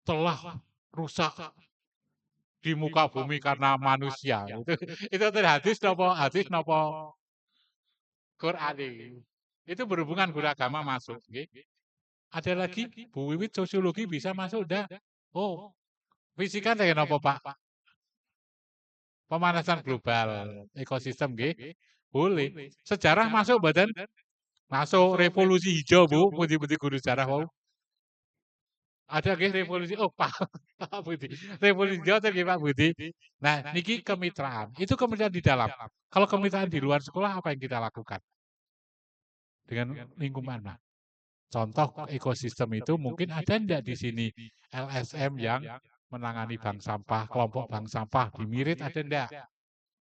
Telah rusak di muka bumi karena manusia. Itu hadis nopo Quran. Itu berhubungan guru agama masuk. Ada lagi Bu Wiwit sosiologi bisa masuk enggak? Oh, fisika dengan apa Pak? Pemanasan global, ekosistem nggih. Boleh. Sejarah masuk badan? Masuk revolusi hijau Bu, pundi-pundi guru sejarah wau. Ada nggih revolusi? Oh Pak Budi. Revolusi hijau atau Pak Budi? Nah, niki kemitraan. Itu kemitraan di dalam. Kalau kemitraan di luar sekolah apa yang kita lakukan? Dengan lingkungan mana? Contoh ekosistem itu mungkin ada enggak di sini LSM yang menangani bank sampah, kelompok bank sampah di Mirit ada enggak?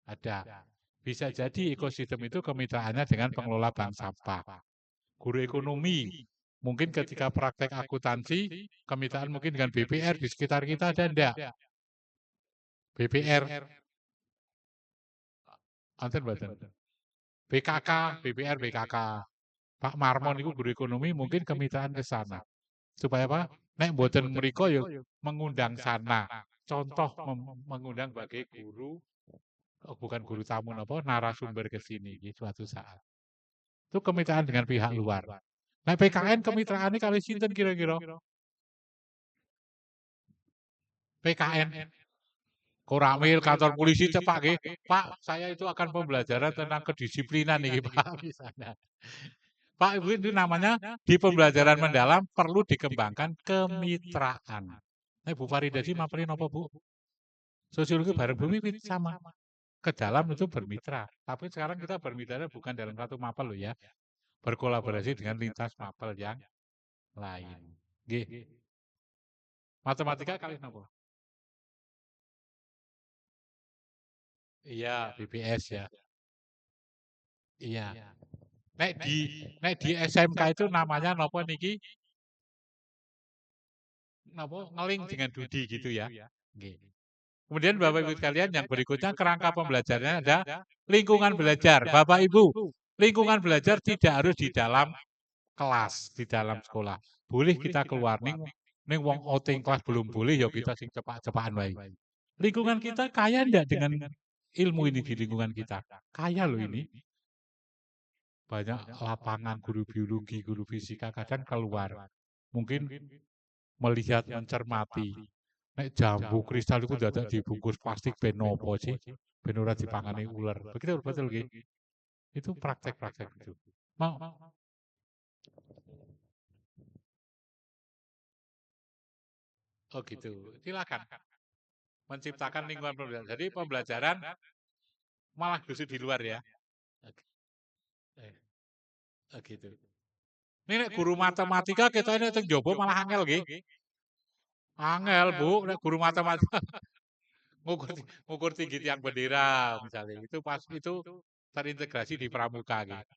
Ada. Bisa jadi ekosistem itu kemitraannya dengan pengelola bank sampah. Guru ekonomi, mungkin ketika praktek akuntansi, kemitraan mungkin dengan BPR di sekitar kita ada enggak? BPR, BKK, BPR, BKK. Pak Marmon itu guru ekonomi mungkin kemitraan ke sana. Supaya apa? Nek mboten mriko ya mengundang sana. Contoh mengundang sebagai guru, bukan guru tamu napa narasumber ke sini suatu saat. Itu kemitraan dengan pihak luar. Nah PKN kemitraannya kali sinten kira-kira? PKN Koramil kantor polisi cepak nggih. Pak, saya itu akan pembelajaran tentang kedisiplinan nih Pak misalnya. Pak Ibu itu namanya di pembelajaran mendalam perlu dikembangkan kemitraan. Nah, Bu Farida sih mapelin apa Bu? Sosiologi bareng Bu Wiwit sama. Ke dalam itu bermitra. Tapi sekarang kita bermitra bukan dalam satu mapel loh ya. Berkolaborasi dengan lintas mapel yang lain. Nggih. Matematika kali napa? Iya, BPS ya. Iya. Nek di SMK itu namanya napa niki? Napa ngeling dengan Dudi gitu ya. Nggih. Kemudian Bapak Ibu sekalian yang berikutnya kerangka pembelajarannya ada lingkungan belajar. Bapak Ibu, lingkungan belajar tidak harus di dalam kelas, di dalam sekolah. Boleh kita keluar ning wong outing kelas belum boleh ya kita sing cepak-cepakan wae. Lingkungan kita kaya enggak dengan ilmu ini di lingkungan kita? Kaya loh ini. Banyak lapangan guru biologi, guru fisika kadang keluar. Mungkin melihat mencermati. Nek jambu kristal itu dadak dibungkus plastik ben nopo sih? Ben ora dipangani ular. Begitu betul nggih. Itu praktek-praktek itu. Mau Oh gitu. Silakan. Menciptakan lingkungan pembelajaran. Jadi pembelajaran malah justru di luar ya. Gitu. Ini nek guru matematika kita ini teng jowo malah angel nggih. Angel Bu, nek guru matematika ngukur tinggi tiang bendera misalnya. Itu pas itu terintegrasi di pramuka gitu.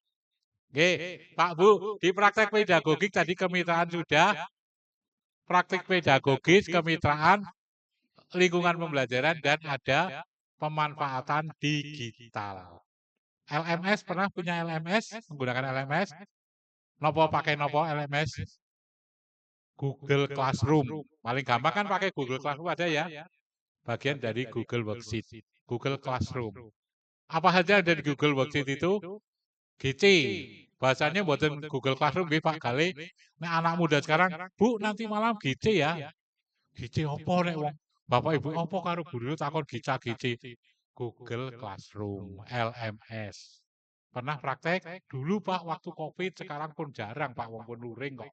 Oke, Pak Bu, di praktek pedagogik tadi kemitraan sudah, praktik pedagogis, kemitraan, lingkungan pembelajaran, dan ada pemanfaatan digital. LMS, pernah punya LMS? Menggunakan LMS? Nopo pakai nopo LMS? Google Classroom. Paling gampang kan pakai Google Classroom ada ya. Bagian dari Google Worksheet. Google Classroom. Apa saja ada di Google Worksheet itu? GC. Bahasanya buatan Google Classroom nggih Pak Gale. Nek anak muda sekarang, Bu nanti malam GC ya. GC opo nek wong Bapak Ibu opo karo guru takon GC. Google Classroom, LMS. Pernah praktek? Dulu Pak waktu Covid, sekarang pun jarang Pak, wong pun luring kok.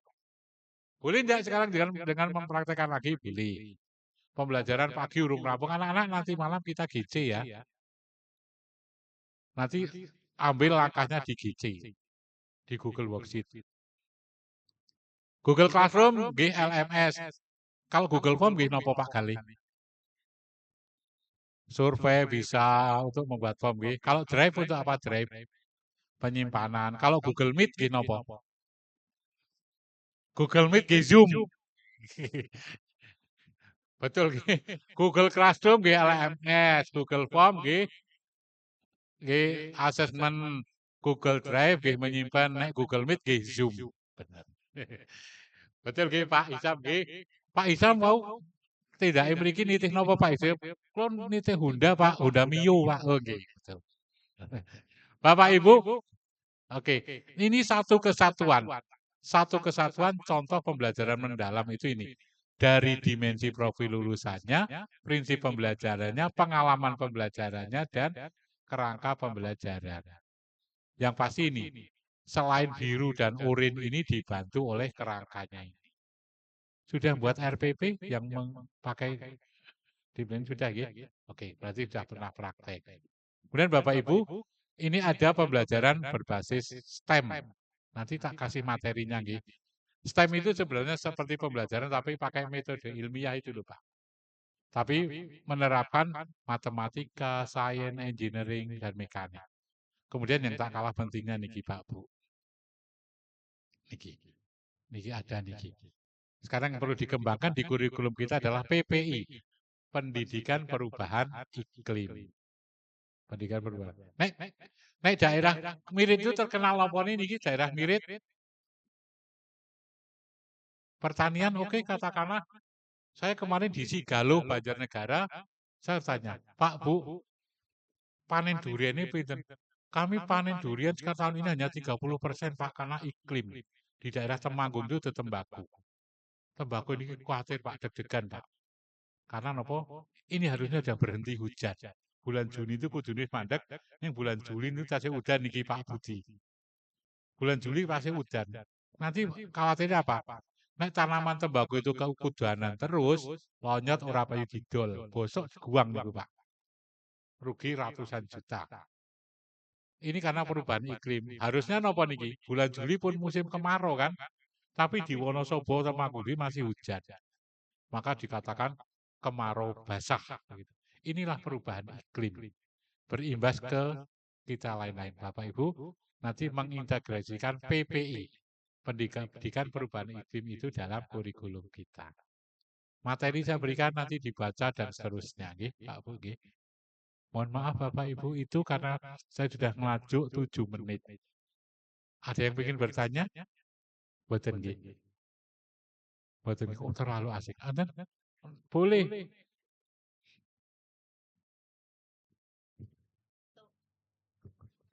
Boleh enggak sekarang dengan mempraktekkan lagi? Boleh. Pembelajaran pagi urung rampung, anak-anak nanti malam kita GC ya. Nanti ambil langkahnya di GC, di Google Worksheet. Google Classroom, nggih LMS. Kalau Google Form, nggih nopo Pak Gali? Survei bisa untuk membuat form, nggih. Kalau Drive untuk apa Drive? Penyimpanan. Kalau Google Meet, nggih nopo? Google Meet, nggih Zoom. Betul, nggih. Google Classroom, nggih LMS. Google Form, nggih assessment. Google Drive, nggih menyimpan. Google Meet, nggih Zoom. Benar. Betul nggih Pak Isam nggih. Pak Isam mau tidak mriki nitih napa Pak Isam? Kula nitih Honda Pak, Honda Mio Pak. Oh nggih, betul. Bapak Ibu, oke. Ini satu kesatuan. Satu kesatuan contoh pembelajaran mendalam itu ini. Dari dimensi profil lulusannya, prinsip pembelajarannya, pengalaman pembelajarannya, dan kerangka pembelajaran. Yang pasti ini, selain biru dan oranye ini dibantu oleh kerangkanya ini. Sudah buat RPP yang memakai dimensi sudah ya? Oke, berarti sudah pernah praktek. Kemudian Bapak Ibu, ini ada pembelajaran berbasis STEM. Nanti tak kasih materinya nggih. STEM itu sebenarnya seperti pembelajaran tapi pakai metode ilmiah itu loh Pak. Tapi menerapkan matematika, sains, engineering, dan mekanik. Kemudian yang tak kalah pentingnya niki Pak Bu. Niki ada niki. Sekarang yang perlu dikembangkan di kurikulum kita adalah PPI, Pendidikan Perubahan Iklim. Pendidikan Perubahan. Nek daerah Mirit itu terkenal apa niki daerah Mirit? Pertanian oke, katakanlah. Saya kemarin di Sigalo, Banjarnegara, saya tanya, Pak Bu, panen durian ini pinten? Kami panen durian sekarang tahun ini hanya 30% Pak, karena iklim. Di daerah Temanggung itu tembakau. Tembakau ini khawatir Pak, deg-degan Pak. Karena apa? Ini harusnya sudah berhenti hujan. Bulan Juni itu kudune mandek, yang bulan Juli itu kasih udan niki Pak Budi. Bulan Juli pasti udan. Nanti khawatirnya apa? Nek tanaman tembakau itu keudanan terus, lonyot ora payu didol, bosok guang niku Pak. Rugi ratusan juta. Ini karena perubahan iklim. Harusnya napa niki? Bulan Juli pun musim kemarau kan? Tapi di Wonosobo sama Temanggung masih hujan. Maka dikatakan kemarau basah. Inilah perubahan iklim. Berimbas ke kita lain-lain. Bapak Ibu, nanti mengintegrasikan PPI, Pendidikan Perubahan Iklim itu dalam kurikulum kita. Materi saya berikan nanti dibaca dan seterusnya. Pak Bu. Mohon maaf Bapak Ibu, itu karena saya sudah ngelajuk 7 menit. Ada yang ingin bertanya? Boten nggih. Boten kok terlalu asik. Anda boleh.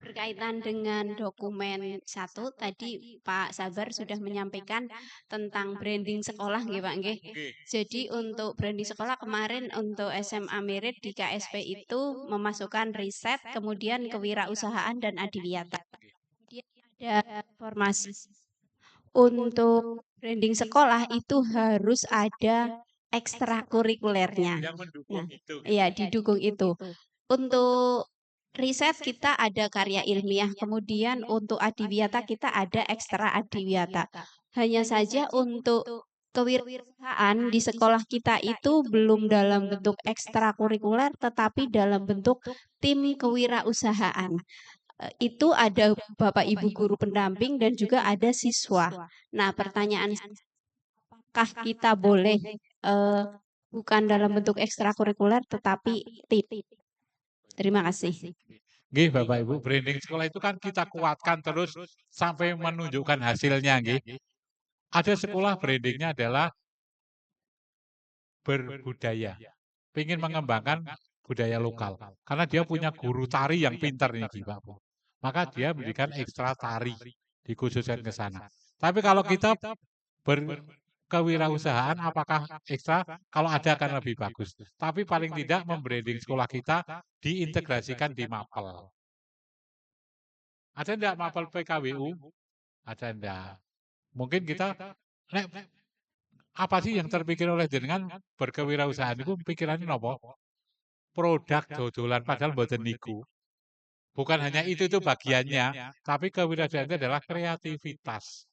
Berkaitan dengan dokumen 1 tadi Pak Sabar sudah menyampaikan tentang branding sekolah nggih Pak nggih. Jadi untuk branding sekolah kemarin untuk SMA Merit di KSP itu memasukkan riset, kemudian kewirausahaan dan adiwiyata. Kemudian ada informasi untuk branding sekolah itu harus ada ekstrakurikulernya. Nah, iya didukung itu. Untuk riset kita ada karya ilmiah, kemudian untuk adiwiyata kita ada ekstra adiwiyata. Hanya saja untuk kewirausahaan di sekolah kita itu belum dalam bentuk ekstrakurikuler, tetapi dalam bentuk tim kewirausahaan. itu ada Bapak Ibu guru pendamping dan juga ada siswa. Nah, pertanyaan apakah kita boleh bukan dalam bentuk ekstrakurikuler tetapi tip? Terima kasih. Nggih, Bapak Ibu, branding sekolah itu kan kita kuatkan terus sampai menunjukkan hasilnya, nggih. Ada sekolah brandingnya adalah berbudaya, ingin mengembangkan budaya lokal, karena dia punya guru tari yang pintar nih, Pak Bu. Maka dia berikan ekstra tari, dikhususkan ke sana. Tapi kalau kita berkewirausahaan, apakah ekstra? Kalau ada akan lebih bagus. Tapi paling tidak membranding sekolah kita diintegrasikan di Mapel. Ada enggak Mapel PKWU? Ada enggak? Mungkin kita, apa sih yang terpikir oleh jenengan berkewirausahaan itu pikirannya nopo? Produk dodolan padahal mboten niku. Bukan hanya itu bagiannya, tapi kewirausahaan itu adalah kreativitas.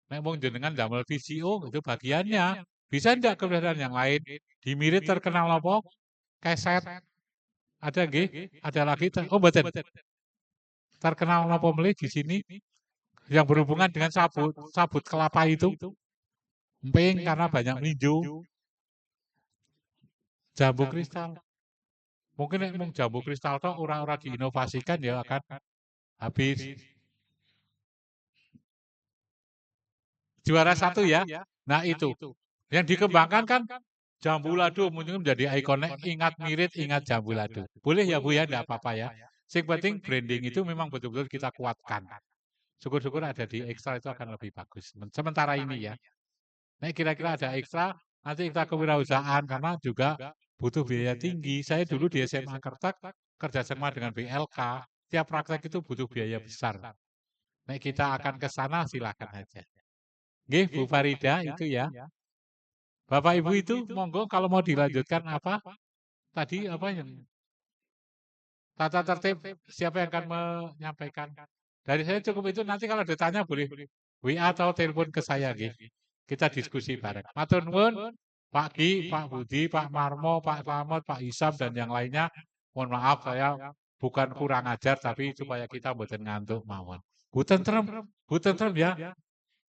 Nek wong jenengan damel VCO itu bagiannya. Bisa enggak kewirausahaan yang lain? Di Mirit terkenal apa? Keset. Ada nggih? Ada lagi? Oh mboten. Terkenal apa melih di sini? Yang berhubungan dengan sabut kelapa itu. Emping karena banyak minju. Jambu kristal. Mungkin nek mung jambu kristal tok ora diinovasikan ya akan habis. Juara satu ya. Nah itu. Yang dikembangkan kan jambu ladu mungkin menjadi ikonik, ingat Mirit, ingat jambu ladu. Boleh ya Bu ya, enggak apa-apa ya. Sing penting branding itu memang betul-betul kita kuatkan. Syukur-syukur ada di ekstra itu akan lebih bagus. Sementara ini ya. Nah kira-kira ada ekstra, nanti kita kewirausahaan karena juga butuh biaya tinggi. Saya dulu di SMA Kertek kerjasama dengan BLK, tiap praktek itu butuh biaya besar. Nah kita akan ke sana silakan aja. Nggih Bu Farida itu ya. Bapak Ibu itu monggo kalau mau dilanjutkan apa? Tadi apa yang tata tertib siapa yang akan menyampaikan? Dari saya cukup itu, nanti kalau ditanya boleh WA atau telepon ke saya nggih. Kita diskusi bareng. Matur nuwun Pak Ki, Pak Budi, Pak Marmo, Pak Slamet, Pak Isam dan yang lainnya. Mohon maaf saya bukan kurang ajar tapi supaya kita mboten ngantuk mawon. Bu tentrem ya.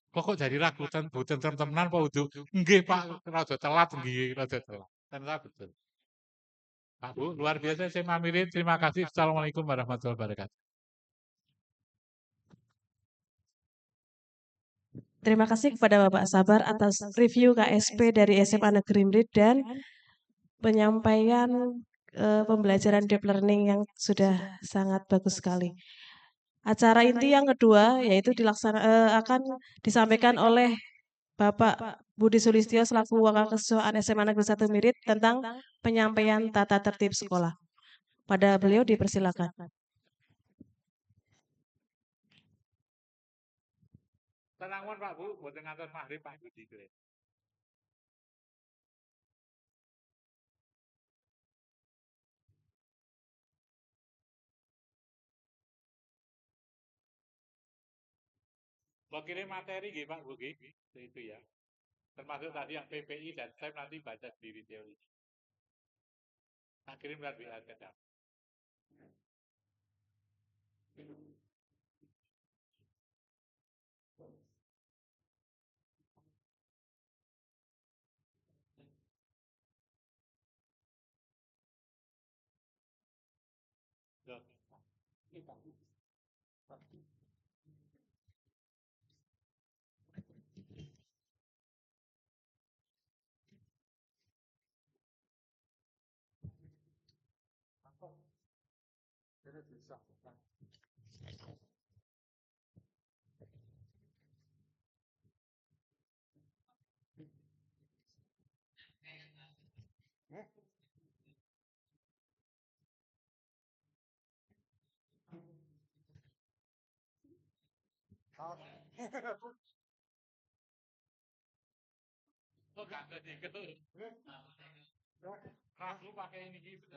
Kok jadi ragu Bu tentrem temenan Pak Udu? Nggih Pak, rada telat nggih, rada telat. Ternyata betul. Pak Bu, luar biasa saya Mirit. Terima kasih. Assalamualaikum warahmatullahi wabarakatuh. Terima kasih kepada Bapak Sabar atas review KSP dari SMA Negeri Mirit dan penyampaian pembelajaran deep learning yang sudah sangat bagus sekali. Acara inti yang kedua yaitu akan disampaikan oleh Bapak Budi Sulistyo selaku Wakil Ketua SMA Negeri 1 Mirit tentang penyampaian tata tertib sekolah. Pada beliau dipersilakan. Tenang Pak Bu, buat ngantor maghrib Pak Budi. Mau kirim materi nggih Pak Bu itu ya. Termasuk tadi yang PPI dan saya nanti baca sendiri teori. Tak kirim lewat WA saja. Oh, gak ada tinggal. Ragu pakai ini gitu.